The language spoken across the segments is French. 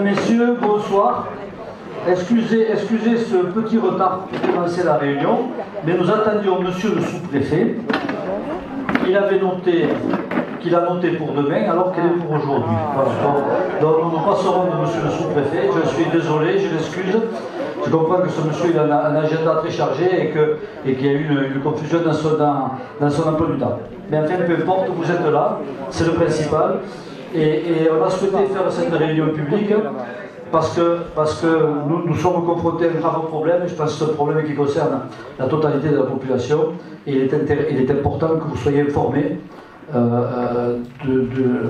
Messieurs, bonsoir. Excusez ce petit retard pour commencer la réunion, mais nous attendions monsieur le sous-préfet. Il avait noté qu'il a noté pour demain alors qu'il est pour aujourd'hui. Voilà. Donc nous passerons de monsieur le sous-préfet. Je suis désolé, je l'excuse. Je comprends que ce monsieur il a un agenda très chargé et qu'il y a eu une confusion dans son emploi du temps. Mais enfin, peu importe, vous êtes là, c'est le principal. Et on a souhaité faire cette réunion publique parce que nous sommes confrontés à un grave problème. Je pense que c'est un problème qui concerne la totalité de la population. Et il est important que vous soyez informés de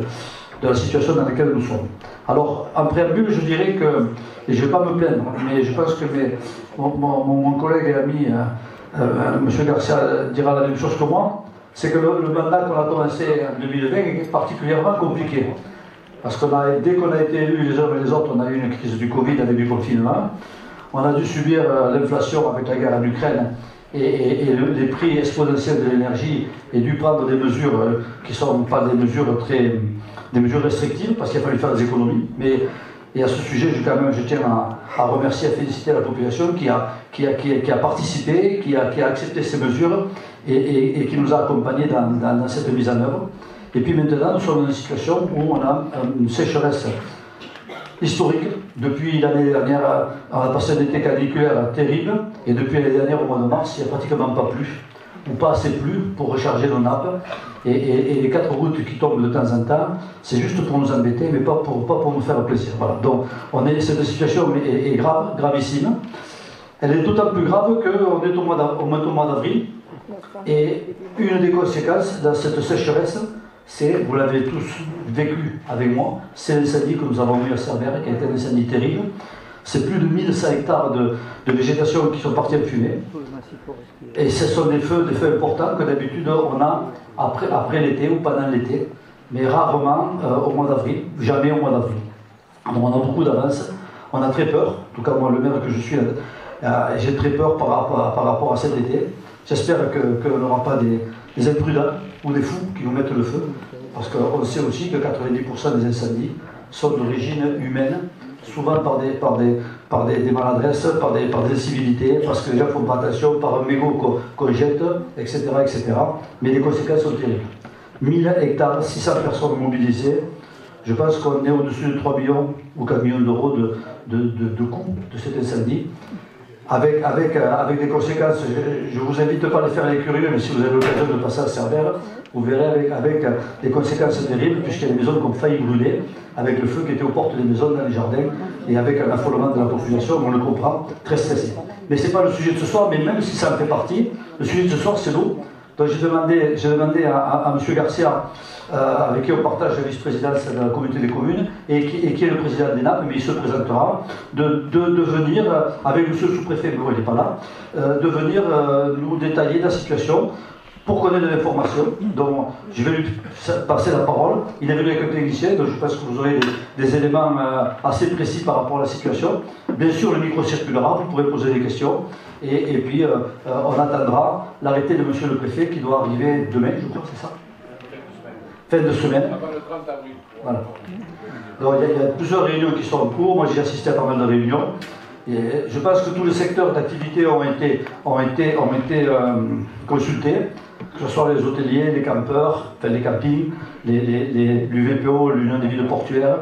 la situation dans laquelle nous sommes. Alors, en préambule, je dirais que, et je ne vais pas me plaindre, mais je pense que mon collègue et ami, M. Garcia, dira la même chose que moi, c'est que le mandat qu'on a commencé en 2020 est particulièrement compliqué. Parce que dès qu'on a été élus les uns et les autres, on a eu une crise du Covid avec du confinement. On a dû subir l'inflation avec la guerre en Ukraine et les prix exponentiels de l'énergie et dû prendre des mesures qui ne sont pas des mesures restrictives parce qu'il a fallu faire des économies. Et à ce sujet, je tiens à remercier, à féliciter la population qui a participé, qui a accepté ces mesures et qui nous a accompagnés dans cette mise en œuvre. Et puis maintenant, nous sommes dans une situation où on a une sécheresse historique. Depuis l'année dernière, on a passé un été caniculaire terrible, et depuis l'année dernière, au mois de mars, il n'y a pratiquement pas plu, ou pas assez plu pour recharger nos nappes. Et les 4 gouttes qui tombent de temps en temps, c'est juste pour nous embêter, mais pas pour nous faire plaisir. Voilà. Donc, cette situation est grave, gravissime. Elle est d'autant plus grave qu'on est au mois d'avril, et une des conséquences de cette sécheresse, c'est, vous l'avez tous vécu avec moi, c'est l'incendie que nous avons eu à Cerbère, qui a été un incendie terrible. C'est plus de 1100 hectares de végétation qui sont partis en fumée. Et ce sont des feux importants que d'habitude on a après l'été ou pendant l'été, mais rarement au mois d'avril, jamais au mois d'avril. Donc on a beaucoup d'avance, on a très peur, en tout cas moi le maire que je suis, j'ai très peur par rapport à cet été. J'espère qu'on n'aura pas des imprudents ou des fous qui nous mettent le feu, parce qu'on sait aussi que 90% des incendies sont d'origine humaine, souvent par des maladresses, par des incivilités, parce que les gens ne font pas attention, par un mégot qu'on jette, etc., etc. Mais les conséquences sont terribles. 1000 hectares, 600 personnes mobilisées, je pense qu'on est au-dessus de 3 millions ou 4 millions d'euros de coûts de cet incendie. Avec des conséquences, je ne vous invite pas à les faire les curieux, mais si vous avez l'occasion de passer à Cerbère, vous verrez avec des conséquences terribles, puisqu'il y a des maisons qui ont failli brûler, avec le feu qui était aux portes des maisons, dans les jardins, et avec un affolement de la population, on le comprend, très stressé. Mais ce n'est pas le sujet de ce soir, mais même si ça en fait partie, le sujet de ce soir, c'est l'eau. Donc j'ai demandé à M. Garcia, avec qui on partage la vice-présidence de la communauté des communes, et qui est le président des Nappes, mais il se présentera, de venir, avec M. le sous-préfet, mais il n'est pas là, de venir nous détailler la situation, pour qu'on ait de l'information. Donc je vais lui passer la parole. Il est venu avec un technicien, donc je pense que vous aurez des éléments assez précis par rapport à la situation. Bien sûr, le micro circulera, vous pourrez poser des questions. Et puis, on attendra l'arrêté de monsieur le préfet qui doit arriver demain, je crois, c'est ça? Fin de semaine. Avant le 30 avril. Voilà. Donc il y a plusieurs réunions qui sont en cours. Moi, j'ai assisté à pas mal de réunions. Et je pense que tous les secteurs d'activité ont été consultés, que ce soit les hôteliers, les campeurs, enfin les campings, l'UVPO, l'Union des villes portuaires,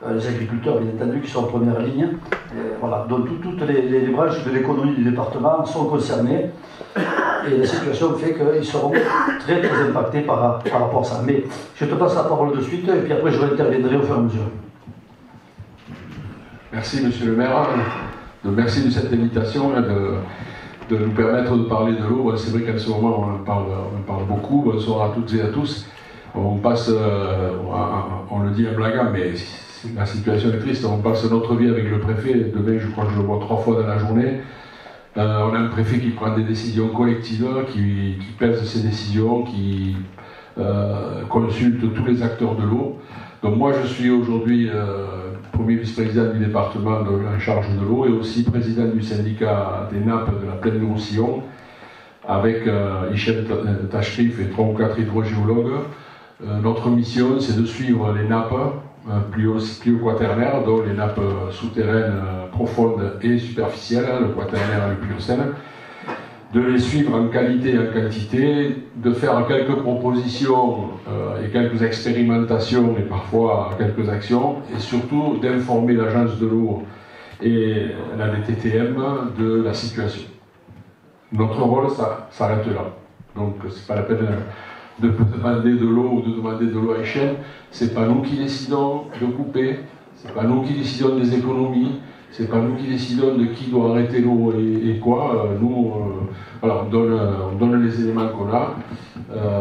les agriculteurs bien entendu qui sont en première ligne. Et voilà. Donc toutes les branches de l'économie du département sont concernées et la situation fait qu'ils seront très très impactés par rapport à ça. Mais je te passe la parole de suite et puis après je interviendrai au fur et à mesure. Merci monsieur le maire. Merci de cette invitation de nous permettre de parler de l'eau. C'est vrai qu'à ce moment on en parle beaucoup. Bonsoir à toutes et à tous. On passe, on le dit en blaguant, mais la situation est triste. On passe notre vie avec le préfet. Demain, je crois que je le vois 3 fois dans la journée. On a un préfet qui prend des décisions collectives, qui pèse ses décisions, qui consulte tous les acteurs de l'eau. Donc moi, je suis aujourd'hui premier vice-président du département en charge de l'eau et aussi président du syndicat des nappes de la plaine du Roussillon, avec Hichem Tachrif et 3 ou 4 hydrogéologues. Notre mission, c'est de suivre les nappes pluvio-quaternaires, dont les nappes souterraines profondes et superficielles, le quaternaire et le pliocène, de les suivre en qualité et en quantité, de faire quelques propositions et quelques expérimentations et parfois quelques actions, et surtout d'informer l'agence de l'eau et la DTTM de la situation. Notre rôle, ça s'arrête là. Donc, c'est pas la peine de demander de l'eau ou de demander de l'eau à échelle. C'est pas nous qui décidons de couper, c'est pas nous qui décidons des économies, c'est pas nous qui décidons de qui doit arrêter l'eau et quoi. Nous, voilà, on donne les éléments qu'on a.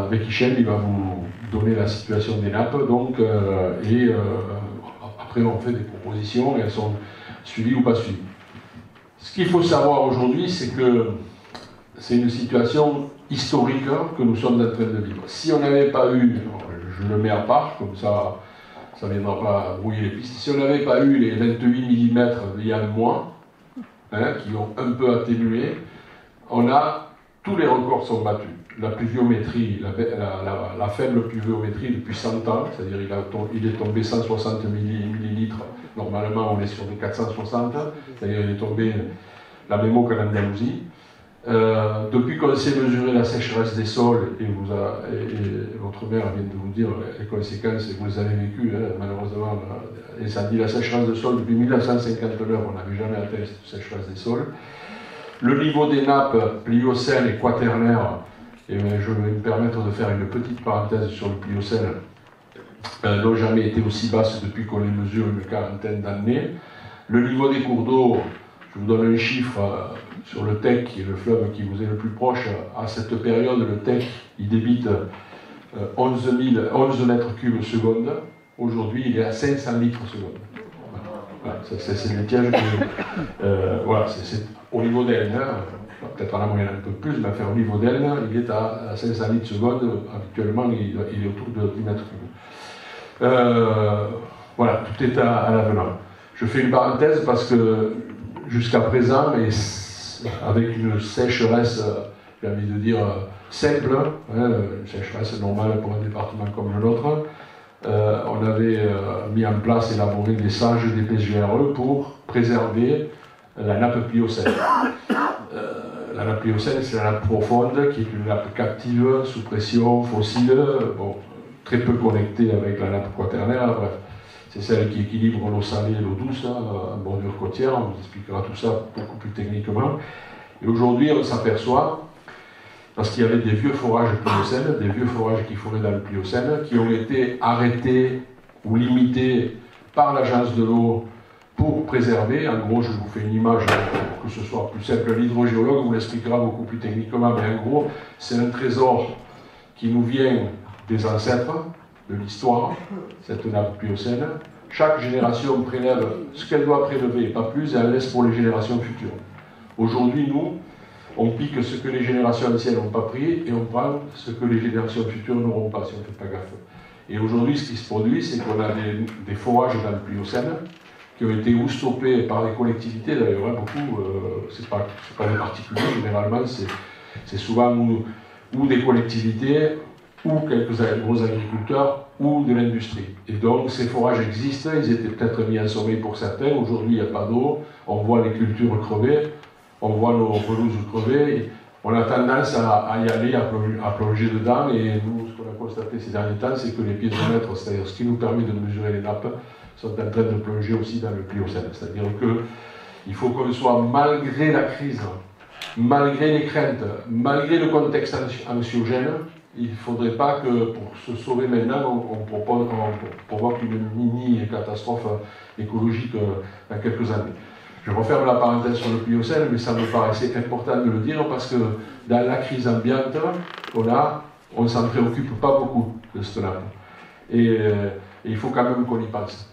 Avec Hichem, il va vous donner la situation des nappes, donc, après on fait des propositions et elles sont suivies ou pas suivies. Ce qu'il faut savoir aujourd'hui, c'est que c'est une situation historique que nous sommes en train de vivre. Si on n'avait pas eu, je le mets à part, comme ça ne viendra pas brouiller les pistes, si on n'avait pas eu les 28 mm il y a un mois, qui ont un peu atténué, tous les records sont battus. La pluviométrie, la faible pluviométrie depuis 100 ans, c'est-à-dire il est tombé 160 millilitres, normalement on est sur des 460, c'est-à-dire il est tombé la même eau qu'en Andalousie. Depuis qu'on sait mesurer la sécheresse des sols, et votre mère vient de vous dire les conséquences, et vous les avez vécues, malheureusement, et ça dit la sécheresse des sols depuis 1959, on n'avait jamais atteint cette sécheresse des sols. Le niveau des nappes pliocènes et quaternaires, et je vais me permettre de faire une petite parenthèse sur le pliocène, n'ont jamais été aussi basses depuis qu'on les mesure une quarantaine d'années. Le niveau des cours d'eau, je vous donne un chiffre sur le Tech, qui est le fleuve qui vous est le plus proche. À cette période, le Tech, il débite 11 mètres cubes seconde. Aujourd'hui, il est à 500 litres seconde. Voilà, c'est le piège. Voilà, c'est au niveau d'Elne, peut-être à la moyenne un peu plus, mais enfin, au niveau d'Elne, il est à 500 litres seconde. Habituellement, il est autour de 10 mètres cubes. Voilà, tout est à l'avenant. Je fais une parenthèse parce que jusqu'à présent, et avec une sécheresse, j'ai envie de dire, simple, une sécheresse normale pour un département comme le nôtre, on avait mis en place, élaboré des sages des PGRE pour préserver la nappe pliocène. La nappe pliocène, c'est la nappe profonde, qui est une nappe captive, sous pression, fossile, bon, très peu connectée avec la nappe quaternaire, bref. C'est celle qui équilibre l'eau salée et l'eau douce, en bordure côtière. On vous expliquera tout ça beaucoup plus techniquement. Et aujourd'hui, on s'aperçoit, parce qu'il y avait des vieux forages pliocènes, des vieux forages qui foraient dans le pliocène, qui ont été arrêtés ou limités par l'agence de l'eau pour préserver. En gros, je vous fais une image pour que ce soit plus simple. L'hydrogéologue vous l'expliquera beaucoup plus techniquement, mais en gros, c'est un trésor qui nous vient des ancêtres, de l'histoire, cette nappe pliocène. Chaque génération prélève ce qu'elle doit prélever, pas plus, et elle laisse pour les générations futures. Aujourd'hui, nous, on pique ce que les générations anciennes n'ont pas pris, et on prend ce que les générations futures n'auront pas, si on ne fait pas gaffe. Et aujourd'hui, ce qui se produit, c'est qu'on a des forages dans le pliocène, qui ont été ou stoppés par les collectivités, d'ailleurs, beaucoup, c'est pas des particuliers, généralement, c'est souvent ou des collectivités, ou quelques gros agriculteurs, ou de l'industrie. Et donc, ces forages existent, ils étaient peut-être mis en sommeil pour certains, aujourd'hui, il n'y a pas d'eau, on voit les cultures crever, on voit nos pelouses crever, on a tendance à y aller, à plonger dedans, et nous, ce qu'on a constaté ces derniers temps, c'est que les piézomètres, c'est-à-dire ce qui nous permet de mesurer les nappes, sont en train de plonger aussi dans le pliocène. C'est-à-dire qu'il faut qu'on soit, malgré la crise, malgré les craintes, malgré le contexte anxiogène, il ne faudrait pas que, pour se sauver maintenant, on provoque une mini-catastrophe écologique dans quelques années. Je referme la parenthèse sur le pliocène, mais ça me paraissait important de le dire parce que dans la crise ambiante, on ne s'en préoccupe pas beaucoup de ce nappe. Et il faut quand même qu'on y pense.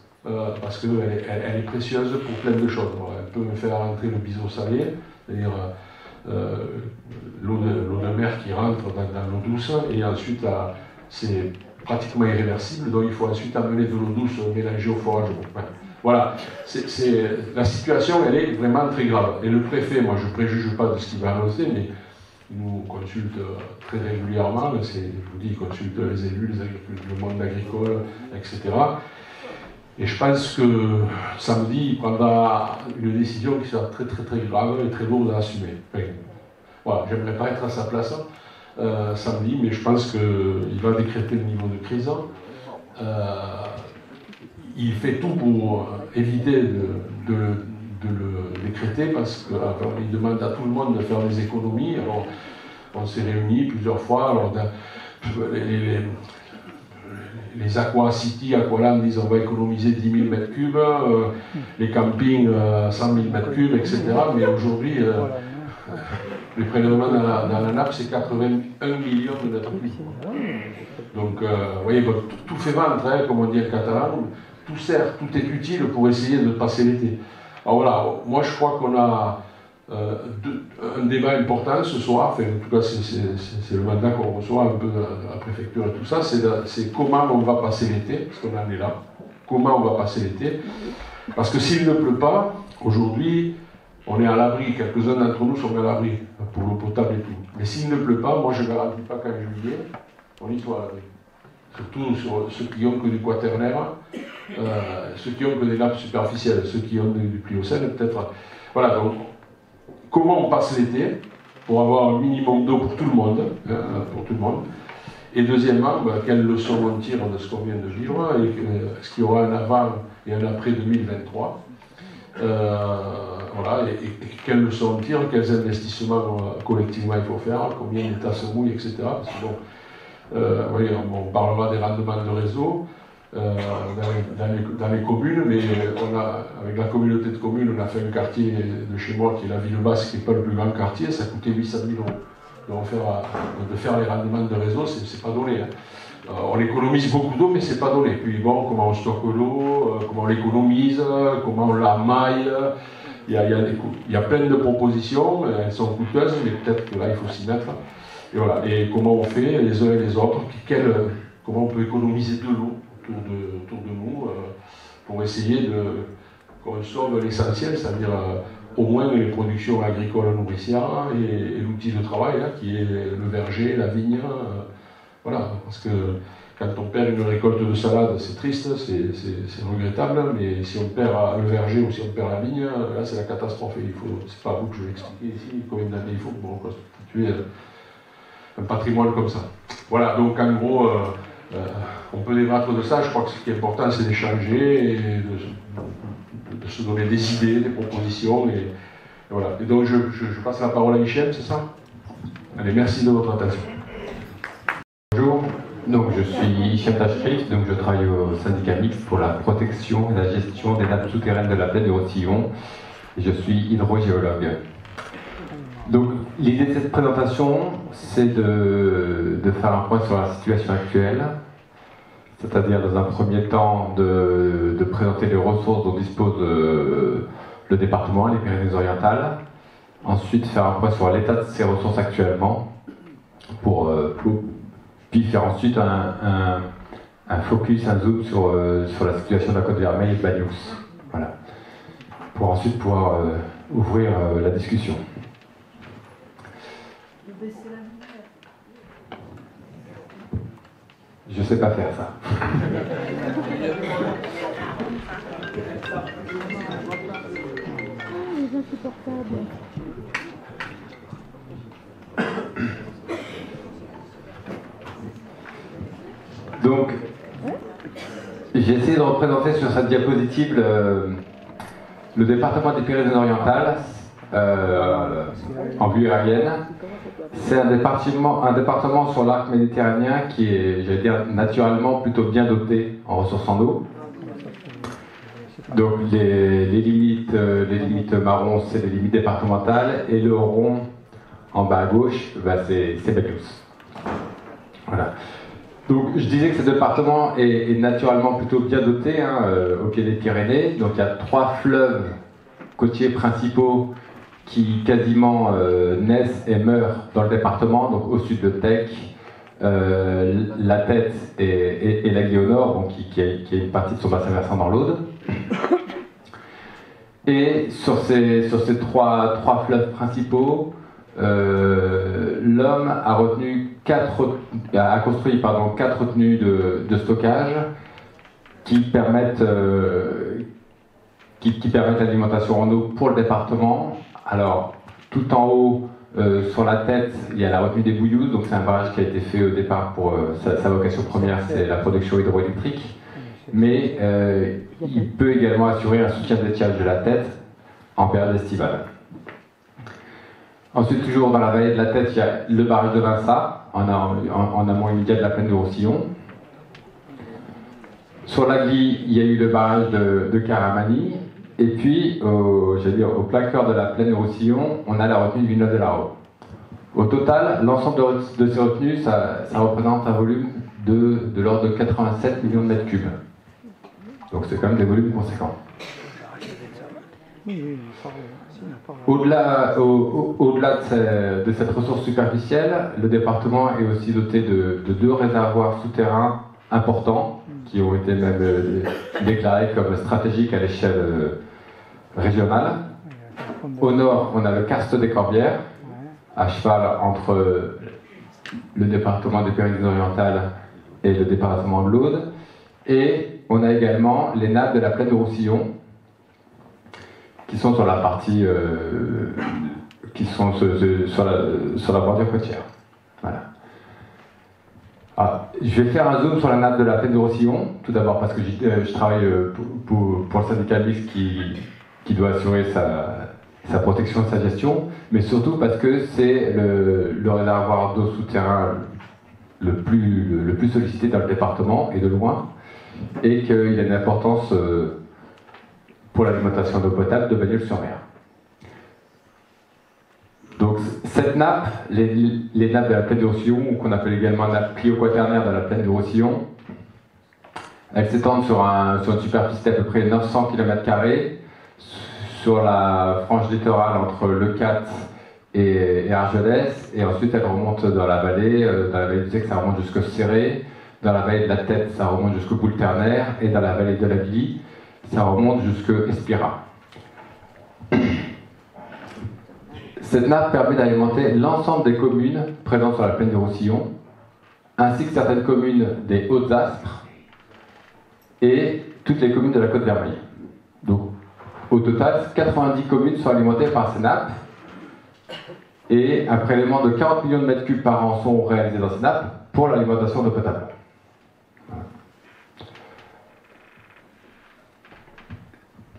Parce qu'elle est précieuse pour plein de choses. Alors, elle peut me faire rentrer le biseau salé, c'est-à-dire l'eau de mer qui rentre dans l'eau douce, et ensuite c'est pratiquement irréversible, donc il faut ensuite amener de l'eau douce mélangée au forage. Voilà, la situation elle est vraiment très grave. Et le préfet, moi je ne préjuge pas de ce qu'il va annoncer, mais il nous consulte très régulièrement, je vous dis, il consulte les élus, le monde agricole, etc. Et je pense que samedi, il prendra une décision qui sera très très très grave et très lourde à assumer. Enfin, voilà, j'aimerais pas être à sa place samedi, mais je pense qu'il va décréter le niveau de crise. Il fait tout pour éviter de le décréter parce qu'il demande à tout le monde de faire des économies. Alors, on s'est réunis plusieurs fois. Alors, les Aqua City, Aqualand disent on va économiser 10 000 mètres cubes, les campings 100 000 mètres cubes, etc. Mais aujourd'hui, les prélèvements dans la nappe, c'est 81 millions de mètres cubes. Donc, vous voyez, bon, tout fait ventre, hein, comme on dit en catalan, tout sert, tout est utile pour essayer de passer l'été. Alors voilà, moi je crois qu'on a un débat important ce soir, enfin, en tout cas c'est le mandat qu'on reçoit un peu de la préfecture et tout ça, c'est comment on va passer l'été, parce qu'on en est là, comment on va passer l'été, parce que s'il ne pleut pas, aujourd'hui, on est à l'abri, quelques-uns d'entre nous sont à l'abri pour l'eau potable et tout, mais s'il ne pleut pas, moi je ne garantis pas qu'en juillet, on y soit à l'abri. Surtout sur ceux qui ont que du quaternaire, ceux qui ont que des nappes superficielles, ceux qui ont du pliocène, peut-être. Voilà, donc, comment on passe l'été pour avoir un minimum d'eau pour tout le monde, Et deuxièmement, quelles leçons on tire de ce qu'on vient de vivre, et est-ce qu'il y aura un avant et un après 2023 voilà, et quelles leçons on tire, quels investissements collectivement il faut faire, combien l'État se mouille, etc. Parce que bon, oui, on parlera des rendements de réseau dans les communes, mais avec la communauté de communes, on a fait un quartier de chez moi qui est la ville basse, qui n'est pas le plus grand quartier, ça coûtait 800 000 €. Donc de faire les rendements de réseau, c'est pas donné. Hein. On économise beaucoup d'eau, mais c'est pas donné. Puis bon, comment on stocke l'eau, comment on l'économise, comment on la maille. Il y a plein de propositions, elles sont coûteuses, mais peut-être que là il faut s'y mettre. Et voilà. Et comment on fait les uns et les autres, comment on peut économiser de l'eau autour de nous pour essayer qu'on sauve l'essentiel, c'est-à-dire au moins les productions agricoles nourricières et l'outil de travail là, qui est le verger, la vigne. Voilà, parce que quand on perd une récolte de salade, c'est triste, c'est regrettable, mais si on perd le verger ou si on perd la vigne, là c'est la catastrophe. C'est pas à vous que je vais expliquer ici combien d'années il faut pour constituer un patrimoine comme ça. Voilà, donc en gros, on peut débattre de ça. Je crois que ce qui est important, c'est d'échanger et de se donner des idées, des propositions. Et voilà. Et donc, je passe la parole à Michel, c'est ça? Allez, merci de votre attention. Bonjour, donc je suis Hichem Tachrif, donc je travaille au syndicat mixte pour la protection et la gestion des nappes souterraines de la plaine du Roussillon. Et je suis hydrogéologue. Donc l'idée de cette présentation, c'est de faire un point sur la situation actuelle, c'est-à-dire dans un premier temps de présenter les ressources dont dispose le département, les Pyrénées-Orientales, ensuite faire un point sur l'état de ces ressources actuellement, puis faire ensuite un focus, un zoom sur la situation de la Côte-Vermeille et de Banyuls, voilà, pour ensuite pouvoir ouvrir la discussion. Je sais pas faire ça. Donc, j'ai essayé de représenter sur cette diapositive le département des Pyrénées-Orientales en vue aérienne. C'est un département sur l'arc méditerranéen qui est, j'allais dire, naturellement plutôt bien doté en ressources en eau. Donc les limites marron, c'est les limites départementales, et le rond en bas à gauche, c'est Banyuls. Voilà. Donc je disais que ce département est naturellement plutôt bien doté, au pied des Pyrénées. Donc il y a 3 fleuves côtiers principaux qui quasiment naissent et meurent dans le département, donc au sud de Tech, la Tête et la Guye au nord, donc qui a une partie de son bassin versant dans l'Aude. Et sur ces 3 fleuves principaux, l'homme a construit 4 tenues de stockage, qui permettent l'alimentation en eau pour le département. Alors, tout en haut, sur la tête, il y a la retenue des Bouillouses, donc c'est un barrage qui a été fait au départ pour sa vocation première, c'est la production hydroélectrique, mais il peut également assurer un soutien d'étiage de la tête en période estivale. Ensuite, toujours dans la vallée de la tête, il y a le barrage de Vinça, en amont immédiat de la plaine de Roussillon. Sur l'Agly, il y a eu le barrage de Caramani. Et puis, au plein cœur de la plaine de Roussillon, on a la retenue de Villeneuve-de-la-Rowe. Au total, l'ensemble de ces retenues, ça représente un volume de l'ordre de 87 millions de mètres cubes. Donc c'est quand même des volumes conséquents. Au-delà de cette ressource superficielle, le département est aussi doté de 2 réservoirs souterrains importants, qui ont été même déclarés comme stratégiques à l'échelle régionale. Au nord, on a le karst des Corbières, à cheval entre le département des Pyrénées-Orientales et le département de l'Aude. Et on a également les nappes de la plaine de Roussillon, qui sont sur la partie, qui sont sur la bordure côtière. Voilà. Alors, je vais faire un zoom sur la nappe de la plaine de Roussillon, tout d'abord parce que je travaille pour le syndicat mixte qui doit assurer sa protection et sa gestion, mais surtout parce que c'est le réservoir d'eau souterrain le plus sollicité dans le département, et de loin, et qu'il a une importance pour l'alimentation d'eau potable de Bagnols-sur-Mer. Donc cette nappe, les nappes de la plaine de Roussillon, ou qu'on appelle également nappe plio-quaternaire de la plaine de Roussillon, elles s'étendent sur une superficie d'à peu près 900 km², sur la frange littorale entre Leucate et Argelès, et ensuite elles remontent dans la vallée du Sec, ça remonte jusqu'au Céré, dans la vallée de la Tête, ça remonte jusqu'au Boule ternaire, et dans la vallée de l'Agly, ça remonte jusqu'à Espira. Cette nappe permet d'alimenter l'ensemble des communes présentes sur la plaine de Roussillon, ainsi que certaines communes des Hautes-Aspres et toutes les communes de la Côte-Vermeille. Donc, au total, 90 communes sont alimentées par ces nappes, et un prélèvement de 40 millions de mètres cubes par an sont réalisés dans ces nappes pour l'alimentation d'eau potable.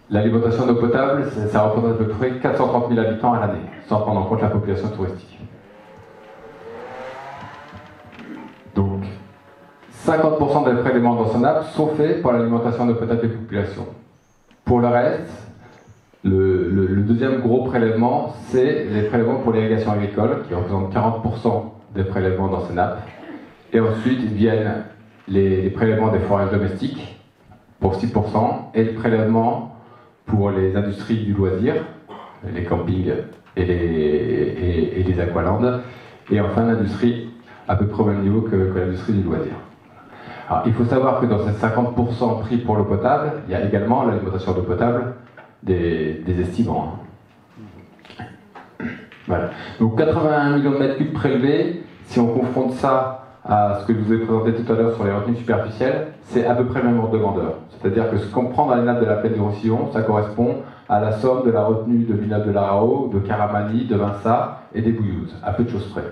L'alimentation d'eau potable, ça représente à peu près 430 000 habitants à l'année, sans prendre en compte la population touristique. Donc, 50% des prélèvements dans ce nappe sont faits pour l'alimentation d'eau potable des populations. Pour le reste, le deuxième gros prélèvement, c'est les prélèvements pour l'irrigation agricole, qui représentent 40% des prélèvements dans ces nappes. Et ensuite viennent les prélèvements des forages domestiques, pour 6%, et le prélèvement pour les industries du loisir, les campings et les aqualandes, et enfin l'industrie à peu près au même niveau que l'industrie du loisir. Alors, il faut savoir que dans ces 50% pris pour l'eau potable, il y a également l'alimentation d'eau potable des estivants. Voilà. Donc 81 millions de mètres cubes prélevés, si on confronte ça à ce que je vous ai présenté tout à l'heure sur les retenues superficielles, c'est à peu près le même ordre de grandeur. C'est-à-dire que ce qu'on prend dans les nappes de la plaine de Roussillon, ça correspond à la somme de la retenue de Villeneuve-de-la-Rowe, de Caramani, de Vinça et des Bouillouses, à peu de choses près.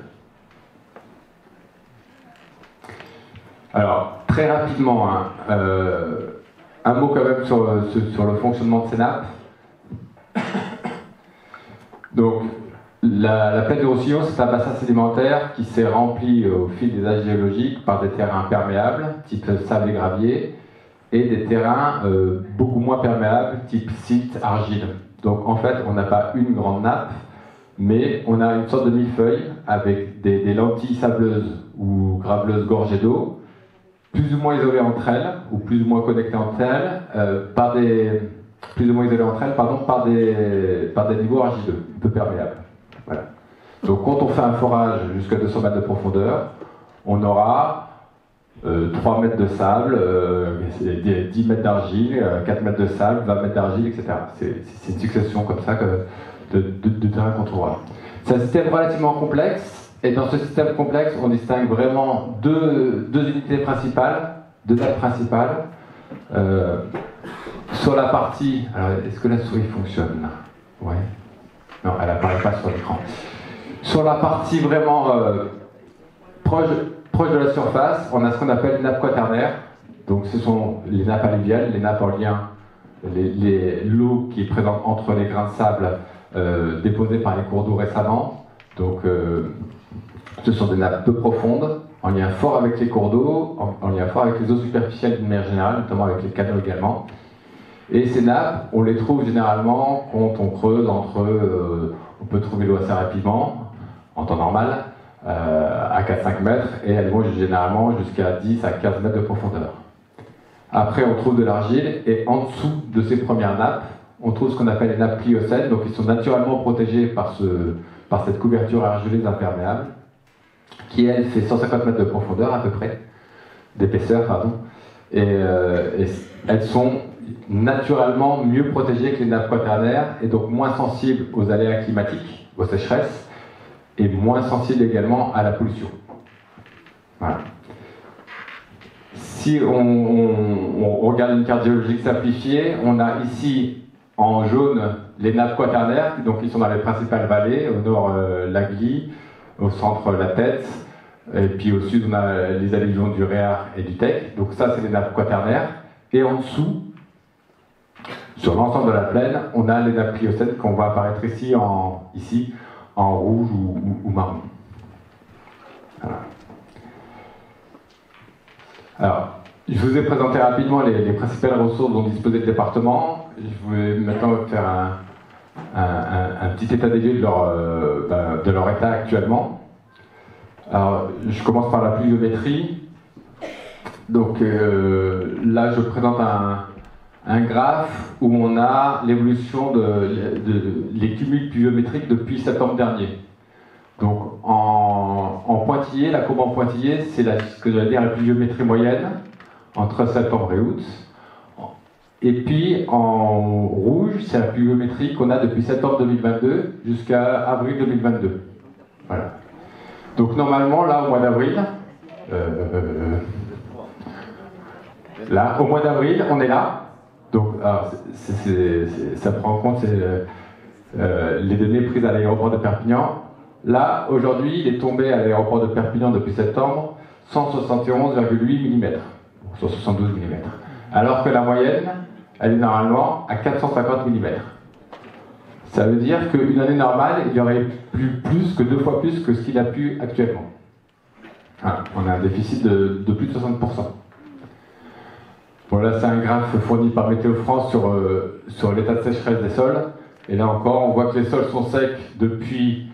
Alors, très rapidement, un mot quand même sur le fonctionnement de ces nappes. Donc, la plaine de Roussillon, c'est un bassin sédimentaire qui s'est rempli au fil des âges géologiques par des terrains perméables, type sable et gravier, et des terrains beaucoup moins perméables, type silt, argile. Donc en fait, on n'a pas une grande nappe, mais on a une sorte de millefeuille avec des lentilles sableuses ou graveleuses gorgées d'eau, plus ou moins isolées entre elles, ou plus ou moins connectées entre elles, par des niveaux argileux, peu perméables. Voilà. Donc quand on fait un forage jusqu'à 200 mètres de profondeur, on aura 3 mètres de sable, 10 mètres d'argile, 4 mètres de sable, 20 mètres d'argile, etc. C'est une succession comme ça de terrains qu'on trouvera. C'est un système relativement complexe, et dans ce système complexe, on distingue vraiment deux unités principales, deux nappes principales. Sur la partie... Alors, est-ce que la souris fonctionne là? Ouais. Non, elle n'apparaît pas sur l'écran. Sur la partie vraiment proche de la surface, on a ce qu'on appelle les nappes quaternaires. Donc ce sont les nappes alluviales, les nappes en lien, l'eau qui est présente entre les grains de sable déposés par les cours d'eau récemment. Donc ce sont des nappes peu profondes, en lien fort avec les cours d'eau, en lien fort avec les eaux superficielles d'une manière générale, notamment avec les canaux également. Et ces nappes, on les trouve généralement quand on creuse on peut trouver l'eau assez rapidement, en temps normal, à 4-5 mètres, et elles vont généralement jusqu'à 10 à 15 mètres de profondeur. Après, on trouve de l'argile, et en dessous de ces premières nappes, on trouve ce qu'on appelle les nappes pliocènes, donc ils sont naturellement protégés par cette couverture argileuse imperméable, qui elle fait 150 mètres de profondeur à peu près, d'épaisseur, pardon, et elles sont naturellement mieux protégées que les nappes quaternaires, et donc moins sensibles aux aléas climatiques, aux sécheresses, et moins sensibles également à la pollution. Voilà. Si on regarde une carte géologique simplifiée, on a ici en jaune les nappes quaternaires, donc qui sont dans les principales vallées, au nord l'Agly, au centre la Tête, et puis au sud on a les alluvions du Réard et du Tech, donc ça c'est les nappes quaternaires, et en dessous, sur l'ensemble de la plaine, on a les nappes pliocènes qu'on voit apparaître ici en rouge ou marron. Voilà. Alors, je vous ai présenté rapidement les principales ressources dont disposait le département. Je vais maintenant faire un petit état des lieux de leur état actuellement. Alors, je commence par la pluviométrie. Donc là, je présente un graphe où on a l'évolution les cumuls pluviométriques depuis septembre dernier. Donc en pointillé, la courbe en pointillé, c'est ce que j'allais dire la pluviométrie moyenne entre septembre et août. Et puis en rouge, c'est la pluviométrie qu'on a depuis septembre 2022 jusqu'à avril 2022. Voilà. Donc normalement, là, au mois d'avril, au mois d'avril, on est là. Donc, alors, ça prend en compte les données prises à l'aéroport de Perpignan. Là, aujourd'hui, il est tombé à l'aéroport de Perpignan depuis septembre 171,8 mm, 172 mm. Alors que la moyenne, elle est normalement à 450 mm. Ça veut dire qu'une année normale, il y aurait plus que 2 fois plus que ce qu'il a pu actuellement. Voilà, on a un déficit de plus de 60%. Bon, là, c'est un graphe fourni par Météo France sur l'état de sécheresse des sols. Et là encore, on voit que les sols sont secs depuis,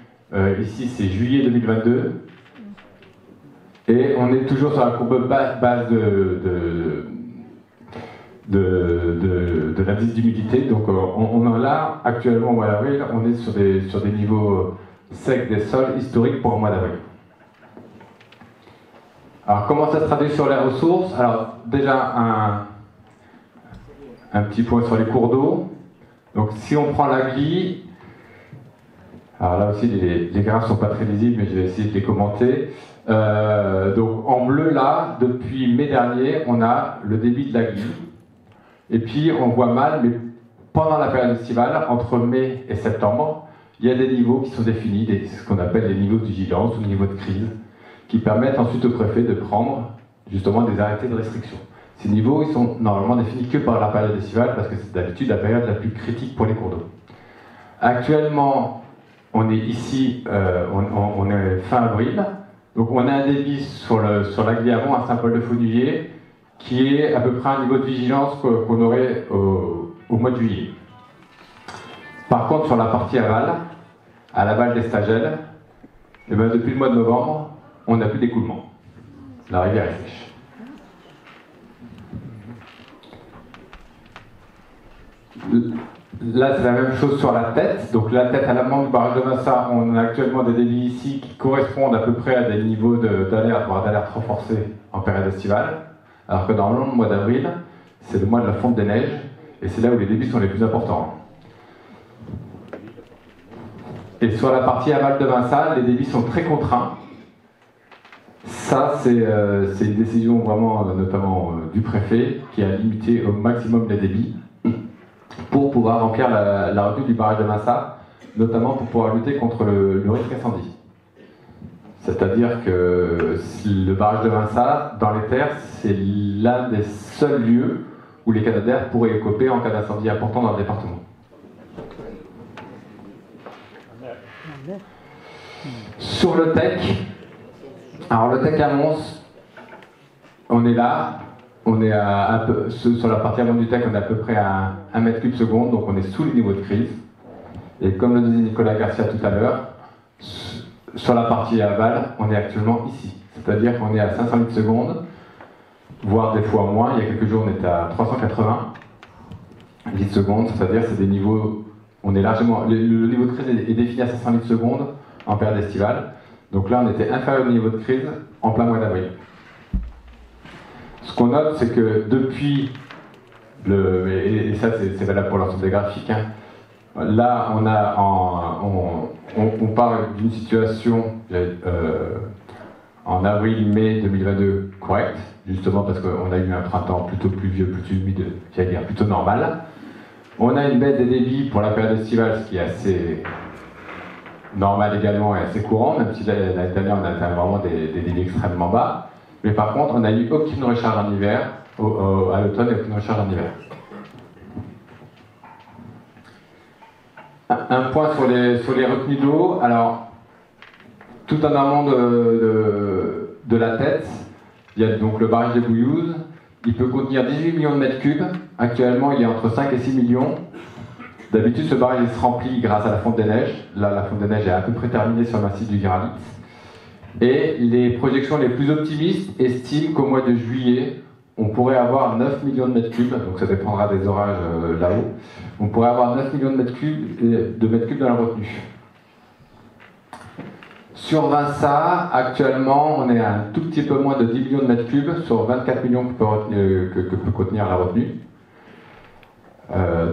ici, c'est juillet 2022. Et on est toujours sur la courbe basse de l'indice d'humidité. Donc, on a là, actuellement, au mois d'avril, on est sur des niveaux secs des sols historiques pour le mois d'avril. Alors, comment ça se traduit sur les ressources? Alors, déjà, un petit point sur les cours d'eau. Donc, si on prend l'Agly, alors là aussi, les graphes ne sont pas très lisibles, mais je vais essayer de les commenter. Donc, en bleu, là, depuis mai dernier, on a le débit de l'Agly. Et puis, on voit mal, mais pendant la période estivale, entre mai et septembre, il y a des niveaux qui sont définis, ce qu'on appelle les niveaux de vigilance ou les niveaux de crise, qui permettent ensuite au préfet de prendre justement des arrêtés de restriction. Ces niveaux, ils sont normalement définis que par la période estivale parce que c'est d'habitude la période la plus critique pour les cours d'eau. Actuellement, on est ici, on est fin avril, donc on a un débit sur l'Agly avant à Saint-Paul-de-Faunuyer qui est à peu près un niveau de vigilance qu'on aurait au mois de juillet. Par contre, sur la partie aval, à l'aval des Stagelles, et bien depuis le mois de novembre, on n'a plus d'écoulement. La rivière est sèche. Là, c'est la même chose sur la Tête. Donc la Tête à l'amont du barrage de Massa, on a actuellement des débits ici qui correspondent à peu près à des niveaux d'alerte, voire d'alerte renforcée en période estivale. Alors que normalement, le mois d'avril, c'est le mois de la fonte des neiges, et c'est là où les débits sont les plus importants. Et sur la partie aval de Vinçal, les débits sont très contraints. Ça, c'est une décision vraiment, notamment du préfet, qui a limité au maximum les débits pour pouvoir remplir la retenue du barrage de Massa, notamment pour pouvoir lutter contre le risque incendie. C'est-à-dire que le barrage de Massa, dans les terres, c'est l'un des seuls lieux où les Canadaires pourraient écoper en cas d'incendie important dans le département. Sur le TEC, alors le TEC à Mons, on est là, on est sur la partie avant du TEC, on est à peu près à 1 mètre cube seconde, donc on est sous le niveau de crise. Et comme le disait Nicolas Garcia tout à l'heure, sur la partie aval, on est actuellement ici. C'est-à-dire qu'on est à 500 litres seconde, voire des fois moins. Il y a quelques jours, on était à 380 litres seconde, c'est-à-dire c'est des niveaux, on est largement, le niveau de crise est défini à 500 litres seconde en période estivale. Donc là, on était inférieur au niveau de crise en plein mois d'avril. Ce qu'on note, c'est que depuis et ça c'est valable pour l'ensemble des graphiques, hein, là, on part d'une situation en avril-mai 2022 correcte, justement parce qu'on a eu un printemps plutôt pluvieux, plutôt humide, j'allais dire plutôt normal. On a une baisse des débits pour la période estivale, ce qui est assez normal également et assez courant, même si l'année dernière on a atteint vraiment des débits extrêmement bas. Mais par contre, on n'a eu aucune recharge en hiver, à l'automne, et aucune recharge en hiver. Un point sur les retenues d'eau. Alors, tout en amont de la tête, il y a donc le barrage des Bouillouzes. Il peut contenir 18 millions de mètres cubes. Actuellement, il est entre 5 et 6 millions. D'habitude, ce barrage il se remplit grâce à la fonte des neiges. Là, la fonte des neiges est à peu près terminée sur le massif du Granit. Et les projections les plus optimistes estiment qu'au mois de juillet, on pourrait avoir 9 millions de mètres cubes, donc ça dépendra des orages là-haut. On pourrait avoir 9 millions de mètres cubes dans la retenue. Sur Vinça, actuellement, on est à un tout petit peu moins de 10 millions de mètres cubes sur 24 millions que peut contenir la retenue.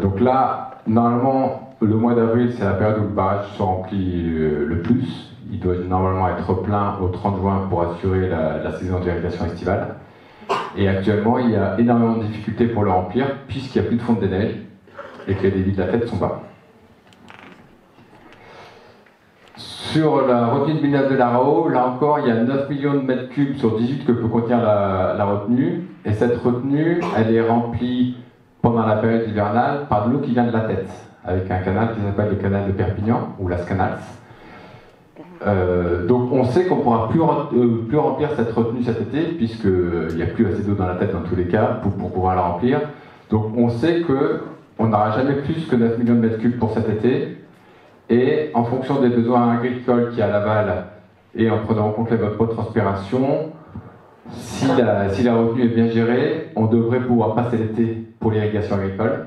Donc là, normalement, le mois d'avril, c'est la période où le barrage se remplit le plus. Il doit normalement être plein au 30 juin pour assurer la saison d'irrigation estivale. Et actuellement, il y a énormément de difficultés pour le remplir, puisqu'il n'y a plus de fonte des neiges et que les débits de la tête sont bas. Sur la retenue de Villeneuve de la Rao, là encore, il y a 9 millions de mètres cubes sur 18 que peut contenir la retenue. Et cette retenue, elle est remplie pendant la période hivernale par de l'eau qui vient de la tête, avec un canal qui s'appelle le canal de Perpignan, ou la Scanals. Donc on sait qu'on ne pourra plus remplir cette retenue cet été, puisqu'il n'y a plus assez d'eau dans la tête dans tous les cas pour pouvoir la remplir. Donc on sait qu'on n'aura jamais plus que 9 millions de mètres cubes pour cet été. Et en fonction des besoins agricoles qu'il y a à l'aval, et en prenant en compte les transpiration, si la retenue est bien gérée, on devrait pouvoir passer l'été pour l'irrigation agricole.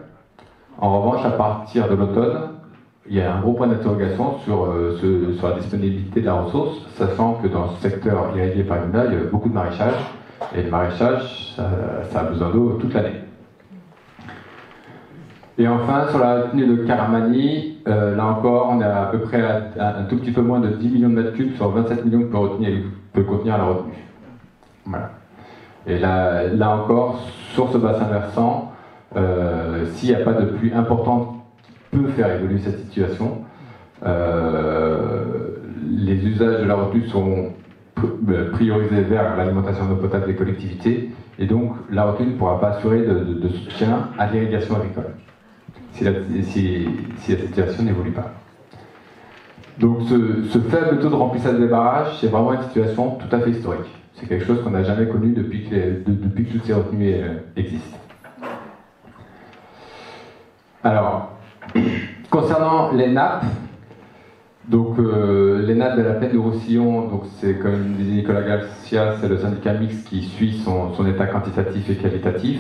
En revanche, à partir de l'automne, il y a un gros point d'interrogation sur la disponibilité de la ressource, sachant que dans ce secteur irrigué par une il y a beaucoup de maraîchage, et le maraîchage, ça a besoin d'eau toute l'année. Et enfin, sur la retenue de Caramani, là encore, on est à peu près à un tout petit peu moins de 10 millions de mètres cubes sur 27 millions que peut contenir la retenue. Voilà. Et là encore, sur ce bassin versant, s'il n'y a pas de pluie importante qui peut faire évoluer cette situation, les usages de la retenue seront priorisés vers l'alimentation d'eau potable des collectivités, et donc la retenue ne pourra pas assurer de soutien à l'irrigation agricole si la situation n'évolue pas. Donc ce faible taux de remplissage des barrages, c'est vraiment une situation tout à fait historique. C'est quelque chose qu'on n'a jamais connu depuis que toutes ces retenues existent. Alors, concernant les nappes, donc les nappes de la plaine de Roussillon, donc c'est comme disait Nicolas Garcia, c'est le syndicat mixte qui suit son état quantitatif et qualitatif.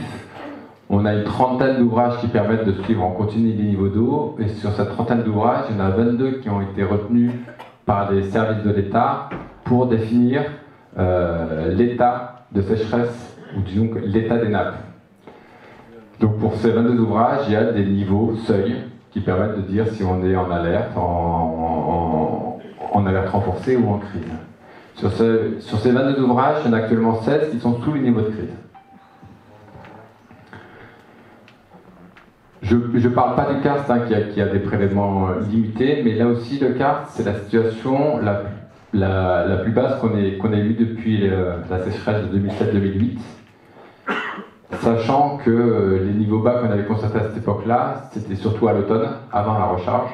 On a une trentaine d'ouvrages qui permettent de suivre en continu les niveaux d'eau, et sur cette trentaine d'ouvrages, il y en a 22 qui ont été retenus par des services de l'État pour définir l'état de sécheresse, ou disons l'état des nappes. Donc pour ces 22 ouvrages, il y a des niveaux, seuils, qui permettent de dire si on est en alerte, en alerte renforcée ou en crise. Sur ces 22 ouvrages, il y en a actuellement 16 qui sont sous les niveaux de crise. Je ne parle pas du karst qui a des prélèvements limités, mais là aussi le karst, c'est la situation la plus basse qu'on ait eue depuis la sécheresse de 2007-2008. Sachant que les niveaux bas qu'on avait constatés à cette époque-là, c'était surtout à l'automne, avant la recharge,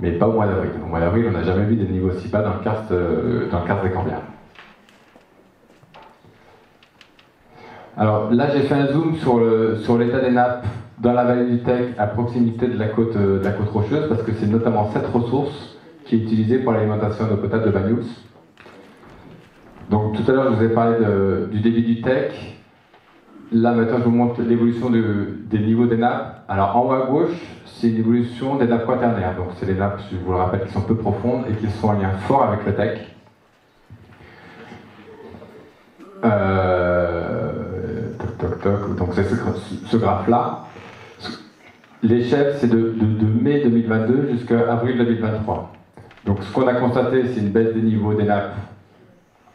mais pas au mois d'avril. Au mois d'avril, on n'a jamais vu des niveaux aussi bas dans le karst des Corbières. Alors là, j'ai fait un zoom sur l'état des nappes dans la vallée du Tech, à proximité de la côte rocheuse, parce que c'est notamment cette ressource qui est utilisée pour l'alimentation d'eau potable de Bagnous. Donc tout à l'heure, je vous ai parlé du débit du Tech. Là, maintenant, je vous montre l'évolution des niveaux des nappes. Alors, en haut à gauche, c'est une évolution des nappes quaternaires. Donc, c'est les nappes, je vous le rappelle, qui sont peu profondes et qui sont en lien fort avec le Tech. Donc, c'est ce graphe-là. L'échelle, c'est de mai 2022 jusqu'à avril 2023. Donc, ce qu'on a constaté, c'est une baisse des niveaux des nappes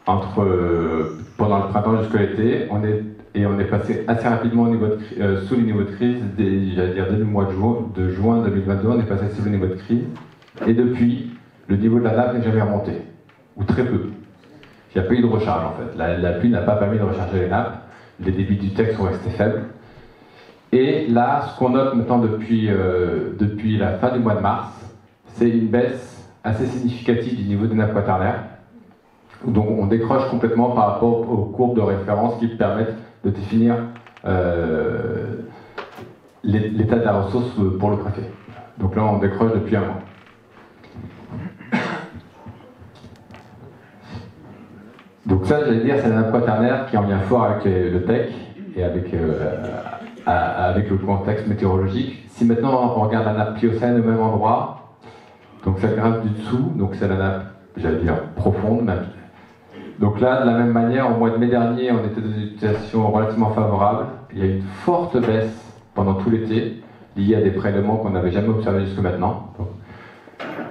pendant le printemps jusqu'à l'été. On est passé assez rapidement sous les niveaux de crise, dès le mois de juin 2022, on est passé sous le niveau de crise. Et depuis, le niveau de la nappe n'est jamais remonté, ou très peu. Il n'y a pas eu de recharge en fait. La pluie n'a pas permis de recharger les nappes, les débits du Tech sont restés faibles. Et là, ce qu'on note maintenant depuis la fin du mois de mars, c'est une baisse assez significative du niveau des nappes quaternaires. Donc on décroche complètement par rapport aux courbes de référence qui permettent de définir l'état de la ressource pour le préfet. Donc là, on décroche depuis un mois. Donc ça, j'allais dire, c'est la nappe quaternaire qui est en lien fort avec le Tech et avec le contexte météorologique. Si maintenant on regarde la nappe pliocène au même endroit, donc cette graphe du dessous, donc c'est la nappe, j'allais dire, profonde. Donc là, de la même manière, au mois de mai dernier, on était dans une situation relativement favorable. Il y a eu une forte baisse pendant tout l'été, liée à des prélèvements qu'on n'avait jamais observés jusque maintenant.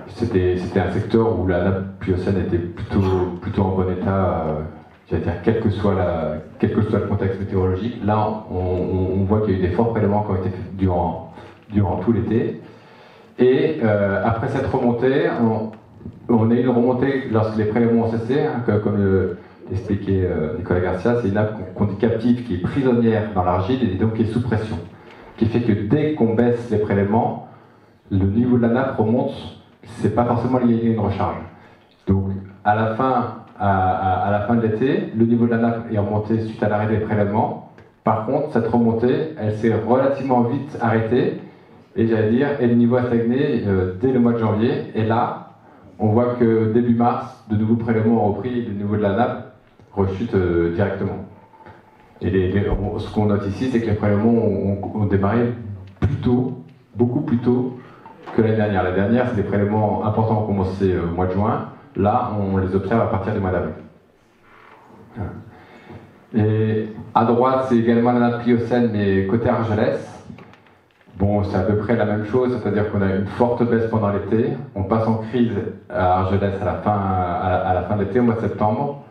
C'était un secteur où la nappe pliocène était plutôt en bon état, j'allais dire, quel que soit le contexte météorologique. Là, on voit qu'il y a eu des forts prélèvements qui ont été faits durant tout l'été. Et après cette remontée, on a eu une remontée lorsque les prélèvements ont cessé, hein, comme l'expliquait Nicolas Garcia. C'est une nappe qu'on dit captive, qui est prisonnière dans l'argile et donc qui est sous pression. Qui fait que dès qu'on baisse les prélèvements, le niveau de la nappe remonte, c'est pas forcément lié à une recharge. Donc à la fin de l'été, le niveau de la nappe est remonté suite à l'arrêt des prélèvements. Par contre, cette remontée, elle s'est relativement vite arrêtée, et le niveau a stagné dès le mois de janvier. Et là, on voit que début mars, de nouveaux prélèvements ont repris et le niveau de la nappe rechute directement. Et ce qu'on note ici, c'est que les prélèvements ont démarré beaucoup plus tôt que l'année dernière. L'année dernière, c'est des prélèvements importants qui ont commencé au mois de juin. Là, on les observe à partir du mois d'avril. Et à droite, c'est également la nappe pliocène, mais côté Argelès. Bon, c'est à peu près la même chose, c'est-à-dire qu'on a une forte baisse pendant l'été. On passe en crise à Argelès à la fin de l'été, au mois de septembre.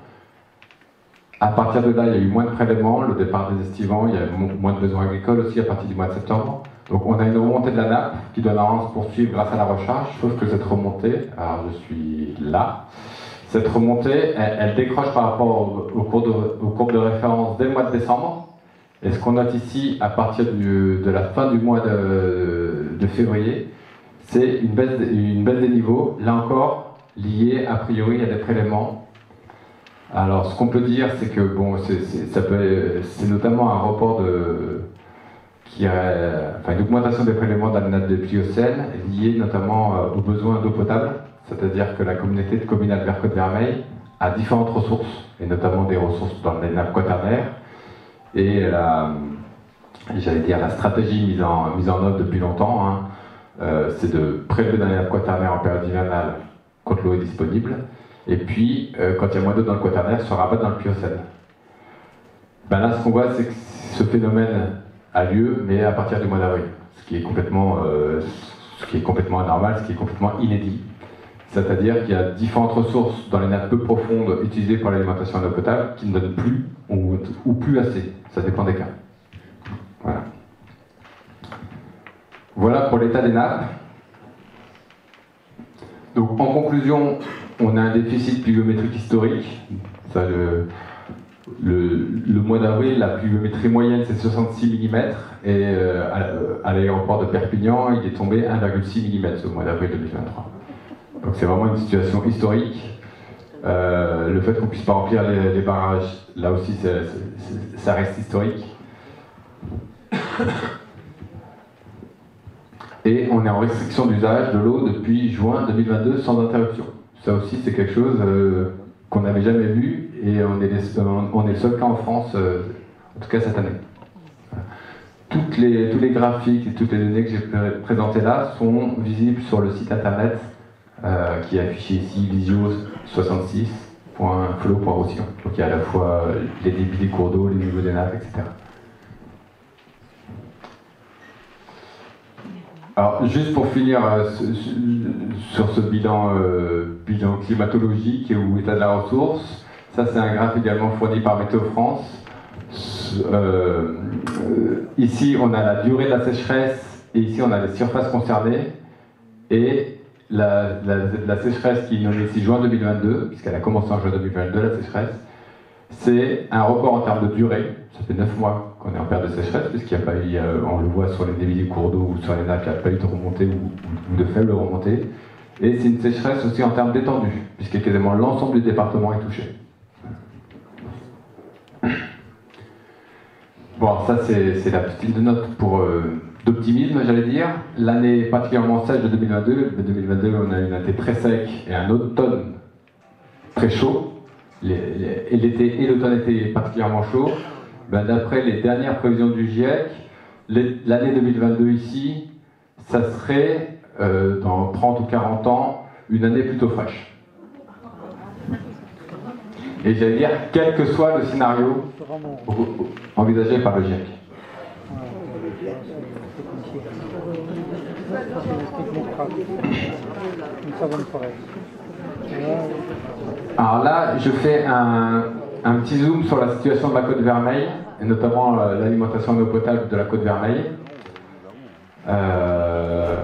À partir de là, il y a eu moins de prélèvements, le départ des estivants, il y a moins de besoins agricoles aussi à partir du mois de septembre. Donc on a une remontée de la nappe qui doit normalement se poursuivre grâce à la recharge, sauf que cette remontée, alors je suis là, cette remontée, elle décroche par rapport aux courbes de référence dès le mois de décembre. Et ce qu'on note ici, à partir de la fin du mois de février, c'est une baisse des niveaux, là encore, liée a priori à des prélèvements. Alors ce qu'on peut dire, c'est que bon, c'est notamment un report une augmentation des prélèvements dans la nappe des Pliocènes, liée notamment aux besoins d'eau potable, c'est-à-dire que la communauté de communes Albert-Côte-Vermeille a différentes ressources, et notamment des ressources dans les nappes quaternaires. Et la stratégie mise en œuvre depuis longtemps, c'est de prélever dans les nappes quaternaires en période hivernale quand l'eau est disponible, et puis quand il y a moins d'eau dans le quaternaire, se rabattre dans le Pliocène. Ben là, ce qu'on voit, c'est que ce phénomène a lieu, mais à partir du mois d'avril, ce qui est complètement anormal, ce qui est complètement inédit. C'est-à-dire qu'il y a différentes ressources dans les nappes peu profondes utilisées pour l'alimentation en eau potable qui ne donnent plus ou plus assez. Ça dépend des cas. Voilà. Voilà pour l'état des nappes. Donc en conclusion, on a un déficit pluviométrique historique. Ça, le mois d'avril, la pluviométrie moyenne c'est 66 mm et à l'aéroport de Perpignan, il est tombé 1,6 mm au mois d'avril 2023. Donc c'est vraiment une situation historique. Le fait qu'on ne puisse pas remplir les barrages, là aussi ça reste historique. Et on est en restriction d'usage de l'eau depuis juin 2022 sans interruption. Ça aussi c'est quelque chose qu'on n'avait jamais vu et on est le seul cas en France, en tout cas cette année. Tous les graphiques et toutes les données que j'ai présentées là sont visibles sur le site internet qui est affiché ici, visio66.flo.roussillon. Donc il y a à la fois les débits des cours d'eau, les niveaux des nappes, etc. Alors, juste pour finir sur ce bilan climatologique ou état de la ressource, ça c'est un graphe également fourni par Météo France. Ici on a la durée de la sécheresse et ici on a les surfaces concernées et la sécheresse qui est nommée ici juin 2022, puisqu'elle a commencé en juin 2022 la sécheresse, c'est un record en termes de durée. Ça fait 9 mois qu'on est en période de sécheresse, puisqu'il n'y a pas eu, on le voit sur les débits du cours d'eau ou sur les nappes, il n'y a pas eu de remontée ou de faible remontée. Et c'est une sécheresse aussi en termes d'étendue, puisque quasiment l'ensemble du département est touché. Bon, ça c'est la petite note d'optimisme, j'allais dire. L'année particulièrement sèche de 2022, on a eu un été très sec et un automne très chaud. L'été et l'automne étaient particulièrement chauds. D'après les dernières prévisions du GIEC, l'année 2022 ici, ça serait, dans 30 ou 40 ans, une année plutôt fraîche. Et j'allais dire, quel que soit le scénario envisagé par le GIEC. Alors là, je fais un petit zoom sur la situation de la Côte Vermeille, et notamment l'alimentation en eau potable de la Côte Vermeille.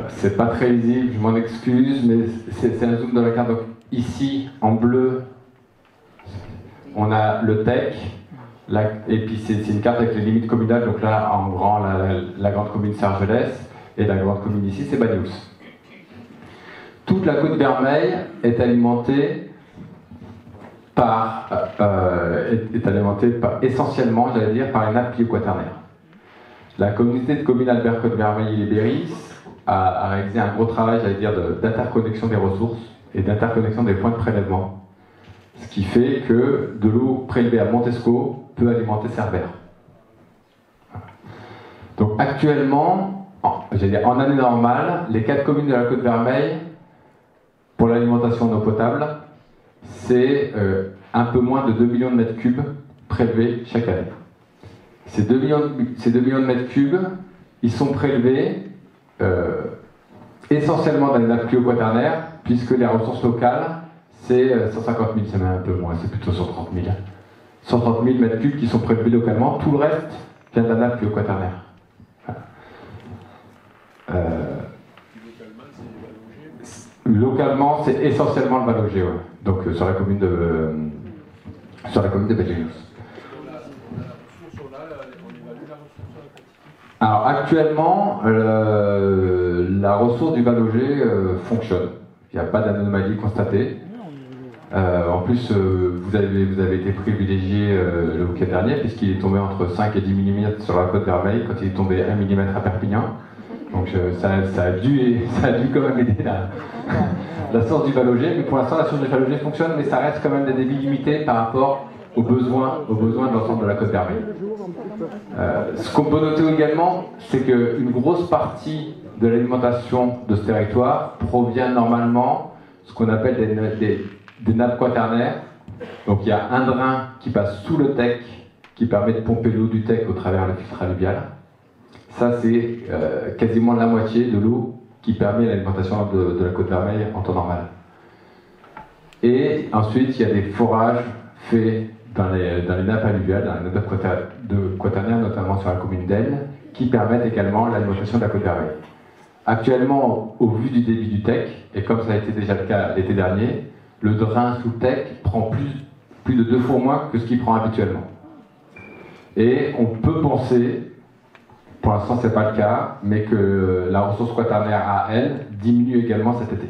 C'est pas très lisible, je m'en excuse, mais c'est un zoom de la carte. Donc ici, en bleu, on a le TEC, et puis c'est une carte avec les limites communales, donc là, en grand, la grande commune Sergelès, et la grande commune ici, c'est Banyuls. Toute la Côte Vermeille est alimentée essentiellement, j'allais dire, par les nappes pluvio-quaternaires. La communauté de communes Albert Côte Vermeille et les Berris a réalisé un gros travail, j'allais dire, d'interconnexion des ressources et d'interconnexion des points de prélèvement. Ce qui fait que de l'eau prélevée à Montesco peut alimenter Cerbère. Donc actuellement, j'allais dire, en année normale, les 4 communes de la Côte Vermeille, pour l'alimentation en eau potable, c'est un peu moins de 2 millions de mètres cubes prélevés chaque année. Ces 2 millions de mètres cubes, ils sont prélevés essentiellement dans les nappes pluvio-quaternaires, puisque les ressources locales, c'est 150 000, c'est même un peu moins, c'est plutôt 130 000. 130 000 mètres cubes qui sont prélevés localement, tout le reste vient de la nappe pluvio-quaternaire. Localement, c'est essentiellement le Vallogé, ouais. Donc sur la commune de Banyuls. Alors actuellement, la ressource du Vallogé fonctionne. Il n'y a pas d'anomalie constatée. En plus, vous avez été privilégié le week-end dernier, puisqu'il est tombé entre 5 et 10 mm sur la Côte Vermeille, quand il est tombé 1 mm à Perpignan. Donc ça a dû quand même aider la source du Vallogé, mais pour l'instant la source du Vallogé fonctionne, mais ça reste quand même des débits limités par rapport aux besoins de l'ensemble de la Côte Vermeille. Ce qu'on peut noter également, c'est qu'une grosse partie de l'alimentation de ce territoire provient normalement de ce qu'on appelle des nappes quaternaires. Donc il y a un drain qui passe sous le TEC, qui permet de pomper l'eau du TEC au travers le filtre alluvial. Ça, c'est quasiment la moitié de l'eau qui permet l'alimentation de la Côte Vermeille en temps normal. Et ensuite, il y a des forages faits dans les nappes alluviales, dans les nappes quaternaires, notamment sur la commune d'Aisne, qui permettent également l'alimentation de la côte d'Arrée. Actuellement, au vu du débit du Tech, et comme ça a été déjà le cas l'été dernier, le drain sous Tech prend plus de 2 fois moins que ce qu'il prend habituellement. Et on peut penser, pour l'instant c'est pas le cas, mais que la ressource quaternaire à elle diminue également cet été.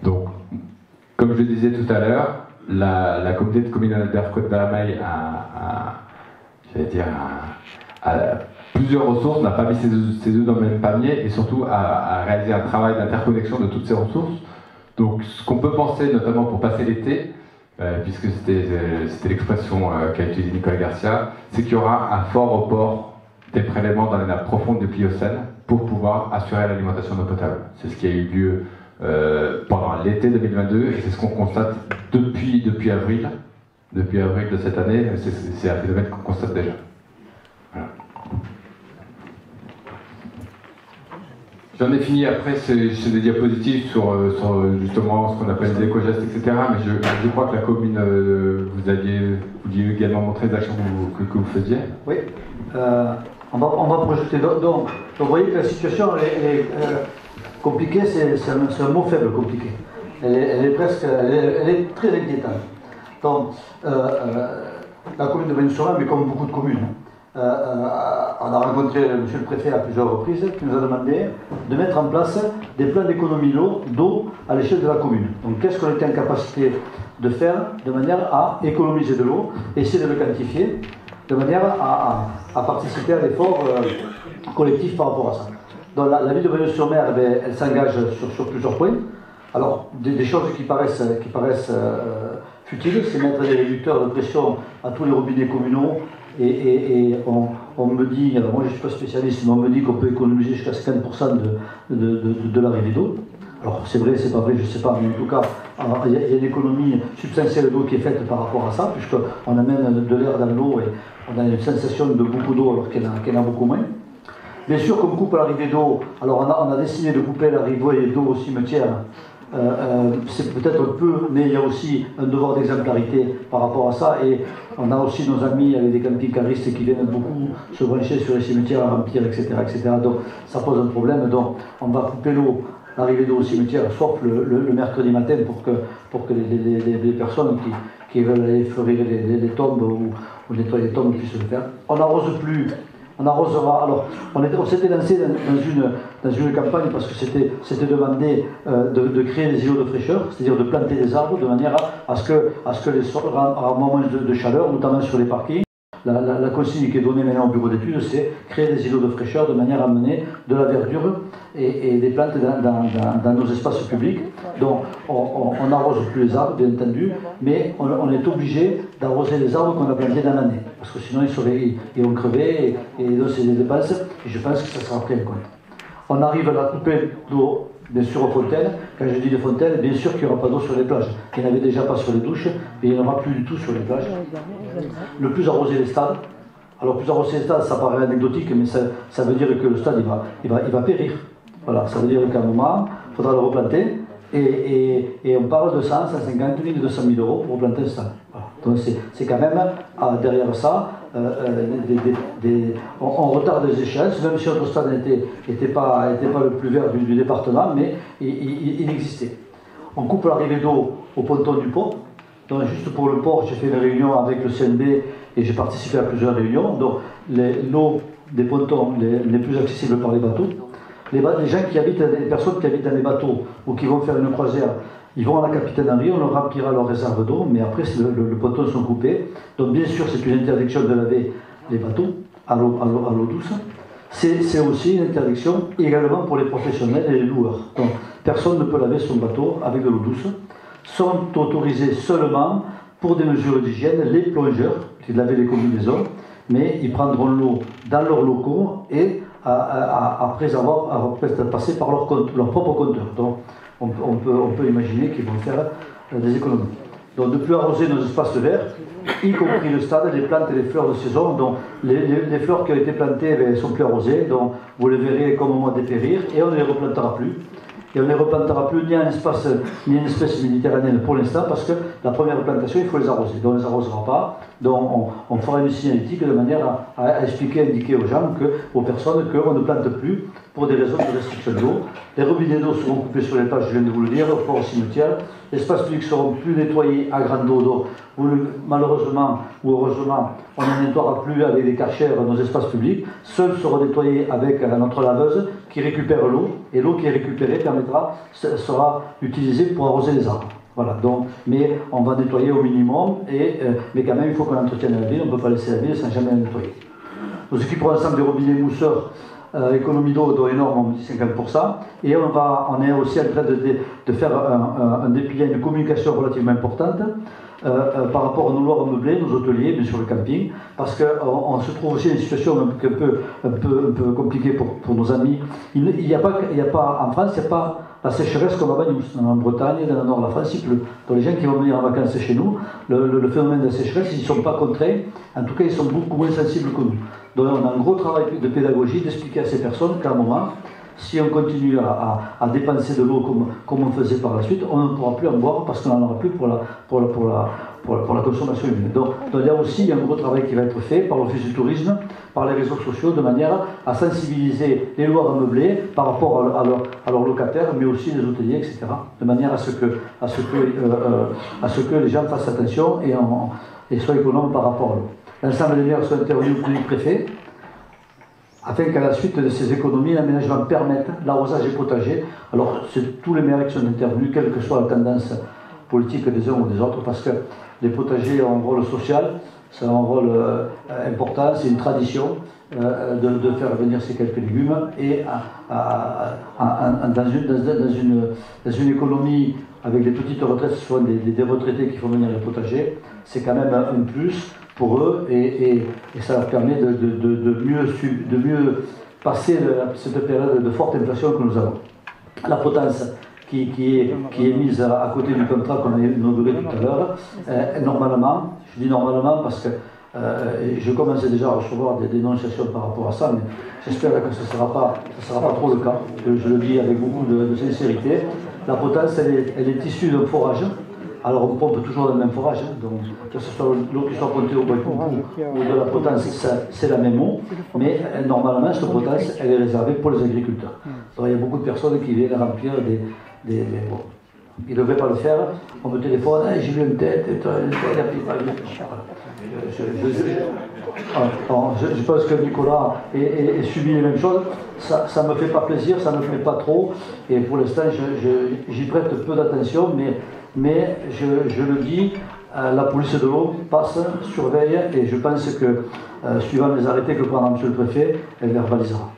Donc, comme je le disais tout à l'heure, la communauté de communes Albert Côte d'Armey a plusieurs ressources, n'a pas mis ses œufs dans le même panier et surtout a réalisé un travail d'interconnexion de toutes ces ressources. Donc ce qu'on peut penser, notamment pour passer l'été, puisque c'était l'expression qu'a utilisée Nicolas Garcia, c'est qu'il y aura un fort report des prélèvements dans les nappes profondes du Pliocène pour pouvoir assurer l'alimentation d'eau potable. C'est ce qui a eu lieu pendant l'été 2022 et c'est ce qu'on constate depuis avril. Depuis avril de cette année, c'est un phénomène qu'on constate déjà. Voilà. J'en ai fini après, c'est des diapositives sur justement ce qu'on appelle les éco-gestes, etc. Mais je crois que la commune, vous vouliez également montrer les actions que vous faisiez. Oui, on va projeter. Donc, vous voyez que la situation est compliquée, c'est un mot faible, compliqué. Elle est très inquiétante. Donc, la commune de Bagnes-sur-Aisne, mais comme beaucoup de communes, on a rencontré monsieur le préfet à plusieurs reprises qui nous a demandé de mettre en place des plans d'économie d'eau à l'échelle de la commune. Donc qu'est-ce qu'on était en capacité de faire de manière à économiser de l'eau, essayer de le quantifier, de manière à participer à l'effort collectif par rapport à ça. Donc la ville de Bagnes-sur-Mer, elle s'engage sur plusieurs points. Alors des choses qui paraissent futiles, c'est mettre des réducteurs de pression à tous les robinets communaux. Et on me dit, alors moi je ne suis pas spécialiste, mais on me dit qu'on peut économiser jusqu'à 50% de l'arrivée d'eau. Alors c'est vrai, c'est pas vrai, je ne sais pas, mais en tout cas, il y a une économie substantielle d'eau qui est faite par rapport à ça, puisqu'on amène de l'air dans l'eau et on a une sensation de beaucoup d'eau alors qu'il y en a beaucoup moins. Bien sûr qu'on coupe l'arrivée d'eau, alors on a décidé de couper l'arrivée d'eau au cimetière. C'est peut-être peu, mais il y a aussi un devoir d'exemplarité par rapport à ça et on a aussi nos amis avec des camping-caristes qui viennent beaucoup se brancher sur les cimetières à remplir, etc., etc. Donc ça pose un problème, donc on va couper l'arrivée d'eau au cimetière, sauf le mercredi matin pour que les personnes qui veulent aller fleurir les tombes ou nettoyer les tombes puissent le faire. On n'arrose plus. On arrosera. Alors, on s'était lancé dans une campagne parce que c'était demandé de créer des îlots de fraîcheur, c'est-à-dire de planter des arbres de manière à ce que à un moment de chaleur, notamment sur les parkings, la consigne qui est donnée maintenant au bureau d'études, c'est créer des îlots de fraîcheur de manière à amener de la verdure et des plantes dans nos espaces publics. Donc, on n'arrose plus les arbres, bien entendu, mais on est obligé d'arroser les arbres qu'on a plantés dans l'année, parce que sinon ils vont crever et donc c'est des dépenses, et je pense que ça sera pris en compte. On arrive à la couper d'eau, bien sûr, aux fontaines. Quand je dis les fontaines, bien sûr qu'il n'y aura pas d'eau sur les plages. Il n'y en avait déjà pas sur les douches, mais il n'y en aura plus du tout sur les plages. Le plus arroser les stades. Alors, plus arroser les stades, ça paraît anecdotique, mais ça veut dire que le stade, il va périr. Voilà, ça veut dire qu'à un moment, il faudra le replanter. Et on parle de 100, 150 000, 200 000 euros pour replanter le stade. Voilà. Donc, c'est quand même, derrière ça, on retarde les échéances, même si notre stade n'était pas le plus vert du département, mais il existait. On coupe l'arrivée d'eau au ponton du port. Donc juste pour le port, j'ai fait une réunion avec le CNB et j'ai participé à plusieurs réunions. Donc l'eau des pontons les plus accessibles par les bateaux. Les personnes qui habitent dans les bateaux ou qui vont faire une croisière, ils vont à la Capitaine-Henri, on leur remplira leur réserve d'eau, mais après le ponton sont coupés. Donc bien sûr c'est une interdiction de laver les bateaux à l'eau douce. C'est aussi une interdiction également pour les professionnels et les loueurs. Donc personne ne peut laver son bateau avec de l'eau douce. Sont autorisés seulement pour des mesures d'hygiène les plongeurs, qui laver les combinaisons, mais ils prendront l'eau dans leurs locaux et après avoir passé par leur propre compteur. Donc on peut imaginer qu'ils vont faire des économies. Donc de ne plus arroser nos espaces verts, y compris le stade, les plantes et les fleurs de saison. Donc les fleurs qui ont été plantées ne sont plus arrosées, donc vous les verrez comme au mois dépérir et on ne les replantera plus. et on ne les replantera plus ni en espèce méditerranéenne pour l'instant, parce que la première plantation, il faut les arroser. Donc on ne les arrosera pas, donc on fera une signalétique de manière à expliquer, indiquer aux gens, aux personnes, qu'on ne plante plus pour des raisons de restriction d'eau. Les robinets d'eau seront coupés sur les plages, je viens de vous le dire, au port au cimetière. Les espaces publics seront plus nettoyés à grande eau. Malheureusement ou heureusement, on ne nettoiera plus avec des Karcher nos espaces publics. Seuls seront nettoyés avec notre laveuse qui récupère l'eau, et l'eau qui est récupérée sera utilisée pour arroser les arbres. Voilà, donc, mais on va nettoyer au minimum, mais quand même il faut qu'on entretienne la ville, on ne peut pas laisser la ville sans jamais la nettoyer. Nous équiperons ensemble des robinets mousseurs, économie d'eau énorme, on dit 50%, et on est aussi en train de faire un dépliant, une communication relativement importante par rapport à nos lois meublées, nos hôteliers, bien sûr le camping, parce qu'on se trouve aussi dans une situation un peu compliquée pour nos amis. Il n'y a pas, en France, il n'y a pas la sécheresse comme à Bagnous. En Bretagne, dans le nord de la France, il pleut. Donc les gens qui vont venir en vacances chez nous, le phénomène de la sécheresse, ils ne sont pas contraints, en tout cas ils sont beaucoup moins sensibles que nous. Donc on a un gros travail de pédagogie, d'expliquer à ces personnes qu'à un moment, si on continue à dépenser de l'eau comme on faisait par la suite, on ne pourra plus en boire parce qu'on n'en aura plus pour la consommation humaine. Donc il y a aussi un gros travail qui va être fait par l'Office du tourisme, par les réseaux sociaux, de manière à sensibiliser les lois meublées par rapport à leurs locataires, mais aussi les hôteliers, etc. De manière à ce que les gens fassent attention et soient économes par rapport à l'eau. L'ensemble des maires sont intervenus au public préfet, afin qu'à la suite de ces économies, l'aménagement permette l'arrosage des potagers. Alors, c'est tous les maires qui sont intervenus, quelle que soit la tendance politique des uns ou des autres, parce que les potagers ont un rôle social, c'est un rôle important, c'est une tradition de faire venir ces quelques légumes, et dans une économie avec des petites retraites, ce sont des retraités qui font venir les potagers, c'est quand même un plus pour eux, et ça leur permet de mieux passer cette période de forte inflation que nous avons. La potence qui est mise à côté du contrat qu'on a inauguré tout à l'heure, normalement, je dis normalement parce que je commençais déjà à recevoir des dénonciations par rapport à ça, mais j'espère que ce ne sera pas trop le cas, je le dis avec beaucoup de sincérité. La potence, elle est issue d'un forage. Alors on pompe toujours dans le même forage, donc que ce soit l'eau qui soit pontée au boyau ou de la potence, c'est la même eau, mais normalement cette potence, elle est réservée pour les agriculteurs. Donc il y a beaucoup de personnes qui viennent remplir des bon, ils ne devraient pas le faire, on me téléphone, j'ai vu une tête, je pense que Nicolas ait subi les mêmes choses, ça ne me fait pas plaisir, ça ne me plaît pas trop, et pour l'instant j'y prête peu d'attention, mais je le dis, la police de l'eau passe, surveille, et je pense que, suivant les arrêtés que prendra M. le Préfet, elle verbalisera.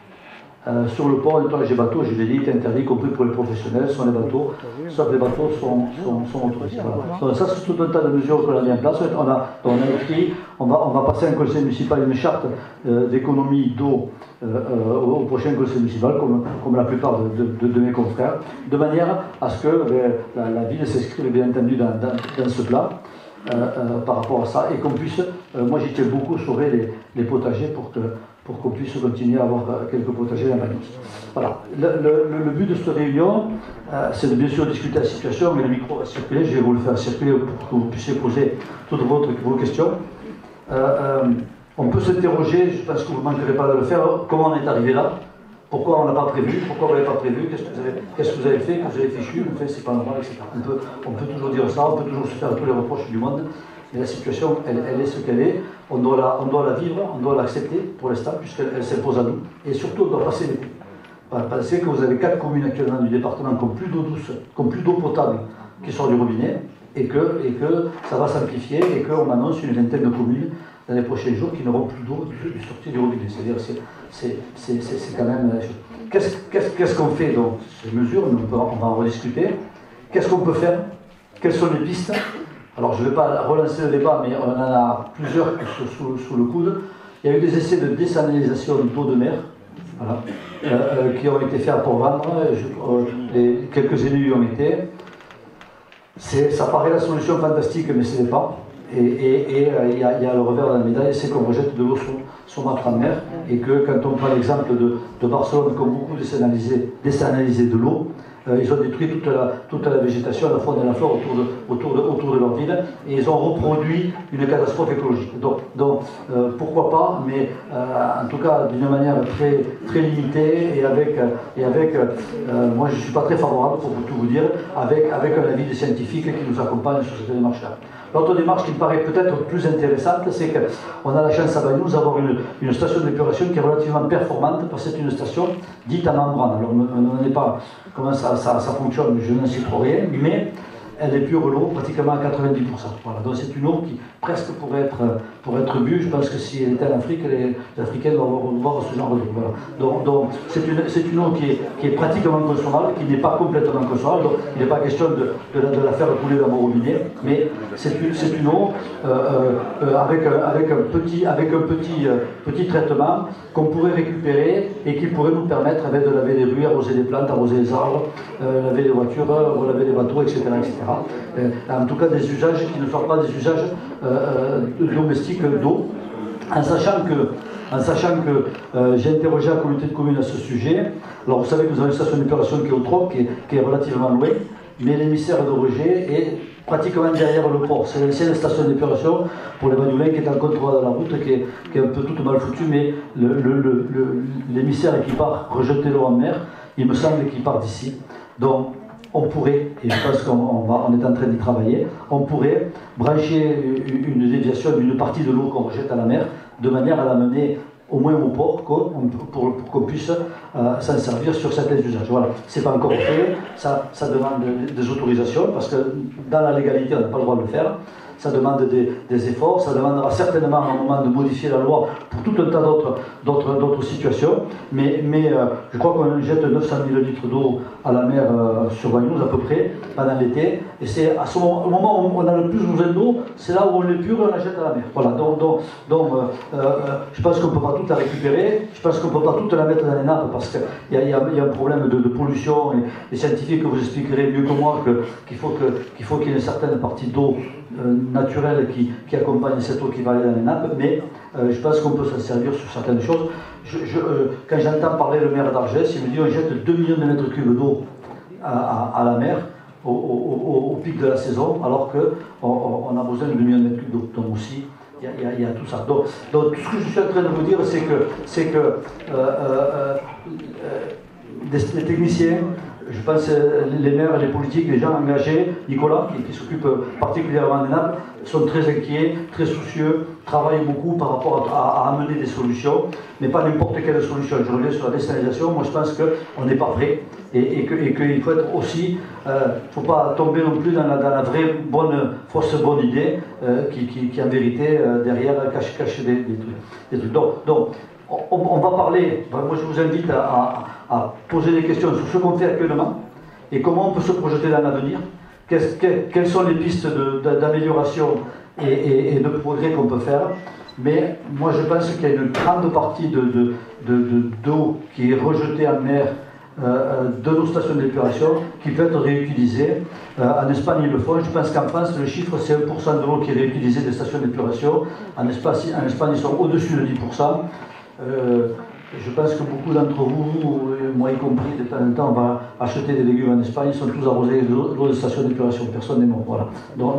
Sur le port, le nettoyage des bateaux, je l'ai dit, est interdit, y compris pour les professionnels, sont les bateaux, sauf les bateaux sont autorisés. Voilà. Donc ça, c'est tout un tas de mesures que l'on a mis en place. On a écrit, on va passer à un conseil municipal une charte d'économie d'eau au prochain conseil municipal, comme la plupart de mes confrères, de manière à ce que la ville s'inscrive bien entendu dans ce plan. Par rapport à ça, et qu'on puisse, moi j'y tiens beaucoup, sauver les potagers pour qu'on puisse continuer à avoir quelques potagers dans la Bagnous. Voilà. Le but de cette réunion, c'est de bien sûr discuter la situation, mais le micro va circuler, je vais vous le faire circuler pour que vous puissiez poser toutes vos questions. On peut s'interroger, je pense que vous ne manquerez pas de le faire, comment on est arrivé là, pourquoi on n'a pas prévu, pourquoi on n'avait pas prévu, qu'est-ce que vous avez fait, que vous avez fichu, en fait c'est pas normal, etc. On peut toujours dire ça, on peut toujours se faire tous les reproches du monde, mais la situation, elle est ce qu'elle est, on doit la vivre, on doit l'accepter pour l'instant, puisqu'elle s'impose à nous, et surtout on doit passer les coups. Pensez que vous avez 4 communes actuellement du département qui ont plus d'eau douce, qui ont plus d'eau potable qui sort du robinet, et que ça va s'amplifier, et qu'on m'annonce une vingtaine de communes dans les prochains jours qui n'auront plus d'eau du sortie du robinet. C'est-à-dire c'est quand même... Qu'est-ce qu'on fait donc ces mesures, on va en rediscuter. Qu'est-ce qu'on peut faire? Quelles sont les pistes? Alors je ne vais pas relancer le débat, mais on en a plusieurs sous le coude. Il y a eu des essais de désalination d'eau de mer, voilà, qui ont été faits à Port-Vendre. Quelques élus y ont été. Ça paraît la solution fantastique, mais ce n'est pas. Et il y a le revers de la médaille, c'est qu'on rejette de l'eau sur notre mer, et que quand on prend l'exemple de Barcelone, qui ont beaucoup désalinalisé de l'eau, ils ont détruit toute la végétation, la faune et la flore autour de leur ville, et ils ont reproduit une catastrophe écologique. Donc pourquoi pas, mais en tout cas d'une manière très, très limitée, et avec moi je ne suis pas très favorable, pour tout vous dire, avec un avis des scientifiques qui nous accompagnent sur cette démarche-là. L'autre démarche qui me paraît peut-être plus intéressante, c'est qu'on a la chance à Bagnols d'avoir une station d'épuration qui est relativement performante, parce que c'est une station dite à membrane. Alors ne me demandez pas comment ça fonctionne, je n'en sais trop rien, mais elle épure l'eau pratiquement à 90%. Voilà. Donc c'est une eau qui presque pourrait être bue. Je pense que si elle était en Afrique, les Africains doivent voir ce genre de eau. Voilà. Donc c'est une eau qui est pratiquement consommable, qui n'est pas complètement consommable. Donc il n'est pas question de la faire couler dans vos robinets, mais c'est une eau avec un petit traitement qu'on pourrait récupérer et qui pourrait nous permettre de laver les rues, arroser les plantes, arroser les arbres, laver les voitures, relaver les bateaux, etc. En tout cas des usages qui ne soient pas des usages domestiques d'eau, en sachant que j'ai interrogé la communauté de communes à ce sujet. Alors vous savez que nous avons une station d'épuration qui est au Troc, qui est relativement loin, mais l'émissaire de rejet est pratiquement derrière le port. C'est l'ancienne station d'épuration pour les Bagnolins qui est en contrôle de la route, qui est un peu toute mal foutue, mais l'émissaire qui part rejeter l'eau en mer, il me semble qu'il part d'ici. Donc on pourrait, et je pense qu'on est en train d'y travailler, on pourrait brancher une déviation d'une partie de l'eau qu'on rejette à la mer, de manière à l'amener au moins au port, pour qu'on puisse s'en servir sur certains usages. Voilà, c'est pas encore fait, ça demande des autorisations, parce que dans la légalité, on n'a pas le droit de le faire. Ça demande des efforts, ça demandera certainement à un moment de modifier la loi pour tout un tas d'autres situations, mais je crois qu'on jette 900 000 litres d'eau à la mer sur Bagnols à peu près pendant l'été, et c'est au moment où on a le plus besoin d'eau, c'est là où on l'épure et on la jette à la mer. Voilà, donc je pense qu'on ne peut pas toute la récupérer, je pense qu'on ne peut pas toute la mettre dans les nappes, parce qu'il y a un problème de pollution, et les scientifiques vous expliqueraient mieux que moi qu'il faut qu'il y ait une certaine partie d'eau naturelle qui accompagne cette eau qui va aller dans les nappes, mais je pense qu'on peut s'en servir sur certaines choses. Quand j'entends parler le maire d'Argès, il me dit on jette 2 millions de mètres cubes d'eau à la mer au pic de la saison, alors qu'on a besoin de 2 millions de mètres cubes d'eau. Donc aussi, il y a tout ça. Donc tout ce que je suis en train de vous dire, c'est que les techniciens, je pense les maires, les politiques, les gens engagés, Nicolas, qui s'occupe particulièrement des nappes, sont très inquiets, très soucieux, travaillent beaucoup par rapport à amener des solutions, mais pas n'importe quelle solution. Je reviens sur la désalinisation, moi je pense qu'on n'est pas prêt, et qu'il faut être aussi, il ne faut pas tomber non plus dans la vraie fausse bonne idée, qui en vérité, derrière, cache des trucs. Donc, on va parler, moi je vous invite à poser des questions sur ce qu'on fait actuellement et comment on peut se projeter dans l'avenir, quelles sont les pistes d'amélioration et de progrès qu'on peut faire. Mais moi je pense qu'il y a une grande partie d'eau qui est rejetée en mer de nos stations d'épuration qui peut être réutilisée. En Espagne ils le font, je pense qu'en France le chiffre c'est 1% de l'eau qui est réutilisée des stations d'épuration. En Espagne ils sont au-dessus de 10%. Je pense que beaucoup d'entre vous, moi y compris, de temps en temps, on va acheter des légumes en Espagne, ils sont tous arrosés de l'eau de station d'épuration, personne n'est mort. Voilà. Donc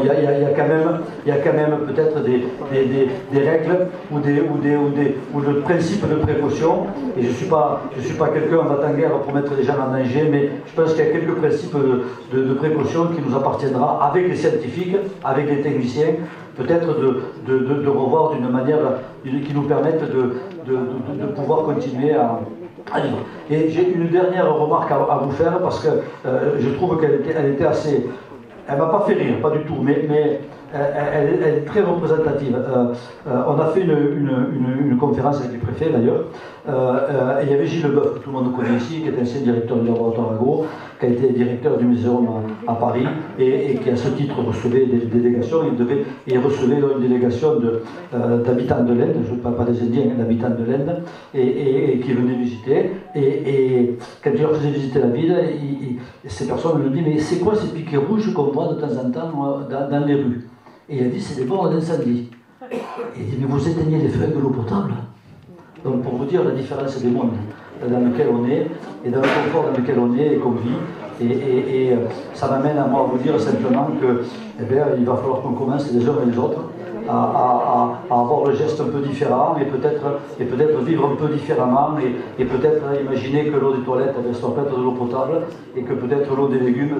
il y a quand même peut-être des règles ou le principe de précaution. Et je suis pas quelqu'un en va en guerre pour mettre les gens en danger, mais je pense qu'il y a quelques principes de précaution qui nous appartiendra avec les scientifiques, avec les techniciens, peut-être de revoir d'une manière qui nous permette de pouvoir continuer à vivre. Et j'ai une dernière remarque à vous faire, parce que je trouve qu'elle était assez... Elle ne m'a pas fait rire, pas du tout, mais elle est très représentative. On a fait une conférence avec les préfets d'ailleurs, et il y avait Gilles Leboeuf, que tout le monde connaît ici, qui est ancien directeur du laboratoire agro, qui a été directeur du muséum à Paris, et qui à ce titre recevait des délégations. Il recevait une délégation d'habitants de l'Inde, je ne parle pas des Indiens, d'habitants de l'Inde, et qui venaient visiter. Et quand il leur faisait visiter la ville, ces personnes lui disaient mais c'est quoi ces piquets rouges qu'on voit de temps en temps dans les rues? Et il a dit c'est des bornes d'incendie. Et il dit mais vous éteignez les feux de l'eau potable. Donc pour vous dire la différence des mondes. dans lequel on est, et dans le confort dans lequel on est et qu'on vit. Et ça m'amène à moi vous dire simplement que il va falloir qu'on commence les uns et les autres à avoir le geste un peu différent et peut-être vivre un peu différemment et peut-être imaginer que l'eau des toilettes soit faite de l'eau potable et que peut-être l'eau des légumes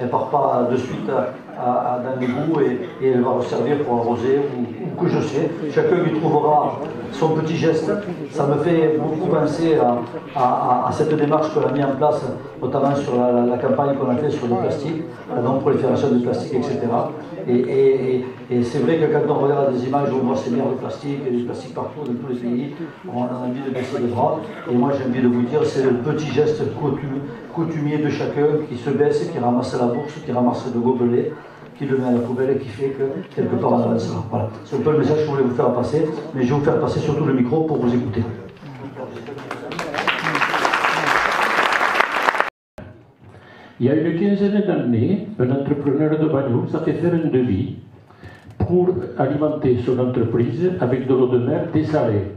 elle part pas de suite dans l'égout et elle va servir pour arroser ou que je sais. Chacun y trouvera son petit geste. Ça me fait beaucoup penser à cette démarche qu'on a mis en place, notamment sur la campagne qu'on a fait sur le plastique, la non-prolifération du plastique, etc. Et c'est vrai que quand on regarde des images où on voit ces mers de plastique et du plastique partout dans tous les pays, on a envie de baisser les bras. Et moi j'ai envie de vous dire, c'est le petit geste coutumier de chacun qui se baisse, qui ramasse la bourse, qui ramasse le gobelet, qui le met à la poubelle et qui fait que quelque part on avance. Voilà. C'est un peu le message que je voulais vous faire passer, mais je vais vous faire passer surtout le micro pour vous écouter. Il y a une quinzaine d'années, un entrepreneur de Bagnols a fait faire un devis pour alimenter son entreprise avec de l'eau de mer dessalée.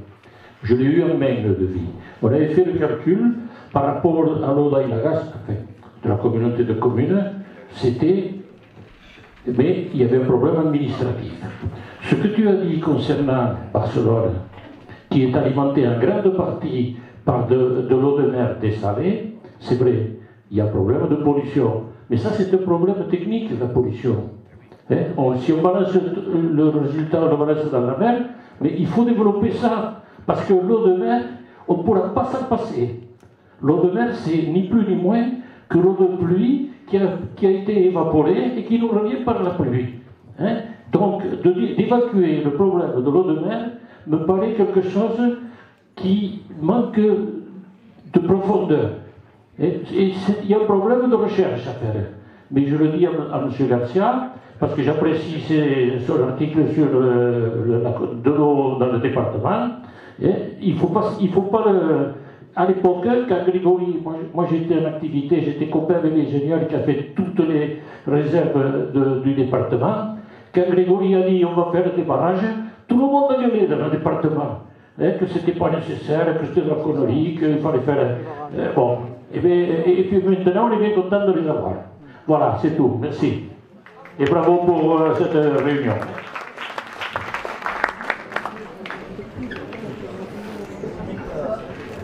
Je l'ai eu en main, le devis. On avait fait le calcul par rapport à l'eau d'Aïlagas, de la communauté de communes, mais il y avait un problème administratif. Ce que tu as dit concernant Barcelone, qui est alimentée en grande partie par de l'eau de mer dessalée, c'est vrai. Il y a un problème de pollution. Mais ça, c'est un problème technique, la pollution. Si on balance le résultat, on le balance dans la mer, mais il faut développer ça. Parce que l'eau de mer, on ne pourra pas s'en passer. L'eau de mer, c'est ni plus ni moins que l'eau de pluie qui a été évaporée et qui nous revient par la pluie. Donc, d'évacuer le problème de l'eau de mer me paraît quelque chose qui manque de profondeur. Et il y a un problème de recherche à faire. Mais je le dis à M. Garcia, parce que j'apprécie son article sur de l'eau dans le département. Il faut pas à l'époque, quand Grégory, moi j'étais en activité, j'étais copain avec l'ingénieur qui a fait toutes les réserves du département. Quand Grégory a dit on va faire des barrages, tout le monde a gueulé dans le département. Que c'était pas nécessaire, que c'était de la connerie, qu'il fallait faire. Bon. Et puis maintenant, on est bien content de les avoir. Voilà, c'est tout. Merci. Et bravo pour cette réunion.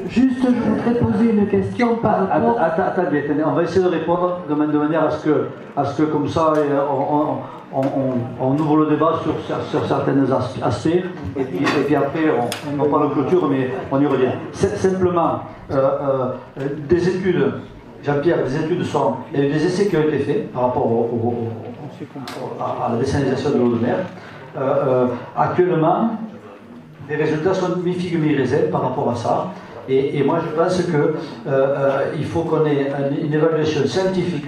Juste, je voudrais poser une question par rapport... Attendez, on va essayer de répondre de manière à ce que comme ça, on ouvre le débat sur certains aspects, et puis après, on parle de clôture, mais on y revient. Simplement, des études, Jean-Pierre, des études sont... Il y a eu des essais qui ont été faits par rapport à la désalinisation de l'eau de mer. Actuellement, les résultats sont mi-figue, mi-raisin par rapport à ça. Et moi, je pense qu'il faut qu'on ait une évaluation scientifique.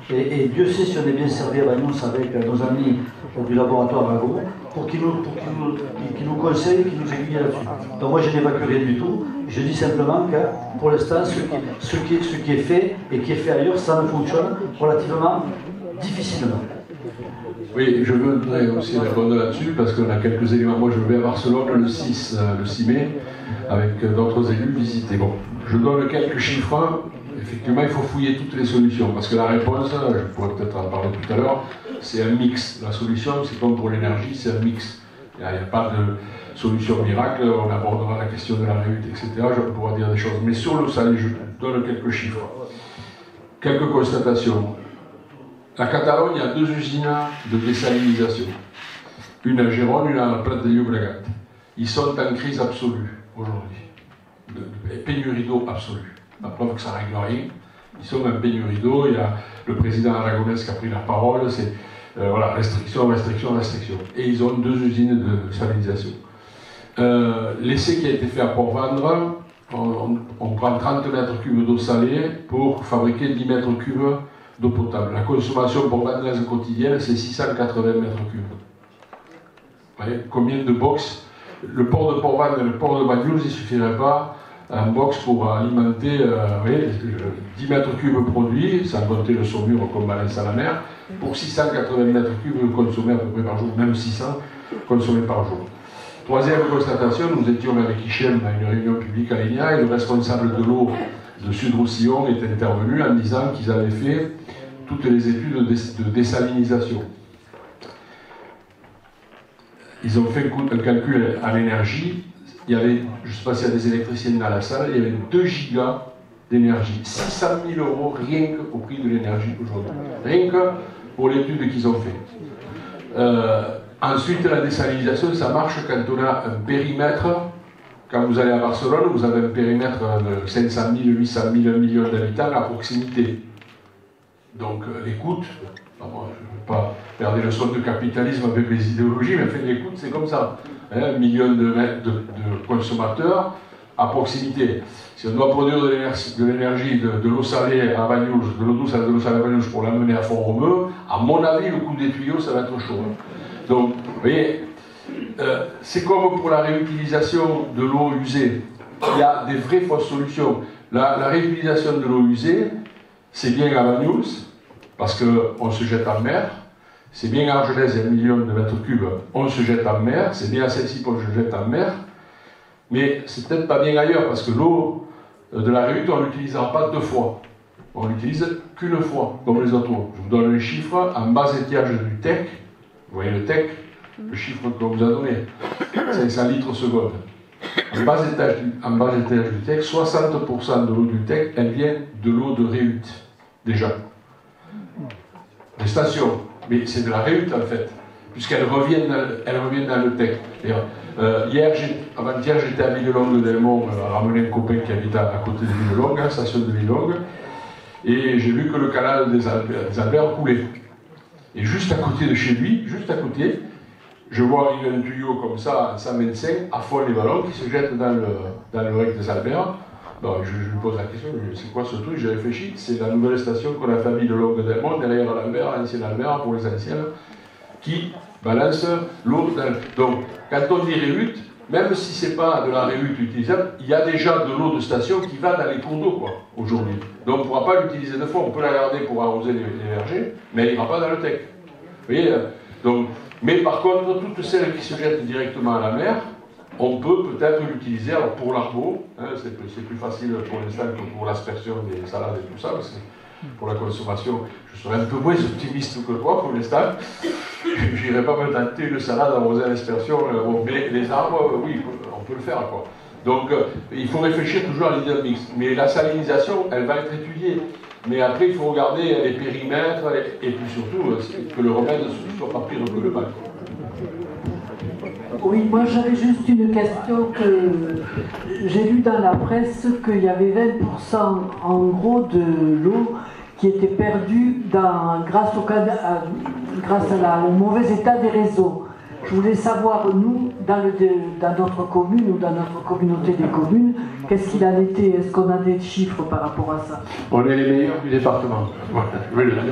Et Dieu sait si on est bien servi à Bagnols avec nos amis du laboratoire Mago pour qu'ils nous conseillent, qu'ils nous aiguillent là-dessus. Donc moi, je n'évacue rien du tout. Je dis simplement que pour l'instant, ce qui est fait et qui est fait ailleurs, ça ne fonctionne relativement difficilement. Oui, je voudrais aussi répondre là-dessus parce qu'on a quelques éléments. Moi, je vais à Barcelone le 6 mai avec d'autres élus visiter. Bon, je donne quelques chiffres. Effectivement, il faut fouiller toutes les solutions parce que la réponse, je pourrais peut-être en parler tout à l'heure, c'est un mix. La solution, c'est comme pour l'énergie, c'est un mix. Il n'y a pas de solution miracle. On abordera la question de la réhute, etc. Je pourrais dire des choses. Mais sur le salé, je donne quelques chiffres. Quelques constatations. À Catalogne, il y a 2 usines de désalinisation. Une à Gérone, une à la Plata de Llobregat. Ils sont en crise absolue aujourd'hui. Pénurie d'eau absolue. La preuve que ça ne règle rien. Ils sont en pénurie d'eau. Il y a le président Aragonès qui a pris la parole. C'est voilà, restriction, restriction, restriction. Et ils ont 2 usines de salinisation. L'essai qui a été fait à Port-Vendre, on prend 30 mètres cubes d'eau salée pour fabriquer 10 mètres cubes d'eau potable. La consommation portugalaise quotidienne, c'est 680 mètres cubes. Vous voyez, combien de box? Le port de Port-Vendre et le port de Bagnols, il ne suffirait pas un box pour alimenter 10 mètres cubes produits, sans compter le saumur qu'on balance à la mer, pour 680 mètres cubes consommés à peu près par jour, même 600 consommés par jour. Troisième constatation, nous étions avec Hichem dans une réunion publique à Ligna et le responsable de l'eau de Sud-Roussillon est intervenu en disant qu'ils avaient fait toutes les études de désalinisation. Ils ont fait un calcul à l'énergie. Il y avait, je ne sais pas s'il y a des électriciens dans la salle, il y avait 2 gigas d'énergie. 600 000 € rien qu'au prix de l'énergie aujourd'hui. Rien que pour l'étude qu'ils ont fait. Ensuite, la désalinisation, ça marche quand on a un périmètre. Quand vous allez à Barcelone, vous avez un périmètre de 500 000, 800 000, 1 million d'habitants à proximité. Donc les coûts, je ne veux pas faire des leçons de capitalisme avec les idéologies, mais enfin, les coûts, c'est comme ça. 1 million de consommateurs à proximité. Si on doit produire de l'énergie, de l'eau salée à Banyuls, de l'eau douce à de l'eau salée à Banyuls pour l'amener à Font-Romeu, à mon avis, le coût des tuyaux, ça va être chaud. Donc, vous voyez, c'est comme pour la réutilisation de l'eau usée. Il y a des vraies fausses solutions. La réutilisation de l'eau usée, c'est bien à Banyuls, parce qu'on se jette en mer. C'est bien à Argelès, il y a 1 million de mètres cubes, on se jette en mer. C'est bien à Saint-Cyr, on se jette en mer. Mais c'est peut-être pas bien ailleurs, parce que l'eau de la réhute, on ne l'utilisera pas 2 fois. On l'utilise qu'une fois, comme les autres eaux. Je vous donne un chiffre, en bas étiage du TEC, vous voyez le TEC, le chiffre qu'on vous a donné, 500 litres seconde. En bas étage du TEC, 60% de l'eau du TEC, elle vient de l'eau de réhute, déjà. Des stations, mais c'est de la réhute en fait, puisqu'elle revient dans le TEC. Avant-hier, j'étais à Villelongue-Delmont, à ramener un copain qui habite à côté de Villelongue, hein, station de Villelongue, et j'ai vu que le canal des Alberts coulait. Et juste à côté de chez lui, juste à côté, je vois arriver un tuyau comme ça, en 125, à Font-les-Vallons, qui se jette dans le rec des Alberts. Bon, je lui pose la question, c'est quoi ce truc? J'ai réfléchi, c'est la nouvelle station qu'on a fait à Villelongue-Delmont, derrière l'Albert, l'ancien Albert, pour les anciennes, qui balance l'eau. Donc, quand on dit réhute, même si ce n'est pas de la réhute utilisable, il y a déjà de l'eau de station qui va dans les cours d'eau aujourd'hui. Donc on ne pourra pas l'utiliser 2 fois, on peut la garder pour arroser les vergers, mais elle n'ira pas dans le TEC. Vous voyez, donc, mais par contre, toutes celles qui se jettent directement à la mer, on peut peut-être l'utiliser pour l'arbo, hein, c'est plus facile pour l'instant que pour l'aspersion des salades et tout ça, parce que pour la consommation, je serais un peu moins optimiste que toi pour l'instant. Je n'irai pas me tenter une salade arrosée à l'aspersion, mais les arbres, oui, on peut le faire, quoi. Donc, il faut réfléchir toujours à l'idée mixte. Mais la salinisation, elle va être étudiée. Mais après, il faut regarder les périmètres et puis surtout que le remède ne soit pas pire que le mal. Oui, moi j'avais juste une question que j'ai lu dans la presse qu'il y avait 20% en gros de l'eau qui était perdue grâce au mauvais état des réseaux. Je voulais savoir, nous, dans notre commune ou dans notre communauté des communes, qu'est-ce qu'il en était? Est-ce qu'on a des chiffres par rapport à ça? On est les meilleurs du département. Voilà, je vais le dire.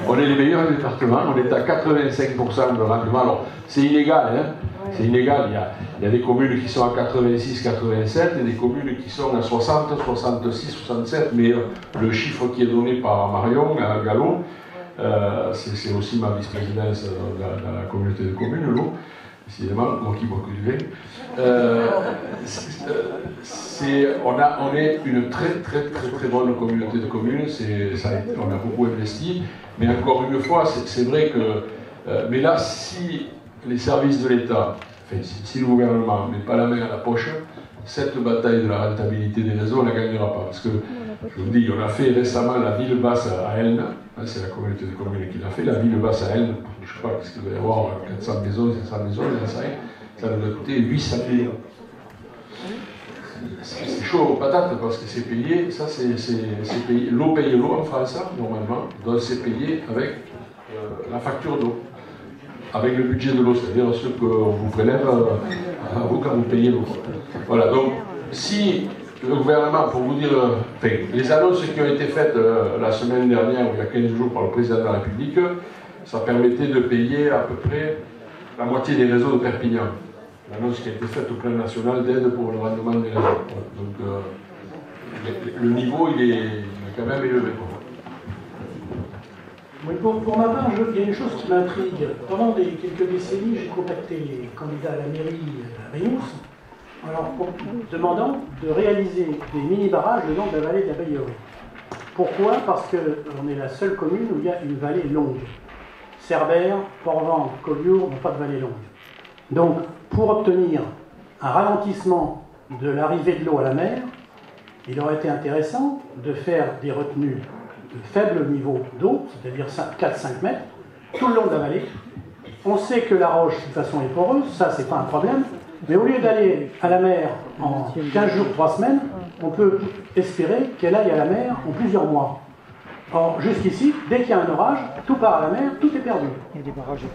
On est les meilleurs du département. On est à 85% de rendement. Alors, c'est inégal, hein. C'est inégal. Il y a des communes qui sont à 86, 87 et des communes qui sont à 60, 66, 67. Mais le chiffre qui est donné par Marion Gallo, c'est aussi ma vice-présidence dans la communauté de communes, l'eau, décidément, moi qui bois que du vin. On est une très bonne communauté de communes, on a beaucoup investi, mais encore une fois, c'est vrai que, mais là, si les services de l'État, enfin, si le gouvernement ne met pas la main à la poche, cette bataille de la rentabilité des réseaux, on ne la gagnera pas. Parce que, je vous dis, on a fait récemment la ville basse à Elne, hein, c'est la communauté de communes qui l'a fait, la ville basse à Elne, je ne sais pas, qu'est-ce qu'il doit y avoir, 400 maisons, 500 maisons, ça nous a coûté 800 millions. C'est chaud aux patates parce que c'est payé, ça c'est payé, l'eau paye l'eau en France, normalement, donc c'est payé avec la facture d'eau. Avec le budget de l'eau, c'est-à-dire ce qu'on vous prélève à vous quand vous payez l'eau. Voilà, donc si le gouvernement, pour vous dire, les annonces qui ont été faites la semaine dernière, ou il y a 15 jours par le président de la République, ça permettait de payer à peu près la moitié des réseaux de Perpignan. L'annonce qui a été faite au plan national d'aide pour le rendement des réseaux. Donc le niveau, il est quand même élevé. Oui, pour ma part, il y a une chose qui m'intrigue. Pendant quelques décennies, j'ai contacté les candidats à la mairie à Réous, alors demandant de réaliser des mini-barrages le long de la vallée de la Baillerie. Pourquoi? Parce qu'on est la seule commune où il y a une vallée longue. Cerbère, Port-Vent, Collioure n'ont pas de vallée longue. Donc, pour obtenir un ralentissement de l'arrivée de l'eau à la mer, il aurait été intéressant de faire des retenues de faible niveau d'eau, c'est-à-dire 4-5 mètres, tout le long de la vallée. On sait que la roche, de toute façon, est poreuse, ça, c'est pas un problème, mais au lieu d'aller à la mer en 15 jours, 3 semaines, on peut espérer qu'elle aille à la mer en plusieurs mois. Or, jusqu'ici, dès qu'il y a un orage, tout part à la mer, tout est perdu.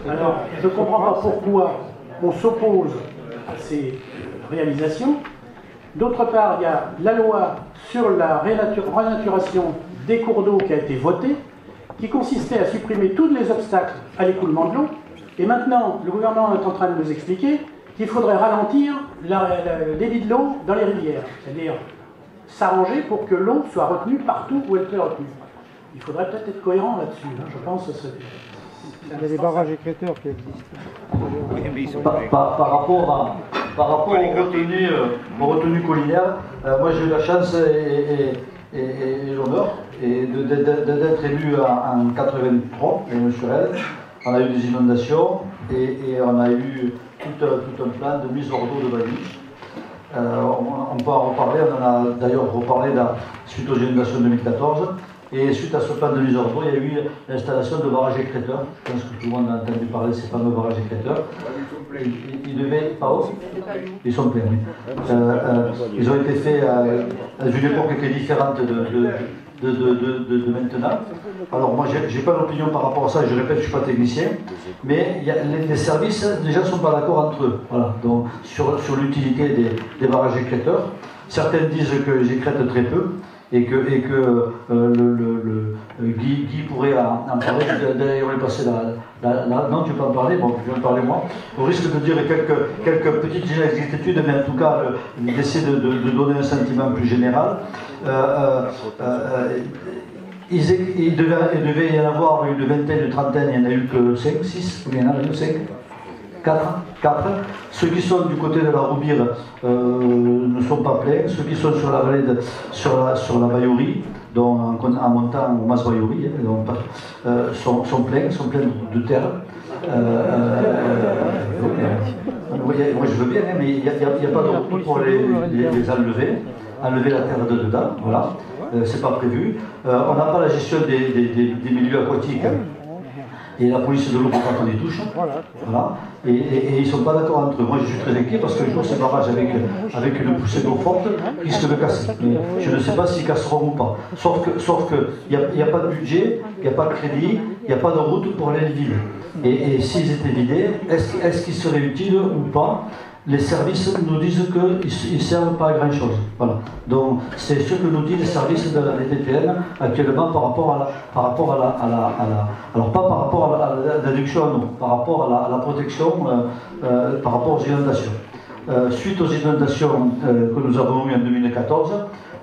Alors, je ne comprends pas pourquoi on s'oppose à ces réalisations. D'autre part, il y a la loi sur la renaturation des cours d'eau qui a été votée, qui consistait à supprimer tous les obstacles à l'écoulement de l'eau. Et maintenant, le gouvernement est en train de nous expliquer qu'il faudrait ralentir le débit de l'eau dans les rivières. C'est-à-dire s'arranger pour que l'eau soit retenue partout où elle peut être retenue. Il faudrait peut-être être cohérent là-dessus, hein, je pense que c'est... Il y a des barrages écréteurs qui existent. Par rapport aux retenues collinaires, moi j'ai eu la chance et l'honneur d'être élu en 83, sur elle. On a eu des inondations et on a eu tout un plan de mise hors d'eau de Vailly. On peut en reparler, on en a d'ailleurs reparlé suite aux inondations de 2014. Et suite à ce plan de mise hors d'eau, il y a eu l'installation de barrages écréteurs. Je pense que tout le monde a entendu parler de ces fameux barrages écréteurs. Ils devaient. Pardon ? Ils sont pleins, oui. Ils ont été faits à une époque qui est différente de maintenant. Alors moi, je n'ai pas d'opinion par rapport à ça, je répète, je ne suis pas technicien, mais les services, déjà, ne sont pas d'accord entre eux. Voilà. Donc, sur l'utilité des barrages écréteurs. Certains disent qu'ils écrètent très peu. Et que Guy pourrait en parler, d'ailleurs on est passé là. Non, tu peux en parler, bon, je vais en parler moi. Au risque de dire quelques petites inexactitudes, mais en tout cas d'essayer de donner un sentiment plus général. Il devait y en avoir une vingtaine, une trentaine, il n'y en a eu que 5, 6, combien il y en a eu 5 4. Ceux qui sont du côté de la Roubire ne sont pas pleins. Ceux qui sont sur la vallée, sur la Baillerie, en montant au Mas Baillerie, sont pleins de terre. Moi je veux bien, mais il n'y a pas de route pour les enlever la terre de dedans. Voilà. C'est pas prévu. On n'a pas la gestion des milieux aquatiques. Et la police de l'eau quand on les touche. Voilà. Et ils ne sont pas d'accord entre eux. Moi je suis très inquiet parce que je vois ces barrages avec une poussée d'eau forte risquent de casser. Mais je ne sais pas s'ils casseront ou pas. Sauf qu'il n'y a pas de budget, il n'y a pas de crédit, il n'y a pas de route pour aller les vider. Et s'ils étaient vidés, est-ce qu'ils seraient utiles ou pas? Les services nous disent qu'ils ne servent pas à grand chose. Voilà. Donc c'est ce que nous disent les services de la DTN actuellement par rapport à la alors pas par rapport à l'adduction, non, par rapport à la protection, par rapport aux inondations. Suite aux inondations que nous avons eues en 2014,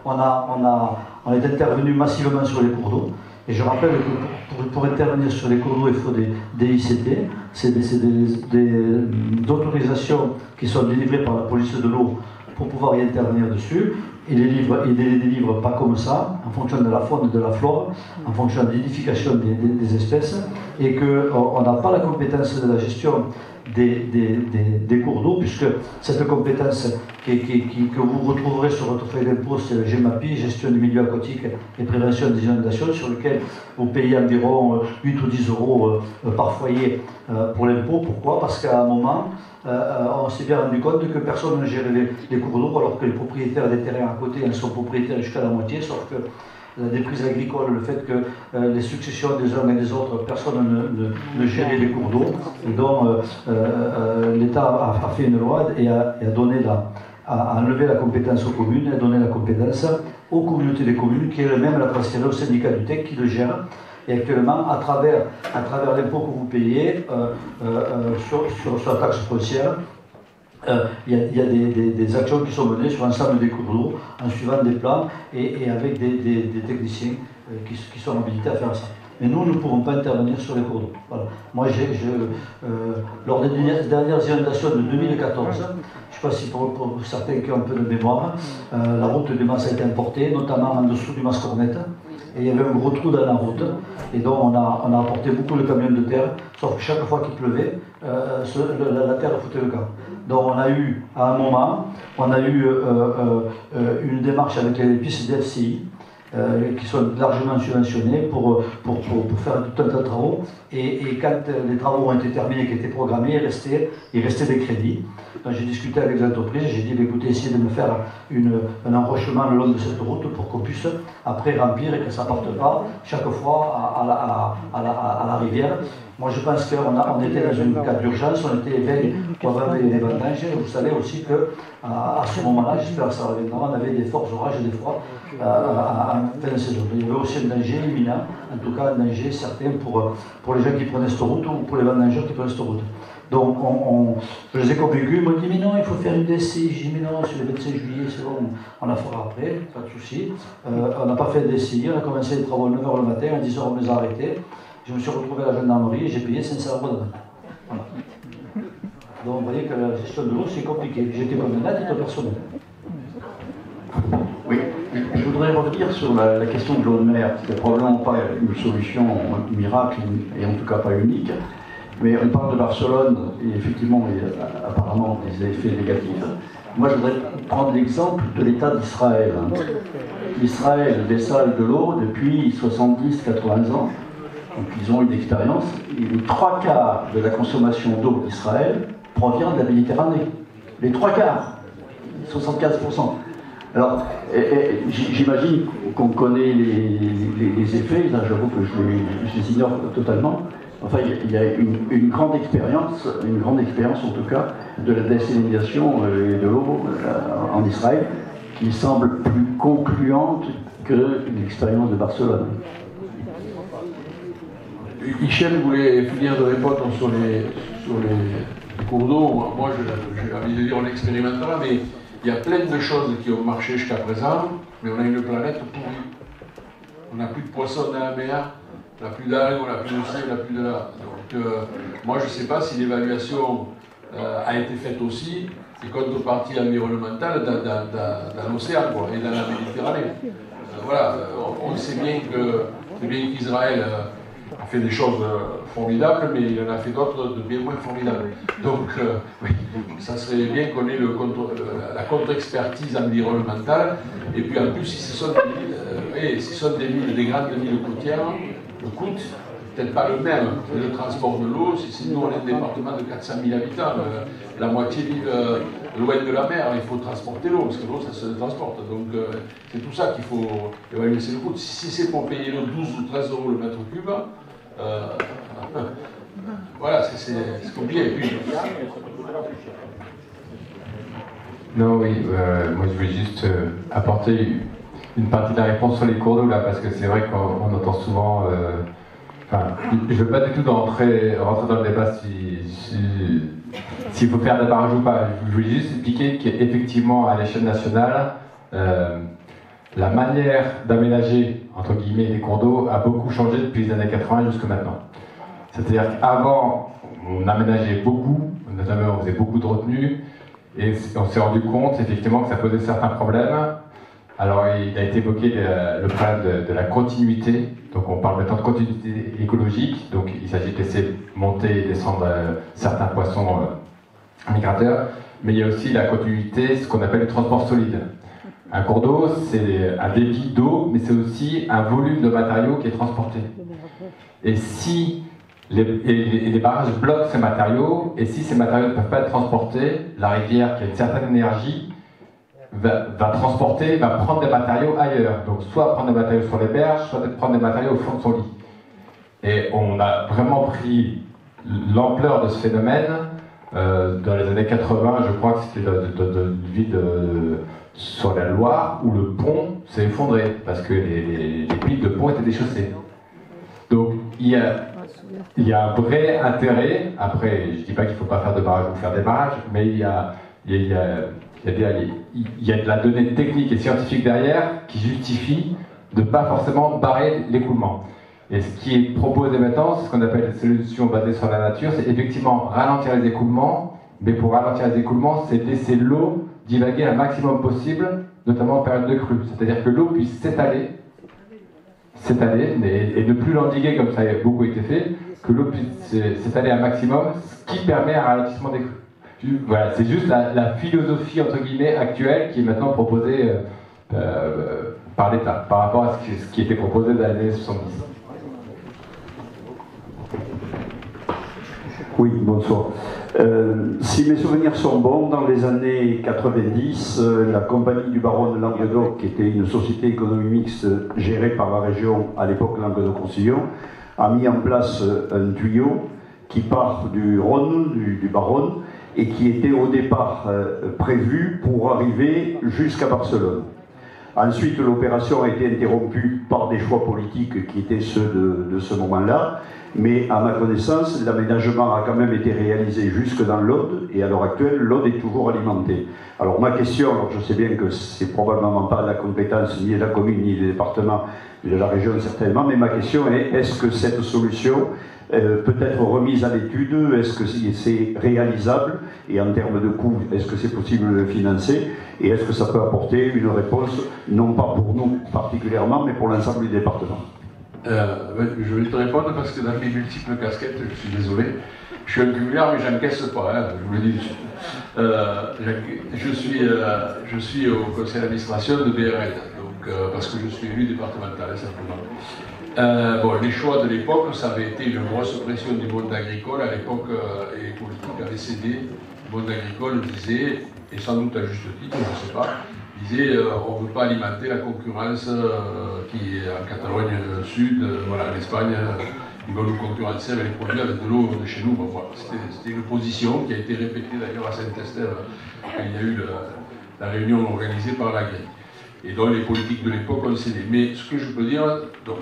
on est intervenu massivement sur les cours d'eau. Et je rappelle que pour intervenir sur les cours d'eau, il faut des ICT, c'est des autorisations qui sont délivrées par la police de l'eau pour pouvoir y intervenir dessus. Il les délivre pas comme ça, en fonction de la faune et de la flore, en fonction de l'identification des espèces, et qu'on n'a pas la compétence de la gestion des cours d'eau, puisque cette compétence que vous retrouverez sur votre feuille d'impôt, c'est le GEMAPI, gestion du milieu aquatique et prévention des inondations, sur lequel vous payez environ 8 ou 10 euros par foyer pour l'impôt. Pourquoi? Parce qu'à un moment, on s'est bien rendu compte que personne ne gérait les cours d'eau, alors que les propriétaires des terrains à côté en sont propriétaires jusqu'à la moitié, sauf que la déprise agricole, le fait que les successions des uns et des autres, personne ne gérait les cours d'eau, et donc l'État a fait une loi et a enlevé la compétence aux communes, et a donné la compétence aux communautés des communes, qui elle-même l'a transférée au syndicat du TEC qui le gère. Et actuellement, à travers l'impôt que vous payez sur la taxe foncière, il y a des actions qui sont menées sur l'ensemble des cours d'eau en suivant des plans et avec des techniciens qui sont habilités à faire ça. mais nous ne pouvons pas intervenir sur les cours d'eau. Voilà. Moi, lors des dernières inondations de 2014, je ne sais pas si pour certains qui ont un peu de mémoire, la route du Mas a été importée, notamment en dessous du Mas Cornette, et il y avait un gros trou dans la route, et donc on a apporté beaucoup de camions de terre, sauf que chaque fois qu'il pleuvait, la terre foutait le camp. Donc on a eu, à un moment, une démarche avec les pistes DFCI, qui sont largement subventionnés pour faire tout un tas de travaux. Et quand les travaux ont été terminés, qui étaient programmés, il restait des crédits. Donc j'ai discuté avec l'entreprise, j'ai dit écoutez, essayez de me faire un enrochement le long de cette route pour qu'on puisse après remplir et que ça ne parte pas chaque fois à la rivière. Moi je pense qu'on était dans un cas d'urgence, on était veille pour avoir des vendanges. Vous savez aussi qu'à ce moment-là, j'espère que ça reviendra, on avait des forts orages des fois en fin de saison. Il y avait aussi un danger imminent, en tout cas un danger certain pour les gens qui prenaient cette route ou pour les vendangeurs qui prenaient cette route. Donc je les ai convaincus, ils m'ont dit mais non, il faut faire une DCI. J'ai dit mais non, c'est le 25 juillet, c'est bon, on la fera après, pas de souci. On n'a pas fait de DCI, on a commencé les travaux à 9h le matin, à 10h on les a arrêtés. Je me suis retrouvé à la gendarmerie et j'ai payé 500 € d'amende. Voilà. Donc vous voyez que la gestion de l'eau c'est compliqué. J'ai été condamné à titre personnel. Oui, je voudrais revenir sur la question de l'eau de mer. C'est probablement pas une solution miracle et en tout cas pas unique. Mais on parle de Barcelone et effectivement il y a apparemment des effets négatifs. Moi je voudrais prendre l'exemple de l'État d'Israël. Israël dessale de l'eau depuis 70-80 ans. Donc ils ont une expérience. Et les 3/4 de la consommation d'eau d'Israël provient de la Méditerranée. Les 3/4, 75%. Alors, j'imagine qu'on connaît les effets, là j'avoue que je les ignore totalement. Enfin, il y a une grande expérience en tout cas, de la désalinisation de l'eau en Israël, qui semble plus concluante que l'expérience de Barcelone. Michel voulait finir de répondre sur les cours d'eau. Moi, j'ai envie de dire, on expérimentera, mais il y a plein de choses qui ont marché jusqu'à présent, mais on a une planète pourrie. On n'a plus de poissons dans la mer, on n'a plus d'algues, on n'a plus de ci, on n'a plus de là. Donc, moi, je ne sais pas si l'évaluation a été faite aussi, des contreparties environnementales dans l'océan et dans la Méditerranée. Voilà, on sait bien qu'Israël a fait des choses formidables, mais il en a fait d'autres de bien moins formidables. Donc, oui, ça serait bien qu'on ait la contre-expertise environnementale. Et puis en plus, si ce sont des grandes villes côtières, le coût peut-être pas le même. Le transport de l'eau, si nous on est un département de 400 000 habitants, la moitié vivent loin de la mer, il faut transporter l'eau, parce que l'eau ça se transporte. Donc c'est tout ça qu'il faut évaluer, c'est le coût. Si c'est pour payer le 12 ou 13 € le mètre cube, voilà, c'est compliqué. Et puis, non, oui, moi je voulais juste apporter une partie de la réponse sur les cours d'eau là, parce que c'est vrai qu'on entend souvent. Enfin, je ne veux pas du tout rentrer dans le débat s'il faut faire des barrages ou pas. Je voulais juste expliquer qu'effectivement, à l'échelle nationale, la manière d'aménager, entre guillemets, les cours d'eau a beaucoup changé depuis les années 80 jusqu'à maintenant. C'est-à-dire qu'avant, on aménageait beaucoup, notamment on faisait beaucoup de retenues, et on s'est rendu compte effectivement que ça posait certains problèmes. Alors il a été évoqué le problème de la continuité, donc on parle maintenant de continuité écologique, donc il s'agit de laisser monter et descendre certains poissons migrateurs, mais il y a aussi la continuité, ce qu'on appelle le transport solide. Un cours d'eau, c'est un débit d'eau, mais c'est aussi un volume de matériaux qui est transporté. Et si les barrages bloquent ces matériaux, et si ces matériaux ne peuvent pas être transportés, la rivière qui a une certaine énergie va prendre des matériaux ailleurs. Donc soit prendre des matériaux sur les berges, soit prendre des matériaux au fond de son lit. Et on a vraiment pris l'ampleur de ce phénomène dans les années 80, je crois que c'était de vide sur la Loire, où le pont s'est effondré, parce que les piles de pont étaient déchaussées. Donc il y a un vrai intérêt, après je ne dis pas qu'il ne faut pas faire de barrages ou faire des barrages, mais il y a de la donnée technique et scientifique derrière qui justifie de ne pas forcément barrer l'écoulement. Et ce qui est proposé maintenant, c'est ce qu'on appelle des solutions basées sur la nature, c'est effectivement ralentir les écoulements, mais pour ralentir les écoulements, c'est laisser l'eau divaguer un maximum possible, notamment en période de crue. C'est-à-dire que l'eau puisse s'étaler, et ne plus l'endiguer comme ça a beaucoup été fait, que l'eau puisse s'étaler un maximum, ce qui permet un ralentissement des crues. Voilà, c'est juste la philosophie entre guillemets actuelle qui est maintenant proposée par l'État, par rapport à ce qui était proposé dans les années 70. Oui, bonsoir. Si mes souvenirs sont bons, dans les années 90, la compagnie du baron de Languedoc, qui était une société économique mixte gérée par la région, à l'époque Languedoc-Roussillon, a mis en place un tuyau qui part du Rhône, du baron, et qui était au départ prévu pour arriver jusqu'à Barcelone. Ensuite, l'opération a été interrompue par des choix politiques qui étaient ceux de ce moment-là, mais à ma connaissance, l'aménagement a quand même été réalisé jusque dans l'Aude, et à l'heure actuelle, l'Aude est toujours alimentée. Alors ma question, alors je sais bien que c'est probablement pas la compétence ni de la commune, ni du département, mais de la région certainement, mais ma question est, est-ce que cette solution peut être remise à l'étude? Est-ce que c'est réalisable? Et en termes de coûts, est-ce que c'est possible de le financer? Et est-ce que ça peut apporter une réponse, non pas pour nous particulièrement, mais pour l'ensemble du département? Je vais te répondre parce que dans mes multiples casquettes, je suis désolé, je suis un cumulard mais j'encaisse pas, hein, je vous le dis. Je suis au conseil d'administration de BRL, donc, parce que je suis élu départemental simplement. Bon, les choix de l'époque, ça avait été une grosse pression du monde agricole. À l'époque, les politiques avaient cédé. Le monde agricole disait, et sans doute à juste titre, je ne sais pas, disait on ne veut pas alimenter la concurrence qui est en Catalogne Sud, voilà, en Espagne, ils veulent nous concurrencer avec les produits avec de l'eau de chez nous. Bon, voilà. C'était une position qui a été répétée d'ailleurs à Saint-Estève quand il y a eu la réunion organisée par la GRI. Et donc les politiques de l'époque ont cédé. Mais ce que je peux dire, donc,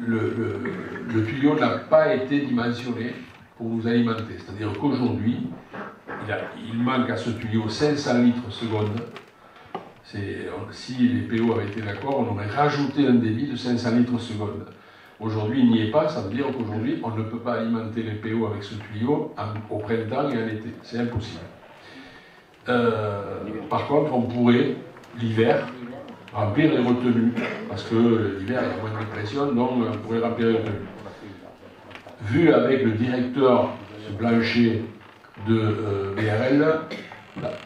le tuyau n'a pas été dimensionné pour nous alimenter. C'est-à-dire qu'aujourd'hui, il manque à ce tuyau 500 litres seconde. Si les PO avaient été d'accord, on aurait rajouté un débit de 500 litres seconde. Aujourd'hui, il n'y est pas, ça veut dire qu'aujourd'hui, on ne peut pas alimenter les PO avec ce tuyau au printemps et en été. C'est impossible. Par contre, on pourrait, l'hiver, remplir les retenues, parce que l'hiver, il y a moins de pression, donc on pourrait remplir les retenues. Vu avec le directeur, ce Blanchet de BRL,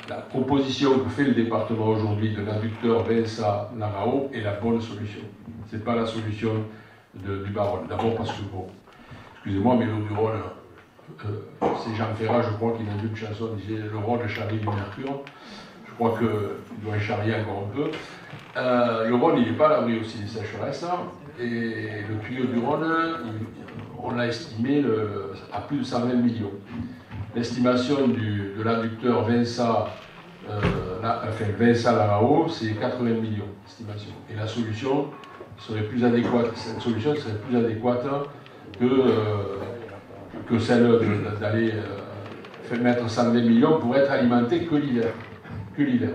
la proposition que fait le département aujourd'hui de l'adducteur Vinça-Larao est la bonne solution. Ce n'est pas la solution du baron. D'abord parce que, bon, excusez-moi, mais l'eau du Rhône, c'est Jean Ferrat, je crois qu'il a dit une chanson, il disait le Rhône charrie du mercure. Je crois qu'il doit charrier encore un peu. Le Rhône, il n'est pas à l'abri aussi des sécheresses. Et le tuyau du Rhône, on l'a estimé à plus de 120 millions. L'estimation de l'adducteur Vinça-Larao, c'est 80 millions d'estimation. Et la solution serait plus adéquate. Cette solution serait plus adéquate que celle d'aller mettre 120 millions pour être alimenté que l'hiver.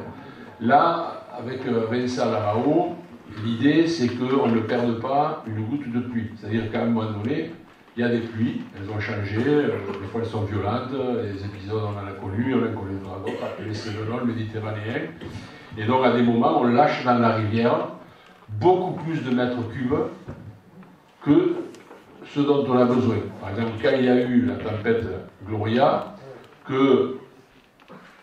Là, avec Vinça-Larao, l'idée c'est qu'on ne perde pas une goutte de pluie. C'est-à-dire qu'à un moment donné, il y a des pluies, elles ont changé, des fois elles sont violentes, les épisodes on en a connu d'autres, appelés Cévenol, méditerranéen. Et donc à des moments, on lâche dans la rivière beaucoup plus de mètres cubes que ce dont on a besoin. Par exemple, quand il y a eu la tempête Gloria, que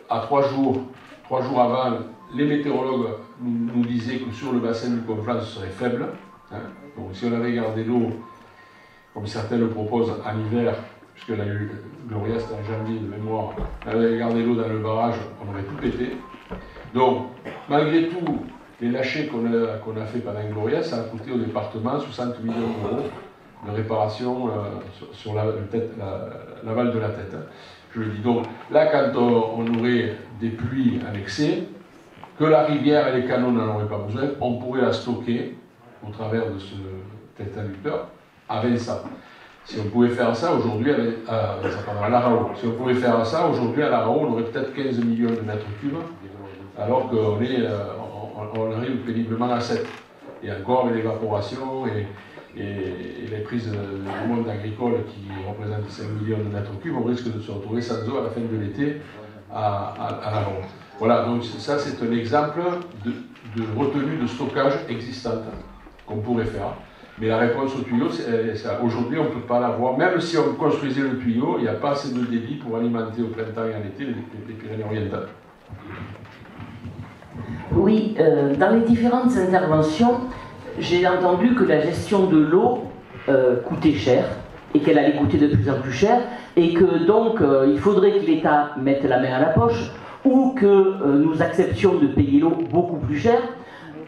à 3 jours avant, les météorologues nous disaient que sur le bassin du Conflans ce serait faible. Hein. Donc si on avait gardé l'eau, comme certains le proposent, en hiver, puisque la Gloria c'était en janvier de mémoire, on avait gardé l'eau dans le barrage, on aurait tout pété. Donc, malgré tout, les lâchers qu'on a fait pendant Gloria, ça a coûté au département 60 millions d'euros de réparation sur l'aval de la tête. Hein. Je le dis donc, là quand on aurait des pluies en excès, que la rivière et les canaux n'en auraient pas besoin, on pourrait la stocker au travers de cet adducteur à Vinça. Si on pouvait faire ça aujourd'hui à Larao, si on pouvait faire ça aujourd'hui à Larao, on aurait peut-être 15 millions de mètres cubes, alors qu'on arrive péniblement à 7. Et encore avec l'évaporation, et et les prises du monde agricole qui représentent 5 millions de mètres cubes, on risque de se retrouver sans eau à la fin de l'été à la ronde. Voilà, donc ça c'est un exemple de retenue de stockage existante qu'on pourrait faire. Mais la réponse au tuyau, aujourd'hui on ne peut pas l'avoir. Même si on construisait le tuyau, il n'y a pas assez de débit pour alimenter au printemps et en été les Pyrénées-Orientales. Oui, dans les différentes interventions, j'ai entendu que la gestion de l'eau coûtait cher et qu'elle allait coûter de plus en plus cher et que donc il faudrait que l'État mette la main à la poche ou que nous acceptions de payer l'eau beaucoup plus cher.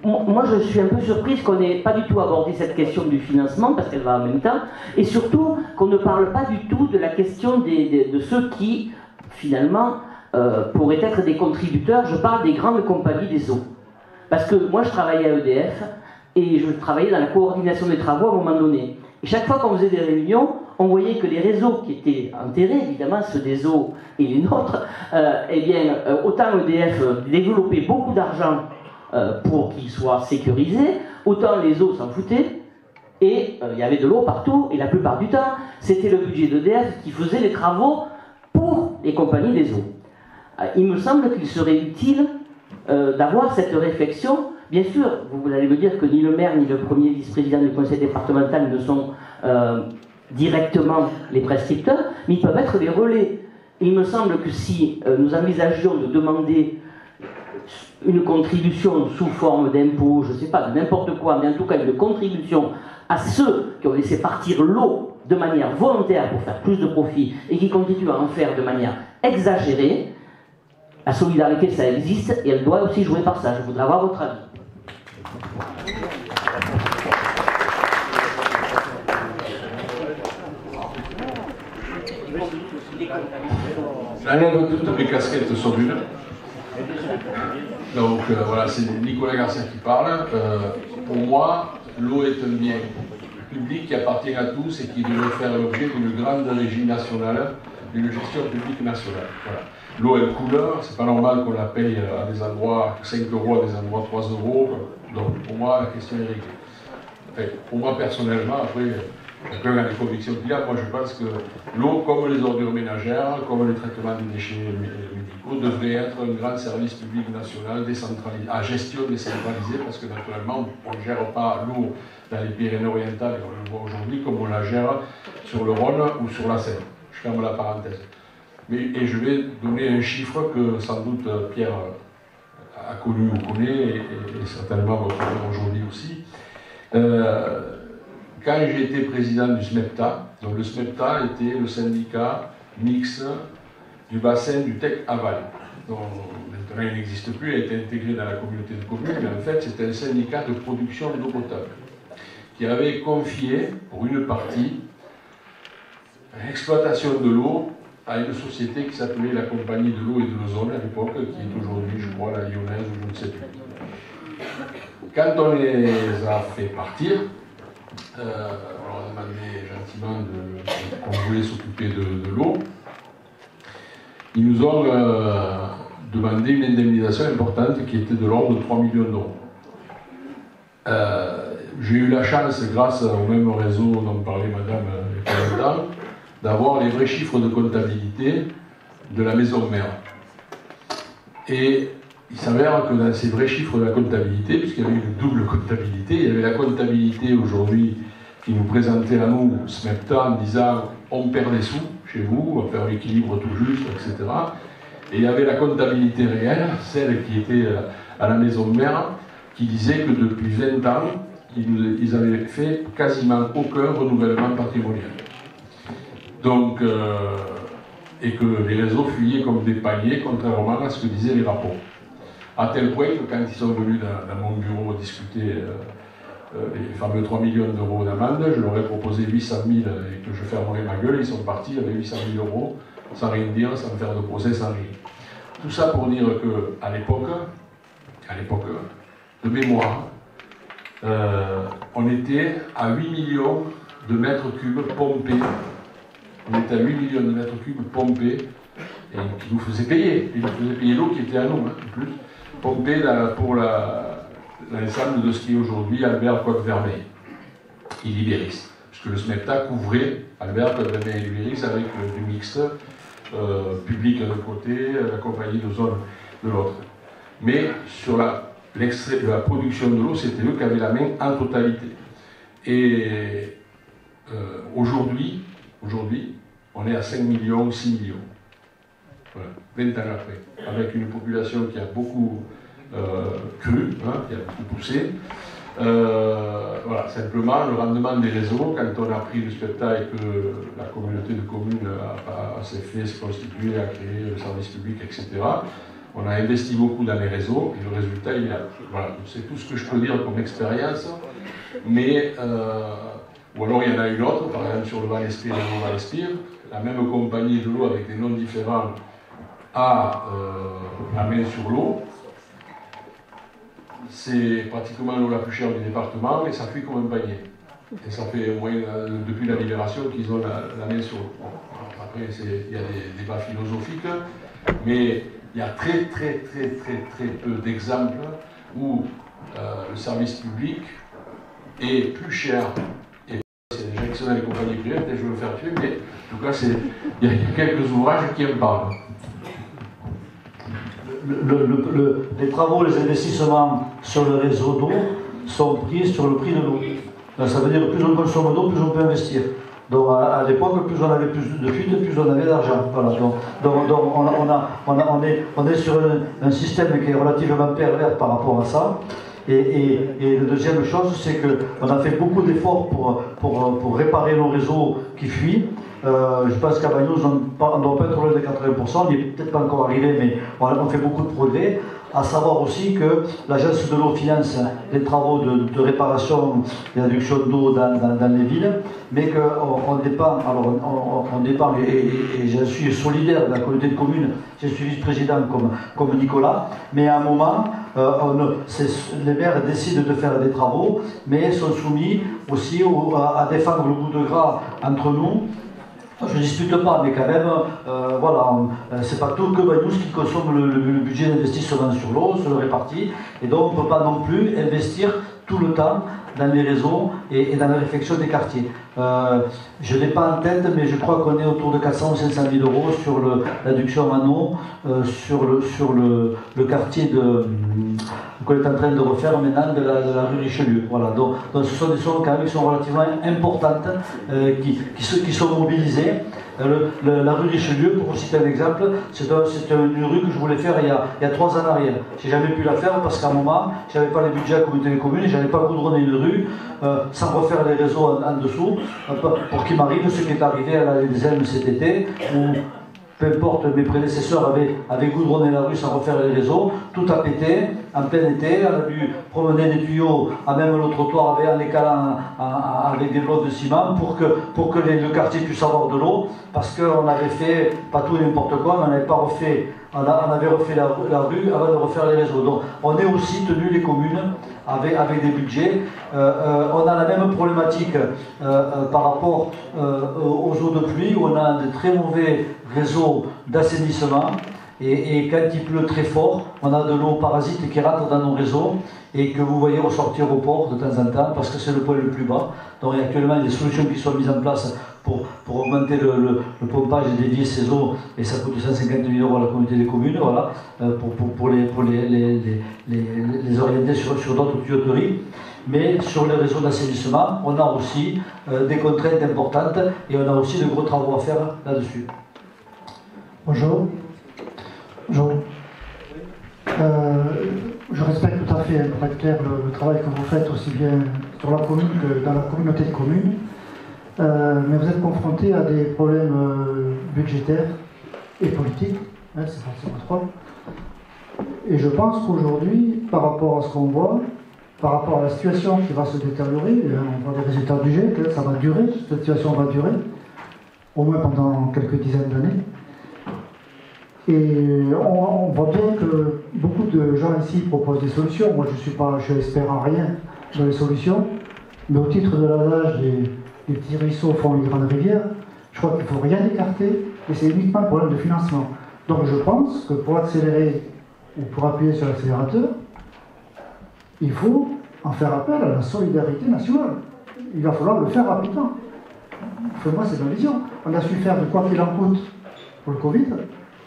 Moi, je suis un peu surprise qu'on n'ait pas du tout abordé cette question du financement, parce qu'elle va en même temps, et surtout qu'on ne parle pas du tout de la question de ceux qui, finalement, pourraient être des contributeurs. Je parle des grandes compagnies des eaux. Parce que moi, je travaillais à EDF, et je travaillais dans la coordination des travaux à un moment donné. Et chaque fois qu'on faisait des réunions, on voyait que les réseaux qui étaient enterrés, évidemment ceux des eaux et les nôtres, eh bien, autant EDF développait beaucoup d'argent pour qu'ils soient sécurisés, autant les eaux s'en foutaient, et il y avait de l'eau partout, et la plupart du temps, c'était le budget d'EDF qui faisait les travaux pour les compagnies des eaux. Il me semble qu'il serait utile d'avoir cette réflexion. Bien sûr, vous allez me dire que ni le maire ni le premier vice-président du conseil départemental ne sont directement les prescripteurs, mais ils peuvent être des relais. Il me semble que si nous envisagions de demander une contribution sous forme d'impôt, je ne sais pas, de n'importe quoi, mais en tout cas une contribution à ceux qui ont laissé partir l'eau de manière volontaire pour faire plus de profit et qui continuent à en faire de manière exagérée, la solidarité, ça existe et elle doit aussi jouer par ça. Je voudrais avoir votre avis. J'enlève toutes mes casquettes sur une. Donc voilà, c'est Nicolas Garcia qui parle. Pour moi, l'eau est un bien public qui appartient à tous et qui devrait faire l'objet d'une grande régie nationale, d'une gestion publique nationale. Voilà. L'eau, elle coule, c'est pas normal qu'on la paye à des endroits 5 €, à des endroits 3 €. Donc pour moi, la question est réglée. Enfin, pour moi personnellement, après, chacun a les convictions qu'il a. Moi, je pense que l'eau, comme les ordures ménagères, comme le traitement des déchets médicaux, devrait être un grand service public national décentralisé, à gestion décentralisée, parce que naturellement, on ne gère pas l'eau dans les Pyrénées-Orientales, et on le voit aujourd'hui, comme on la gère sur le Rhône ou sur la Seine. Je ferme la parenthèse. Et je vais donner un chiffre que sans doute Pierre a connu ou connaît, et certainement votre frère aujourd'hui aussi. Quand j'ai été président du SMEPTA, donc le SMEPTA était le syndicat mixte du bassin du Tech Aval. Donc maintenant il n'existe plus, il a été intégré dans la communauté de communes, mais en fait c'était un syndicat de production d'eau potable qui avait confié pour une partie l'exploitation de l'eau à une société qui s'appelait la Compagnie de l'eau et de l'ozone à l'époque, qui est aujourd'hui, je crois, la Lyonnaise ou je ne sais plus. Quand on les a fait partir, on leur a demandé gentiment qu'on voulait s'occuper de l'eau. Ils nous ont demandé une indemnisation importante qui était de l'ordre de 3 millions €. J'ai eu la chance, grâce au même réseau dont parlait Madame il y a longtemps, d'avoir les vrais chiffres de comptabilité de la maison mère. Et il s'avère que dans ces vrais chiffres de la comptabilité, puisqu'il y avait une double comptabilité, il y avait la comptabilité aujourd'hui qui nous présentait à nous, SMEPTA, en disant on perd des sous chez vous, on va faire l'équilibre tout juste, etc. Et il y avait la comptabilité réelle, celle qui était à la maison mère, qui disait que depuis 20 ans, ils avaient fait quasiment aucun renouvellement patrimonial. Donc, et que les réseaux fuyaient comme des paniers, contrairement à ce que disaient les rapports. À tel point que quand ils sont venus dans mon bureau discuter les fameux 3 millions € d'amende, je leur ai proposé 800 000 et que je fermerais ma gueule, ils sont partis avec 800 000 € sans rien dire, sans faire de procès, sans rien. Tout ça pour dire qu'à l'époque, de mémoire, on était à 8 millions de mètres cubes pompés. On était à 8 millions de mètres cubes pompés et qui nous faisaient payer. Ils nous faisaient payer l'eau qui était à nous, en plus, pompée pour l'ensemble de ce qui est aujourd'hui Albert Côte-Vermeille. Iliberis. Puisque le SMEPTA couvrait Albert, Codemet et Iliberis avec du mixte public d'un côté, la compagnie de zone de l'autre. Mais sur la production de l'eau, c'était eux qui avaient la main en totalité. Et aujourd'hui, on est à 5 millions, 6 millions. Voilà, 20 ans après, avec une population qui a beaucoup cru, qui a beaucoup poussé. Voilà, simplement, le rendement des réseaux, quand on a pris le SMEPTA et que la communauté de communes s'est fait, s'est constituée, a créé le service public, etc., on a investi beaucoup dans les réseaux et le résultat, il est là. Voilà, c'est tout ce que je peux dire comme expérience. Mais, ou alors il y en a une autre, par exemple sur le Val-Espire et le Val-Espire, la même compagnie de l'eau avec des noms différents a la main sur l'eau. C'est pratiquement l'eau la plus chère du département et ça fuit comme un panier. Et ça fait au moins depuis la libération qu'ils ont la main sur l'eau. Bon, après, il y a des débats philosophiques, mais il y a très peu d'exemples où le service public est plus cher. Et c'est l'injection dans les compagnies privées, peut-être je vais me faire tuer, mais en tout cas, il y a quelques ouvrages qui en parlent. Les travaux, les investissements sur le réseau d'eau sont pris sur le prix de l'eau. Ça veut dire que plus on consomme d'eau, plus on peut investir. Donc à l'époque, plus on avait plus de fuites, plus on avait d'argent. Voilà. Donc on est sur un système qui est relativement pervers par rapport à ça. Et la deuxième chose, c'est qu'on a fait beaucoup d'efforts pour réparer nos réseaux qui fuient. Je pense qu'à Bagnols, on ne doit pas être loin de 80%, on n'y est peut-être pas encore arrivé, mais on fait beaucoup de progrès. À savoir aussi que l'agence de l'eau finance les travaux de réparation et d'adduction d'eau dans les villes, mais qu'on dépend, et je suis solidaire de la communauté de communes, je suis vice-président comme Nicolas, mais à un moment, les maires décident de faire des travaux, mais sont soumis aussi à défendre le bout de gras entre nous. Je ne dispute pas, mais quand même, voilà, c'est pas tout que Bagnols qui consomme le budget d'investissement sur l'eau, se le répartit, et donc on ne peut pas non plus investir tout le temps dans les réseaux et dans la réflexion des quartiers. Je ne l'ai pas en tête, mais je crois qu'on est autour de 400 ou 500 000 euros sur l'adduction en eau, sur le quartier qu'on est en train de refaire maintenant de la rue Richelieu. Voilà. Donc ce sont des sommes quand même qui sont relativement importantes, qui sont mobilisées. La rue Richelieu, pour vous citer un exemple, c'est une rue que je voulais faire il y a 3 ans en arrière. J'ai jamais pu la faire parce qu'à un moment, je n'avais pas les budgets à la communauté des communes, je n'avais pas goudronné une rue sans refaire les réseaux en dessous, pour qu'il m'arrive ce qui est arrivé à la LZM cet été, où peu importe, mes prédécesseurs avaient goudronné la rue sans refaire les réseaux, tout a pété, en plein été, on a dû promener des tuyaux à même le trottoir en les calant avec des blocs de ciment pour que le quartier puisse avoir de l'eau, parce qu'on avait fait, pas tout et n'importe quoi, mais on n'avait pas refait, on avait refait la rue avant de refaire les réseaux. Donc on est aussi tenu, les communes, avec des budgets. On a la même problématique par rapport aux eaux de pluie, où on a de très mauvais réseaux d'assainissement. Et quand il pleut très fort, on a de l'eau parasite qui rentre dans nos réseaux et que vous voyez ressortir au port de temps en temps parce que c'est le point le plus bas. Donc il y a actuellement des solutions qui sont mises en place pour augmenter le pompage et dévier ces eaux, et ça coûte 150 000 € à la communauté des communes, voilà, pour les orienter sur d'autres tuyauteries. Mais sur les réseaux d'assainissement, on a aussi des contraintes importantes et on a aussi de gros travaux à faire là-dessus. Bonjour. Bonjour. Je respecte tout à fait, pour être clair, le travail que vous faites aussi bien sur la commune que dans la communauté de communes. Mais vous êtes confronté à des problèmes budgétaires et politiques, hein, c'est forcément trois. Et je pense qu'aujourd'hui, par rapport à ce qu'on voit, par rapport à la situation qui va se détériorer, on voit les résultats du GIEC, ça va durer, cette situation va durer, au moins pendant quelques dizaines d'années. Et on voit bien que beaucoup de gens ici proposent des solutions. Moi, je n'espère en rien dans les solutions, mais au titre de l'adage des petits ruisseaux font les grandes rivières, je crois qu'il ne faut rien écarter, et c'est uniquement un problème de financement. Donc je pense que pour accélérer ou pour appuyer sur l'accélérateur, il faut en faire appel à la solidarité nationale. il va falloir le faire rapidement. Enfin, moi, c'est ma vision. On a su faire de quoi qu'il en coûte pour le Covid.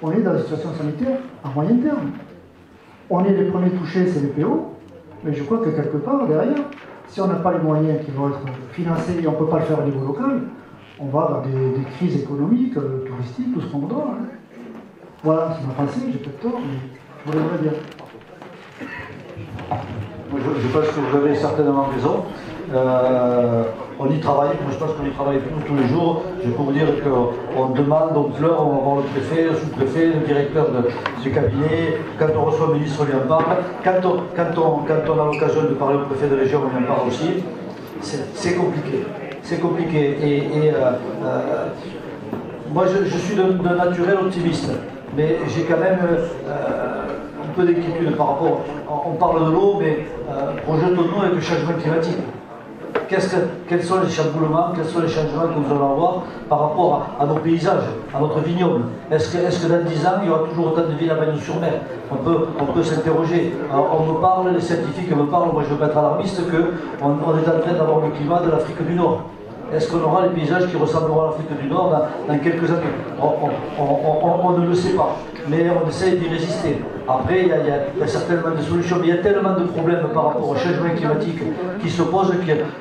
On est dans une situation sanitaire à moyen terme. On est les premiers touchés, c'est les PO, mais je crois que quelque part, derrière, si on n'a pas les moyens qui vont être financés et on ne peut pas le faire au niveau local, on va avoir des crises économiques, touristiques, tout ce qu'on voudra. Hein. Voilà, c'est ma pensée, j'ai peut-être tort, mais je voudrais dire. Je pense que vous avez certainement raison. On y travaille, moi je pense qu'on y travaille tous les jours. Je peux vous dire qu'on demande, on pleure, on va voir le préfet, le sous-préfet, le directeur du cabinet. Quand on reçoit le ministre, on lui en parle. Quand on a l'occasion de parler au préfet de région, on lui en parle aussi. C'est compliqué. C'est compliqué. Moi je suis d'un naturel optimiste, mais j'ai quand même un peu d'inquiétude par rapport. On parle de l'eau, mais projetons-nous avec le changement climatique. Quels sont les chamboulements, quels sont les changements que nous allons avoir par rapport à nos paysages, à notre vignoble? Est-ce que dans 10 ans, il y aura toujours autant de villes à Bagnols-sur-Mer? On peut s'interroger. On me parle, les scientifiques me parlent, moi je ne veux pas être alarmiste, qu'on est en train d'avoir le climat de l'Afrique du Nord. Est-ce qu'on aura les paysages qui ressembleront à l'Afrique du Nord dans quelques années? On ne le sait pas, mais on essaie d'y résister. Après, il y a certainement des solutions, mais il y a tellement de problèmes par rapport au changement climatique qui se posent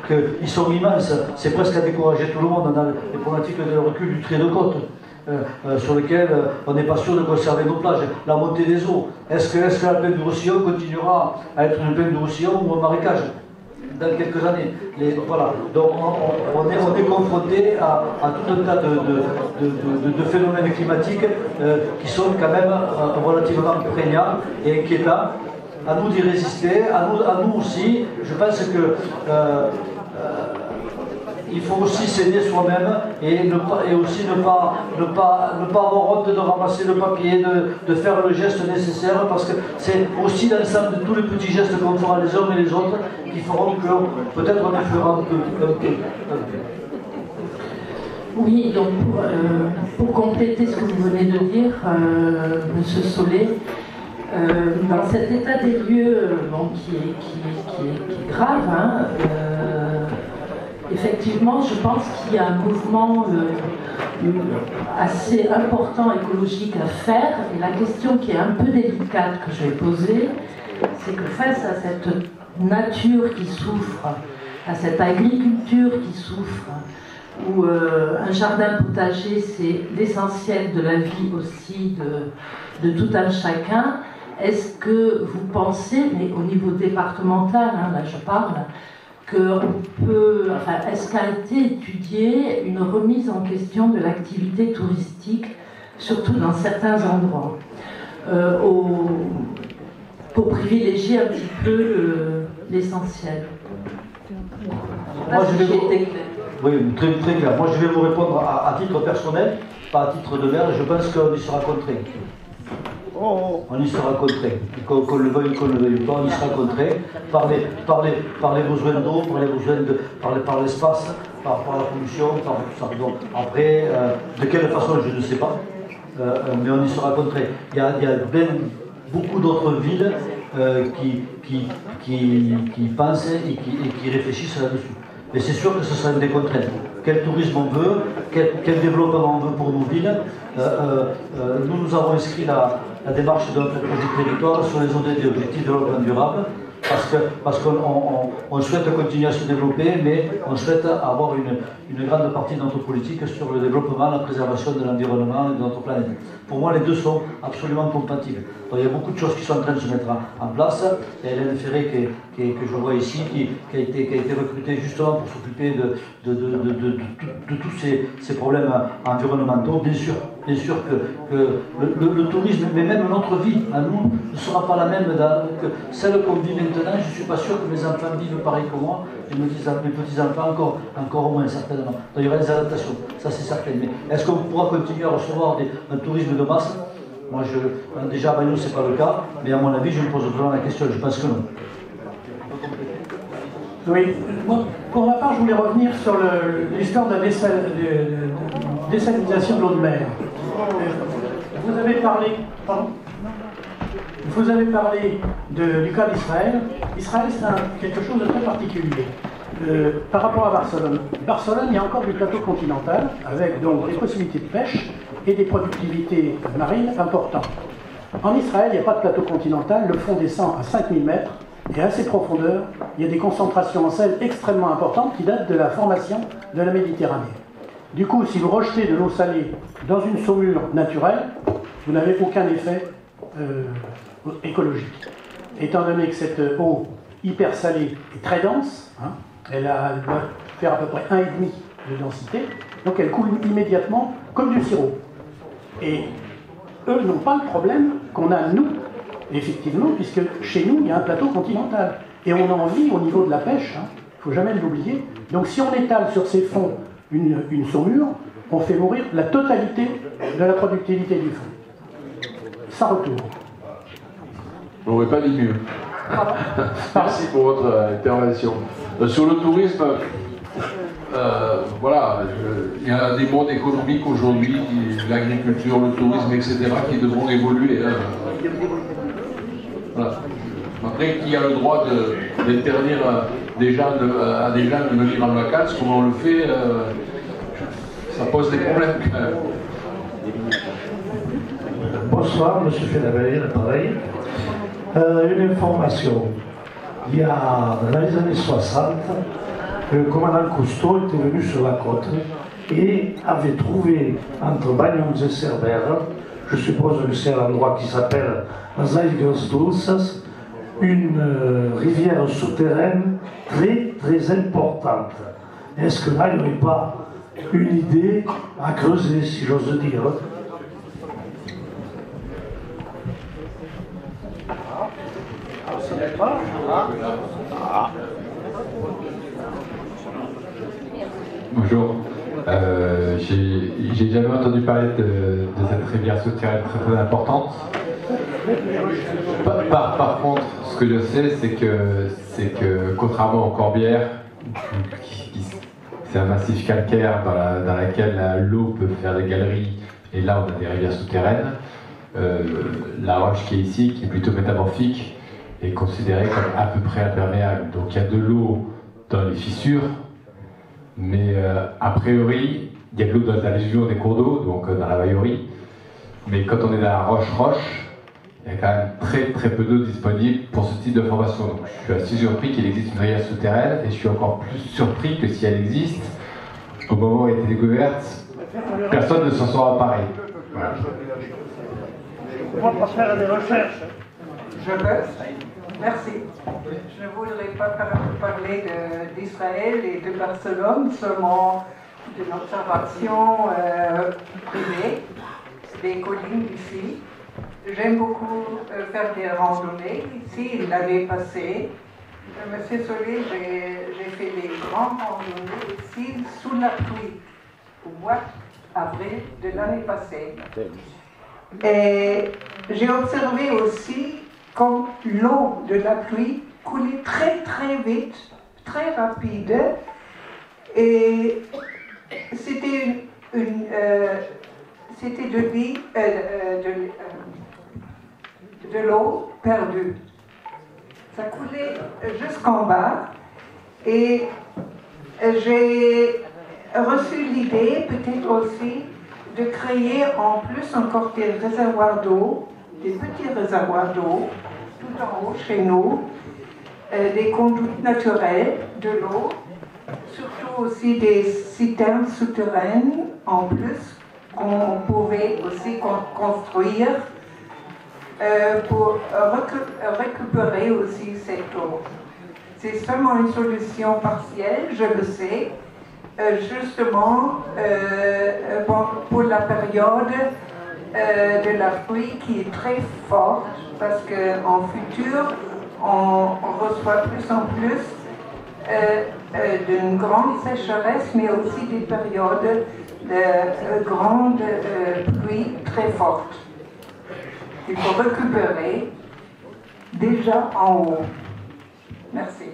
qu'ils sont immenses. C'est presque à décourager tout le monde. On a les problématiques de recul du trait de côte, sur lequel on n'est pas sûr de conserver nos plages. La montée des eaux. Est-ce que la plaine du Roussillon continuera à être une plaine du Roussillon ou un marécage dans quelques années? Voilà. Donc on est confronté à tout un tas de phénomènes climatiques qui sont quand même relativement prégnants et inquiétants. À nous d'y résister, à nous aussi. Je pense que il faut aussi s'aider soi-même et aussi ne pas avoir honte de ramasser le papier, de faire le geste nécessaire, parce que c'est aussi l'ensemble de tous les petits gestes qu'on fera les uns et les autres qui feront que peut-être on influera un peu. Oui, donc pour compléter ce que vous venez de dire, Monsieur Solé, dans cet état des lieux qui est grave, hein, effectivement, je pense qu'il y a un mouvement assez important écologique à faire. Et la question qui est un peu délicate que je vais poser, c'est que face à cette nature qui souffre, à cette agriculture qui souffre, où un jardin potager, c'est l'essentiel de la vie aussi de tout un chacun, est-ce que vous pensez, mais au niveau départemental, hein, là je parle, est-ce qu'a été étudiée une remise en question de l'activité touristique, surtout dans certains endroits, pour privilégier un petit peu l'essentiel? Oui, très, très clair. Moi, je vais vous répondre à titre personnel, pas à titre de maire. Je pense qu'on y sera contraint. On y sera contraint. Qu'on le veuille ou qu'on ne le veuille pas, on y sera contraint par les besoins d'eau, par l'espace, par la pollution, par tout ça. Donc, après, de quelle façon, je ne sais pas, mais on y sera contraint. Il y a bien beaucoup d'autres villes qui pensent et qui réfléchissent là-dessus. Mais c'est sûr que ce sera une des contraintes. Quel tourisme on veut, quel développement on veut pour nos villes. Nous avons inscrit la démarche de notre projet de territoire sur les objectifs de développement durable, parce qu'on souhaite continuer à se développer, mais on souhaite avoir une grande partie de notre politique sur le développement, la préservation de l'environnement et de notre planète. Pour moi, les deux sont absolument compatibles. Donc, il y a beaucoup de choses qui sont en train de se mettre en place. Il y a Hélène Ferré, que je vois ici, qui a été recrutée justement pour s'occuper de tous ces problèmes environnementaux. Bien sûr que le tourisme, mais même notre vie à nous, ne sera pas la même que celle qu'on vit maintenant. Je ne suis pas sûr que mes enfants vivent pareil que moi, et mes petits-enfants encore moins certainement. Donc il y aura des adaptations, ça c'est certain. Mais est-ce qu'on pourra continuer à recevoir un tourisme de masse? Moi, déjà à Bagnols, ce n'est pas le cas, mais à mon avis, je me pose vraiment la question, je pense que non. Oui, pour ma part, je voulais revenir sur l'histoire de la désalinisation de l'eau de mer. Vous avez parlé du cas d'Israël. Israël, c'est quelque chose de très particulier. par rapport à Barcelone. Barcelone, il y a encore du plateau continental, avec donc des possibilités de pêche et des productivités marines importantes. En Israël, il n'y a pas de plateau continental, le fond descend à 5000 mètres, et à ces profondeurs, il y a des concentrations en sel extrêmement importantes qui datent de la formation de la Méditerranée. Du coup, si vous rejetez de l'eau salée dans une saumure naturelle, vous n'avez aucun effet écologique. Étant donné que cette eau hyper salée est très dense, hein, elle doit faire à peu près 1,5 de densité, donc elle coule immédiatement comme du sirop. Et eux n'ont pas le problème qu'on a nous, effectivement, puisque chez nous, il y a un plateau continental. Et on en vit au niveau de la pêche, il ne faut jamais l'oublier. Donc si on étale sur ces fonds une saumure, on fait mourir la totalité de la productivité du fond. Sans retour. On n'aurait pas dit mieux. Merci pour votre intervention. Sur le tourisme, voilà, il y a des modes économiques aujourd'hui, l'agriculture, le tourisme, etc., qui devront évoluer. Voilà. Après, qui a le droit d'interdire à des gens de venir en vacances, comment on le fait, ça pose des problèmes quand même. Bonsoir, M. Fédabelli, l'appareil. Une information. Il y a, dans les années 60, le commandant Cousteau était venu sur la côte et avait trouvé entre Bagnons et Cerbère, je suppose que c'est un endroit qui s'appelle Aigües Dulces, une rivière souterraine très très importante. Est-ce que là, il n'y aurait pas une idée à creuser, si j'ose dire? Bonjour. J'ai jamais entendu parler de cette rivière souterraine très très importante. Par contre, ce que je sais, c'est que contrairement aux Corbières, c'est un massif calcaire dans lequel l'eau peut faire des galeries, et là on a des rivières souterraines. La roche qui est ici, qui est plutôt métamorphique, est considérée comme à peu près imperméable. Donc il y a de l'eau dans les fissures, mais a priori, il y a de l'eau dans l'alluvion des cours d'eau, donc dans la Vaillerie. Mais quand on est dans la roche-roche, il y a quand même très très peu d'eau disponible pour ce type de formation. Donc je suis assez surpris qu'il existe une rivière souterraine, et je suis encore plus surpris que si elle existe, au moment où elle a été découverte, personne ne s'en sera emparé. Voilà. On va faire des recherches. Je peux. Merci. Je ne voudrais pas parler d'Israël et de Barcelone, seulement d'une observation privée des collines ici. J'aime beaucoup faire des randonnées ici l'année passée. Monsieur Solé, j'ai fait des grandes randonnées ici sous la pluie au mois d'avril de l'année passée. Et j'ai observé aussi comme l'eau de la pluie coulait très très vite, très rapide, et c'était de l'eau perdue. Ça coulait jusqu'en bas, et j'ai reçu l'idée, peut-être aussi, de créer en plus encore des réservoirs d'eau, des petits réservoirs d'eau, tout en haut chez nous, des conduites naturelles de l'eau, surtout aussi des citernes souterraines en plus, qu'on pouvait aussi construire pour récupérer aussi cette eau. C'est seulement une solution partielle, je le sais, justement pour la période de la pluie qui est très forte, parce qu'en futur, on reçoit plus en plus d'une grande sécheresse, mais aussi des périodes de grandes pluies très fortes. Il faut récupérer déjà en haut. Merci.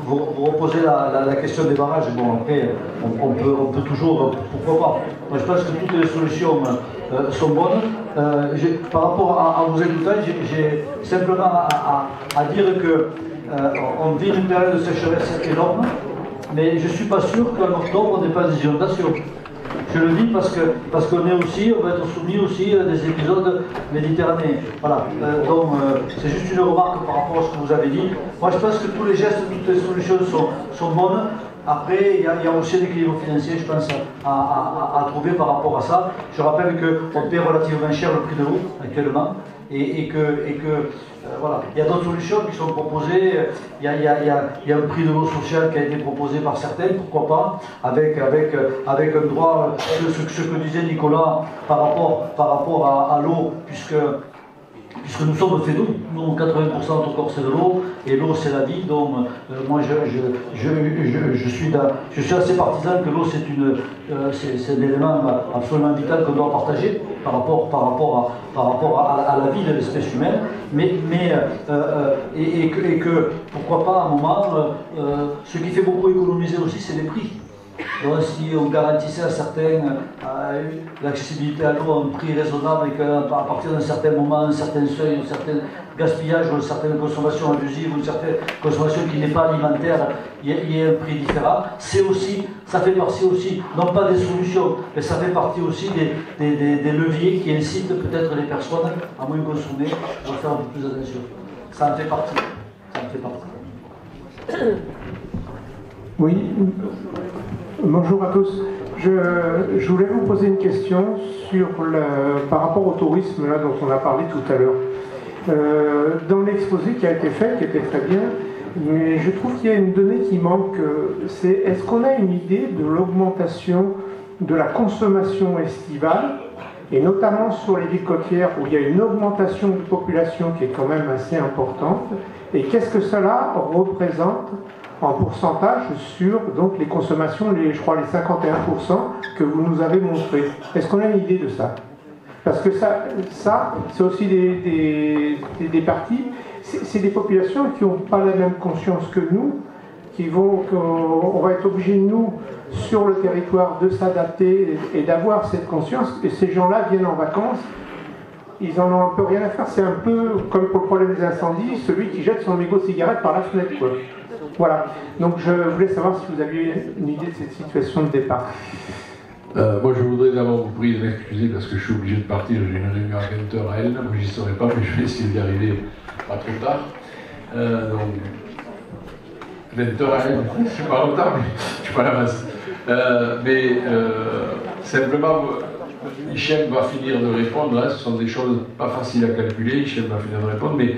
Vous reposez la question des barrages. Bon, après, on peut toujours, pourquoi pas. Moi, je pense que toutes les solutions sont bonnes. Par rapport à vos écoutants, j'ai simplement à dire que on vit une période de sécheresse énorme, mais je ne suis pas sûr qu'en octobre, on n'ait pas des inondations. Je le dis parce qu'on est aussi, on va être soumis aussi à des épisodes méditerranéens. Voilà. Donc c'est juste une remarque par rapport à ce que vous avez dit. Moi je pense que tous les gestes, toutes les solutions sont bonnes. Après, il y a aussi un équilibre financier, je pense, à trouver par rapport à ça. Je rappelle qu'on paie relativement cher le prix de l'eau actuellement et que voilà. Il y a d'autres solutions qui sont proposées. Il y a un prix de l'eau sociale qui a été proposé par certains, pourquoi pas, avec un droit, ce que disait Nicolas par rapport à l'eau, puisque nous sommes faits d'eau, nous 80% de notre corps c'est de l'eau, et l'eau c'est la vie, donc moi je suis assez partisan que l'eau c'est un élément absolument vital qu'on doit partager par rapport à la vie de l'espèce humaine, et que pourquoi pas à un moment, ce qui fait beaucoup économiser aussi c'est les prix. Donc si on garantissait à certains l'accessibilité à l'eau à un prix raisonnable et qu'à partir d'un certain moment, un certain seuil, un certain gaspillage ou une certaine consommation abusive ou une certaine consommation qui n'est pas alimentaire, il y ait un prix différent, ça fait partie aussi, non pas des solutions, mais ça fait partie aussi des leviers qui incitent peut-être les personnes à moins consommer, à faire un peu plus attention. Ça en fait partie. Oui, bonjour à tous. Je voulais vous poser une question par rapport au tourisme là, dont on a parlé tout à l'heure. Dans l'exposé qui a été fait, qui était très bien, mais je trouve qu'il y a une donnée qui manque, c'est est-ce qu'on a une idée de l'augmentation de la consommation estivale, et notamment sur les villes côtières où il y a une augmentation de population qui est quand même assez importante, et qu'est-ce que cela représente en pourcentage sur donc, les consommations, je crois les 51% que vous nous avez montré. Est-ce qu'on a une idée de ça? Parce que ça c'est aussi des parties, c'est des populations qui n'ont pas la même conscience que nous, qu'on va être obligé, nous, sur le territoire, de s'adapter et d'avoir cette conscience, et ces gens-là viennent en vacances, ils en ont un peu rien à faire, c'est un peu comme pour le problème des incendies, celui qui jette son mégot de cigarette par la fenêtre, quoi. Voilà, donc je voulais savoir si vous aviez une idée de cette situation de départ. Moi je voudrais d'abord vous prier de m'excuser parce que je suis obligé de partir, j'ai une réunion à 20h à elle, moi j'y serai pas, mais je vais essayer d'y arriver pas trop tard. Donc 20h à elle, je suis pas en retard, mais je suis pas à la masse. Simplement, Hichem va finir de répondre, hein, ce sont des choses pas faciles à calculer, Hichem va finir de répondre, mais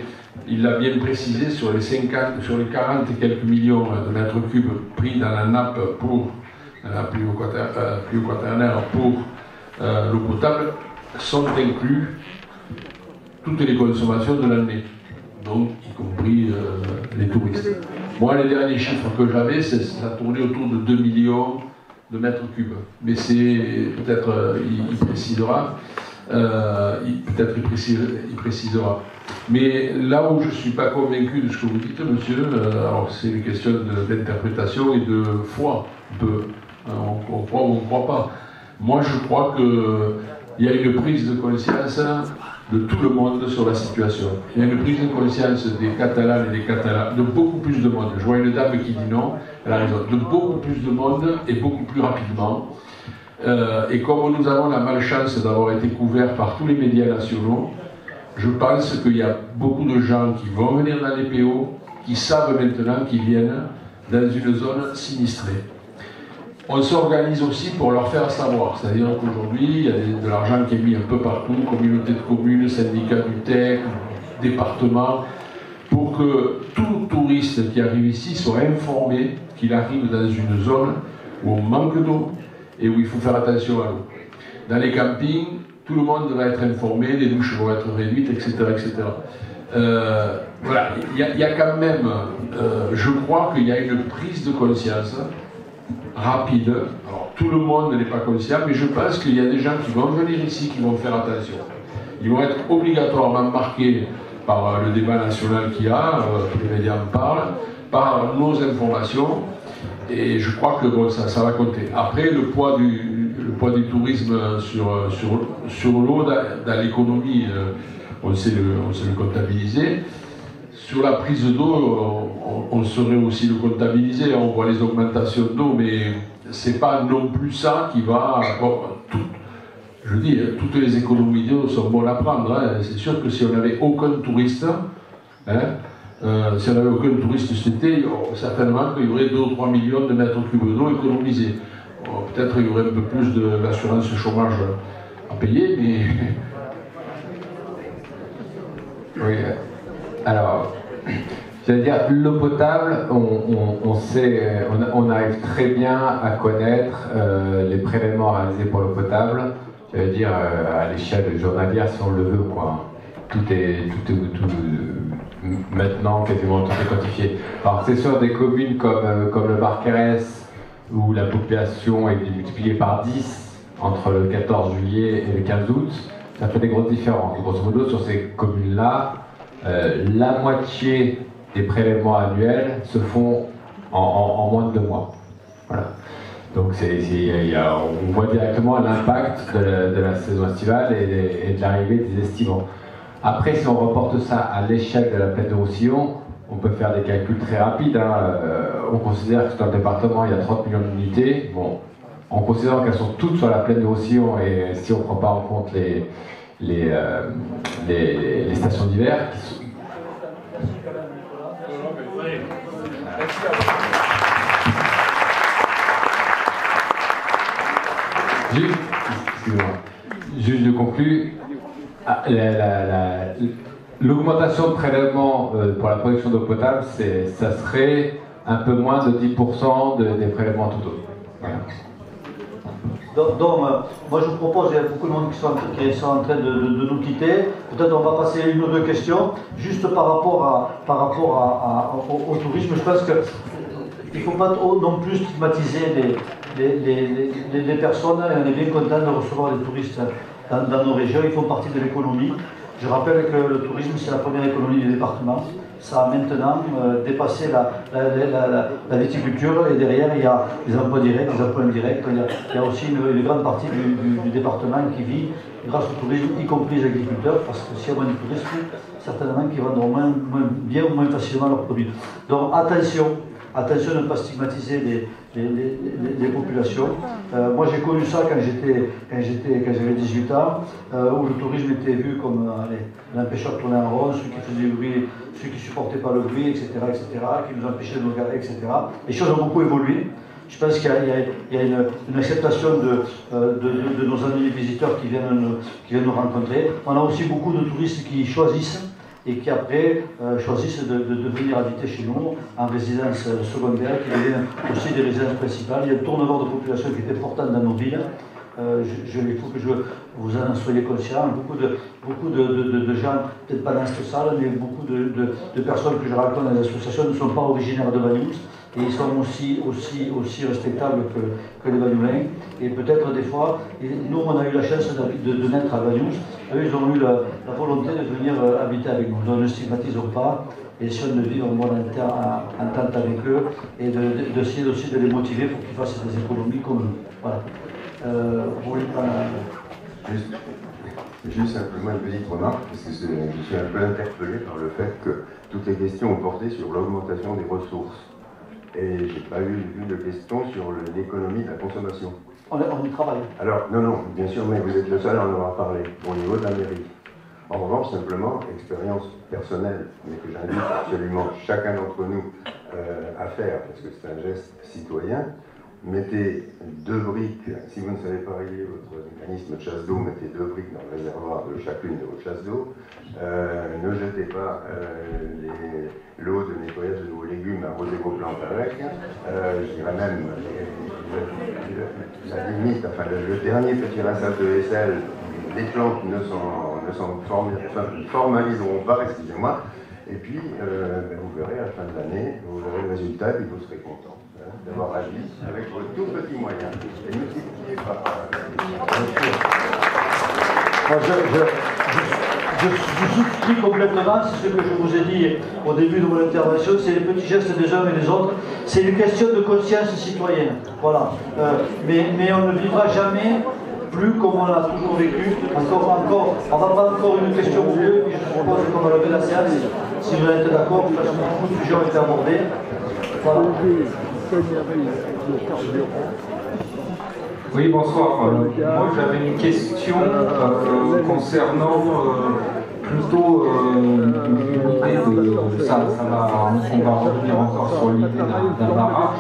il l'a bien précisé, sur les 40 et quelques millions de mètres cubes pris dans la nappe pour la pluie quaternaire pour l'eau potable, sont inclus toutes les consommations de l'année, donc y compris les touristes. Moi, les derniers chiffres que j'avais, ça tournait autour de 2 millions de mètres cubes. Mais c'est peut-être, il précisera. Il précisera. Mais là où je ne suis pas convaincu de ce que vous dites, monsieur, alors c'est une question d'interprétation et de foi. On croit ou on ne croit pas. Moi, je crois qu'il y a une prise de conscience de tout le monde sur la situation. Il y a une prise de conscience des Catalanes et des Catalans, de beaucoup plus de monde. Je vois une dame qui dit non, elle a raison. De beaucoup plus de monde et beaucoup plus rapidement. Et comme nous avons la malchance d'avoir été couverts par tous les médias nationaux, je pense qu'il y a beaucoup de gens qui vont venir dans les PO, qui savent maintenant qu'ils viennent dans une zone sinistrée. On s'organise aussi pour leur faire savoir, c'est-à-dire qu'aujourd'hui, il y a de l'argent qui est mis un peu partout, communautés de communes, syndicats du TEC, départements, pour que tout touriste qui arrive ici soit informé qu'il arrive dans une zone où on manque d'eau et où il faut faire attention à l'eau. Dans les campings, tout le monde va être informé, les douches vont être réduites, etc. etc. Voilà, il y a quand même, je crois qu'il y a une prise de conscience rapide. Alors, tout le monde n'est pas conscient, mais je pense qu'il y a des gens qui vont venir ici, qui vont faire attention. Ils vont être obligatoirement marqués par le débat national qu'il y a, tous les médias en parlent, par nos informations, et je crois que bon, ça va compter. Après, le poids du tourisme sur l'eau dans l'économie, on sait le comptabiliser. Sur la prise d'eau, on saurait aussi le comptabiliser. On voit les augmentations d'eau, mais c'est pas non plus ça qui va. Bon, je dis, toutes les économies d'eau sont bonnes à prendre. Hein. C'est sûr que si on n'avait aucun touriste, si on n'avait aucun touriste cet été, certainement qu'il y aurait 2 ou 3 millions de mètres cubes d'eau économisés. Bon, peut-être qu'il y aurait un peu plus d'assurance chômage à payer, mais. Oui, alors, j'allais dire, l'eau potable, on sait, on arrive très bien à connaître les prélèvements réalisés pour l'eau potable, j'allais dire, à l'échelle journalière si on le veut, quoi. Tout maintenant, quasiment tout est quantifié. Alors, c'est sûr, des communes comme le Barcarès, où la population est multipliée par 10 entre le 14 juillet et le 15 août, ça fait des grosses différences. Grosso modo, sur ces communes-là, la moitié des prélèvements annuels se font en moins de 2 mois. Voilà. Donc on voit directement l'impact de la saison estivale et de l'arrivée des estivants. Après, si on reporte ça à l'échelle de la plaine de Roussillon, on peut faire des calculs très rapides. On considère que dans le département, il y a 30 millions d'unités. Bon, en considérant qu'elles sont toutes sur la plaine de Roussillon et si on ne prend pas en compte les stations d'hiver qui sont... Juste de conclure, l'augmentation de prélèvement pour la production d'eau potable, ça serait un peu moins de 10% des prélèvements totaux. Voilà. Donc, moi je vous propose, il y a beaucoup de monde qui sont en train de nous quitter. Peut-être on va passer 1 ou 2 questions. Juste par rapport au tourisme, je pense qu'il ne faut pas non plus stigmatiser les personnes. Et on est bien content de recevoir les touristes dans nos régions. Ils font partie de l'économie. Je rappelle que le tourisme, c'est la première économie du département. Ça a maintenant dépassé la viticulture et derrière il y a les emplois directs, les emplois indirects. Il y a aussi une grande partie du département qui vit grâce au tourisme, y compris les agriculteurs, parce que s'il y a moins de tourisme, certainement qu'ils vendront moins bien ou moins facilement leurs produits. Donc attention de ne pas stigmatiser les populations. Moi j'ai connu ça quand j'avais 18 ans, où le tourisme était vu comme l'empêcheur de tourner en rond, ceux qui faisaient du bruit, ceux qui ne supportaient pas le bruit, etc., qui nous empêchaient de nous regarder, etc. Les choses ont beaucoup évolué. Je pense qu'il y a une acceptation de nos amis visiteurs qui viennent nous rencontrer. On a aussi beaucoup de touristes qui choisissent et qui après choisissent de venir habiter chez nous en résidence secondaire, qui deviennent aussi des résidences principales. Il y a un turnover de population qui est important dans nos villes. Il faut que vous en soyez conscients. Beaucoup de gens, peut-être pas dans cette salle, mais beaucoup de personnes que je rencontre dans les associations ne sont pas originaires de Banyuls et ils sont aussi respectables que les Banyulins. Et peut-être des fois, nous on a eu la chance de naître à Banyuls, eux ils ont eu la volonté de venir habiter avec nous. Donc ne stigmatisons pas, et essayons de vivre en mode entente avec eux et d'essayer aussi de les motiver pour qu'ils fassent des économies comme nous. Voilà. Juste simplement une petite remarque, parce que je suis un peu interpellé par le fait que toutes les questions ont porté sur l'augmentation des ressources. Et j'ai pas vu de questions sur l'économie de la consommation. On y travaille. Alors, non, bien sûr, mais vous êtes le seul à en avoir parlé, au niveau de la mairie. En revanche, simplement, expérience personnelle, mais que j'invite absolument chacun d'entre nous à faire, parce que c'est un geste citoyen. Mettez 2 briques, si vous ne savez pas régler votre mécanisme de chasse d'eau, mettez 2 briques dans le réservoir de chacune de vos chasses d'eau. Ne jetez pas l'eau de nettoyage de vos légumes, arrosez vos plantes avec. Je dirais même la limite, enfin le dernier petit rinçage de vaisselle, les plantes ne formaliseront pas, excusez-moi. Et puis, vous verrez à la fin de l'année, vous verrez le résultat et vous serez content d'avoir agi avec vos tout petits moyens. Et multipliez par... Je souscris complètement, c'est ce que je vous ai dit au début de mon intervention, c'est les petits gestes des uns et des autres, c'est une question de conscience citoyenne. Voilà. Mais on ne vivra jamais plus comme on l'a toujours vécu. On va prendre encore une question ou deux, puis je suppose qu'on va lever la séance. si vous êtes d'accord, parce que beaucoup de sujets ont été abordés. Voilà. Oui, bonsoir. Moi, j'avais une question concernant plutôt une idée de ça. On va revenir encore sur l'idée d'un barrage.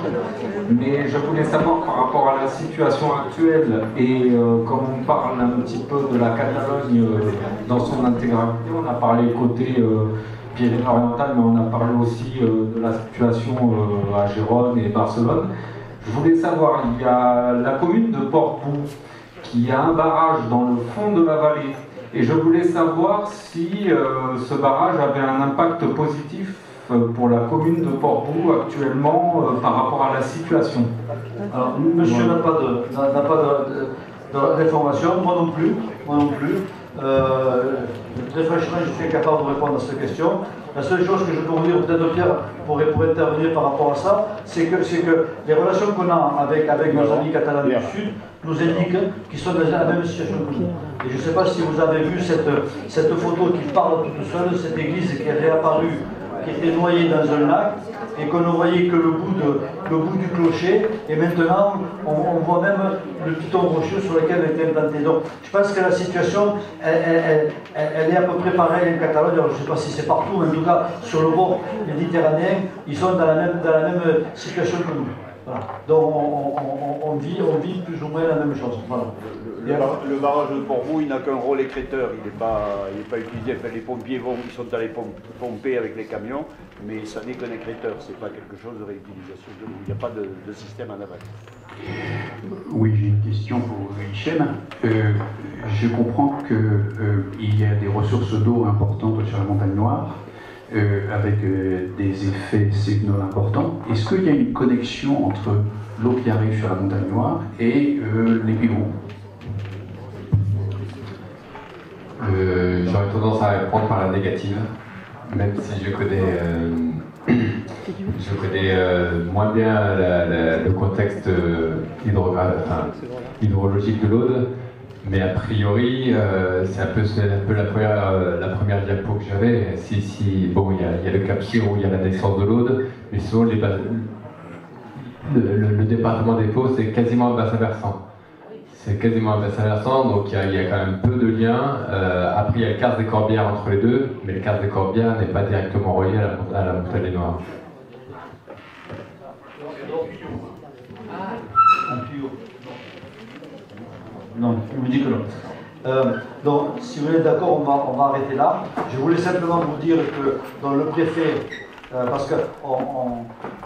Mais je voulais savoir par rapport à la situation actuelle et comme on parle un petit peu de la Catalogne dans son intégralité, on a parlé côté Pyrénées-Orientales, mais on a parlé aussi de la situation à Gérone et Barcelone. Je voulais savoir, il y a la commune de Portbou qui a un barrage dans le fond de la vallée. Et je voulais savoir si ce barrage avait un impact positif pour la commune de Portbou actuellement par rapport à la situation. Alors, monsieur n'a pas d'informations, moi non plus. Très franchement, je suis incapable de répondre à cette question. La seule chose que je peux vous dire, peut-être Pierre pour intervenir par rapport à ça, c'est que les relations qu'on a avec nos amis catalans du Sud nous indiquent qu'ils sont dans la même situation que nous. Et je ne sais pas si vous avez vu cette photo qui parle toute seule, cette église qui est réapparue, qui était noyée dans un lac, et qu'on ne voyait que le bout du clocher, et maintenant on voit même le piton rocheux sur lequel elle était implantée. Donc je pense que la situation, elle est à peu près pareille en Catalogne. Alors, je ne sais pas si c'est partout, mais en tout cas sur le bord méditerranéen, ils sont dans la même situation que nous. Voilà. Donc on vit plus ou moins la même chose. Voilà. Le barrage de Portbou, il n'a qu'un rôle écrêteur, il n'est pas utilisé. Enfin, les pompiers ils sont allés pomper avec les camions, mais ça n'est qu'un écrêteur, ce n'est pas quelque chose de réutilisation de l'eau. Il n'y a pas de système en aval. Oui, j'ai une question pour Hichem. Je comprends qu'il y a des ressources d'eau importantes sur la montagne Noire, avec des effets signaux importants. Est-ce qu'il y a une connexion entre l'eau qui arrive sur la montagne Noire et les Pérous? J'aurais tendance à répondre par la négative, même si je connais moins bien le contexte hydrologique de l'Aude, mais a priori, c'est un peu la première diapo que j'avais. Bon, il y a le Cap Siro où il y a la naissance de l'Aude, mais souvent le département des Paux, c'est quasiment un bassin versant. C'est quasiment un bassin versant, donc il y a quand même peu de liens. Après, il y a le Carse des Corbières entre les deux, mais le Carse des Corbières n'est pas directement relié à la montagne des Noirs. Non, il me dit que non. Donc, si vous êtes d'accord, on va arrêter là. Je voulais simplement vous dire que dans le préfet, parce que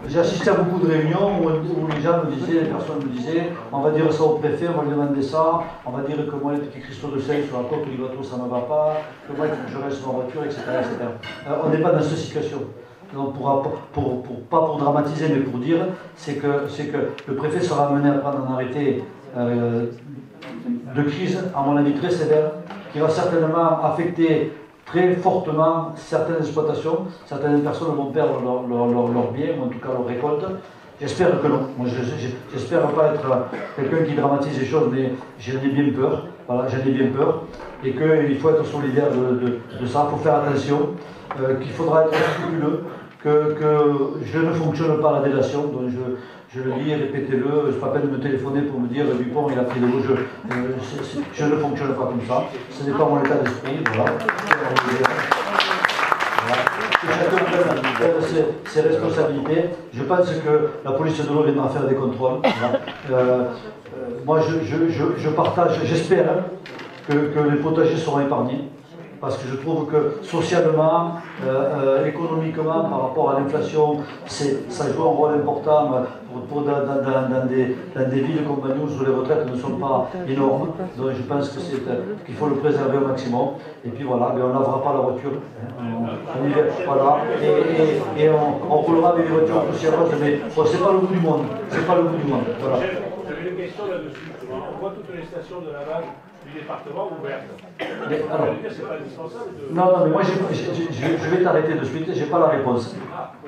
j'ai assisté à beaucoup de réunions où les gens me disaient, les personnes me disaient, on va dire ça au préfet, on va lui demander ça, on va dire que moi les petits cristaux de sel sur la côte du bateau ça ne va pas, que moi il faut que je reste sur ma voiture, etc. On n'est pas dans cette situation. Donc pas pour dramatiser, mais pour dire, c'est que le préfet sera amené à prendre un arrêté de crise, à mon avis très sévère, qui va certainement affecter très fortement certaines exploitations. Certaines personnes vont perdre leurs biens, ou en tout cas leur récolte. J'espère que non. Moi, j'espère pas être quelqu'un qui dramatise les choses, mais j'en ai bien peur. Voilà, j'en ai bien peur. Et qu'il faut être solidaire de ça, il faut faire attention, qu'il faudra être scrupuleux, que je ne fonctionne pas à la délation, donc je le dis, répétez-le, c'est pas peine de me téléphoner pour me dire Dupont il a pris de l'eau, je ne fonctionne pas comme ça, ce n'est pas mon état d'esprit, voilà. Que chacun prenne ses responsabilités. Je pense que la police de l'eau viendra faire des contrôles. Voilà. Moi je partage, j'espère que les potagers seront épargnés. Parce que je trouve que socialement, économiquement, par rapport à l'inflation, ça joue un rôle important dans des villes comme Bagnols où les retraites ne sont pas énormes. Donc je pense qu'il faut le préserver au maximum. Et puis voilà, mais on ne lavera pas la voiture. Voilà. Et on roulera avec des voitures poussiéreuses, mais bon, c'est pas le bout du monde. C'est pas le bout du monde. Voilà. J'avais une question là-dessus. On voit toutes les stations de lavage du département ouvertes. Alors, c'est pas indispensable de... Non, mais moi je vais t'arrêter de suite, j'ai pas la réponse.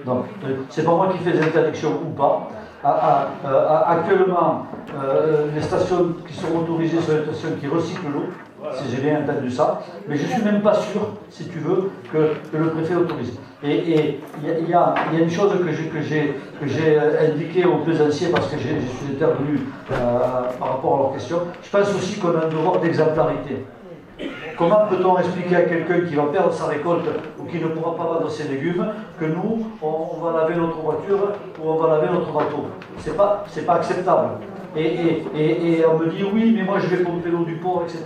Donc, c'est pas moi qui fais des interdictions ou pas. Actuellement, les stations qui sont autorisées sont les stations qui recyclent l'eau, si j'ai bien entendu ça, mais je ne suis même pas sûr, si tu veux, que le préfet autorise. Et il y a une chose que j'ai indiquée aux plaisanciers parce que je suis intervenu par rapport à leur question. Je pense aussi qu'on a un devoir d'exemplarité. Comment peut-on expliquer à quelqu'un qui va perdre sa récolte ou qui ne pourra pas vendre ses légumes que nous, on va laver notre voiture ou on va laver notre bateau? C'est pas acceptable. Et on me dit oui, mais moi je vais pomper l'eau du port, etc.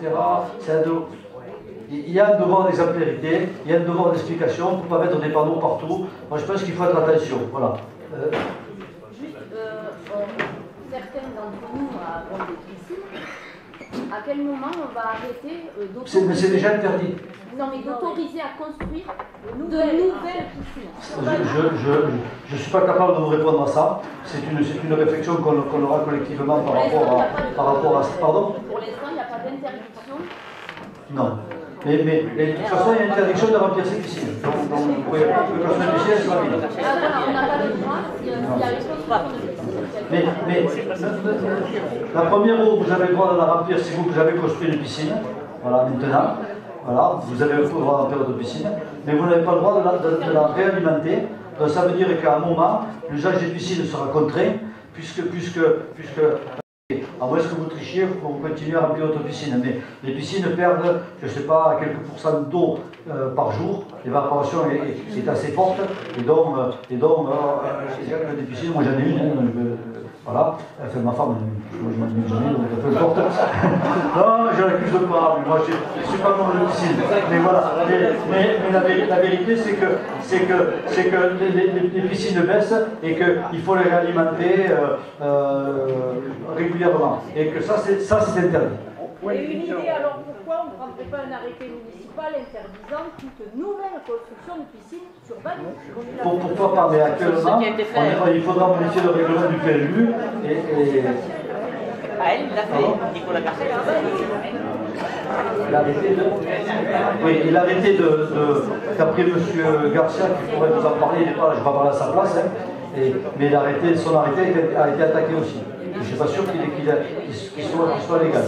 Il y a un devoir d'exemplarité, il y a un devoir d'explication, on ne peut pas mettre des panneaux partout. Moi je pense qu'il faut être attention. Voilà. Certains d'entre nous ont des piscines. À quel moment on va arrêter d'autoriser... Mais c'est déjà interdit. Non, mais d'autoriser à construire de nouvelles piscines. Je ne suis pas capable de vous répondre à ça. C'est une réflexion qu'on aura collectivement par rapport à ça. Pardon? Pour l'instant, il n'y a pas d'interdiction. Non. Mais de toute façon, il y a une interdiction de remplir ces piscines. Donc, vous pouvez construire une piscine, c'est rapide. On n'a pas le droit s'il y a une construction de piscine. Mais la première eau, vous avez le droit de la remplir si vous avez construit une piscine. Voilà, maintenant. Voilà, vous avez le droit de remplir votre piscine. Mais vous n'avez pas le droit de la réalimenter. Donc ça veut dire qu'à un moment, l'usage des piscines sera contraint, puisque à moins que vous trichiez, vous continuez à remplir votre piscine. Mais les piscines perdent, je ne sais pas, quelques pourcents d'eau par jour. L'évaporation est assez forte. Et donc des piscines, moi j'en ai une. Voilà, enfin ma femme, moi je m'en ai jamais, donc peu importe. Non, je l'accuse pas, moi je ne suis pas dans le piscine. Mais voilà, mais la vérité c'est que les piscines baissent et qu'il faut les réalimenter régulièrement. Et que ça c'est interdit. Et une idée, alors pourquoi on ne prendrait pas un arrêté municipal interdisant toute nouvelle construction de piscine sur Bagneux? Pourquoi pas? Mais actuellement, il faudra modifier le règlement du PLU et... Ah, elle l'a fait, Nicolas Garcia. L'arrêté d'après M. Garcia, qui pourrait nous en parler, il n'est pas là, je ne vais pas parler à sa place, mais son arrêté a été attaqué aussi. Je ne suis pas sûr qu'il soit légal.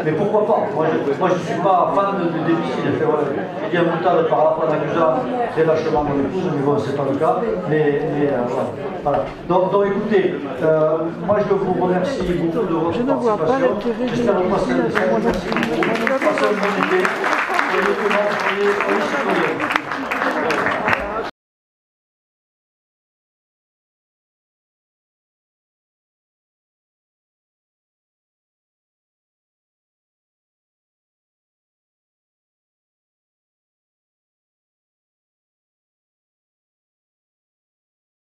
Mais pourquoi pas? Moi je ne suis pas fan des piscines. J'ai dit un boutade par rapport à l'accusateur des lâchements de mon épouse, mais bon, c'est pas le cas. Voilà. Donc écoutez, moi je vous remercie beaucoup de votre participation. J'espère que vous passez un bon été. Et que vous soyez citoyens.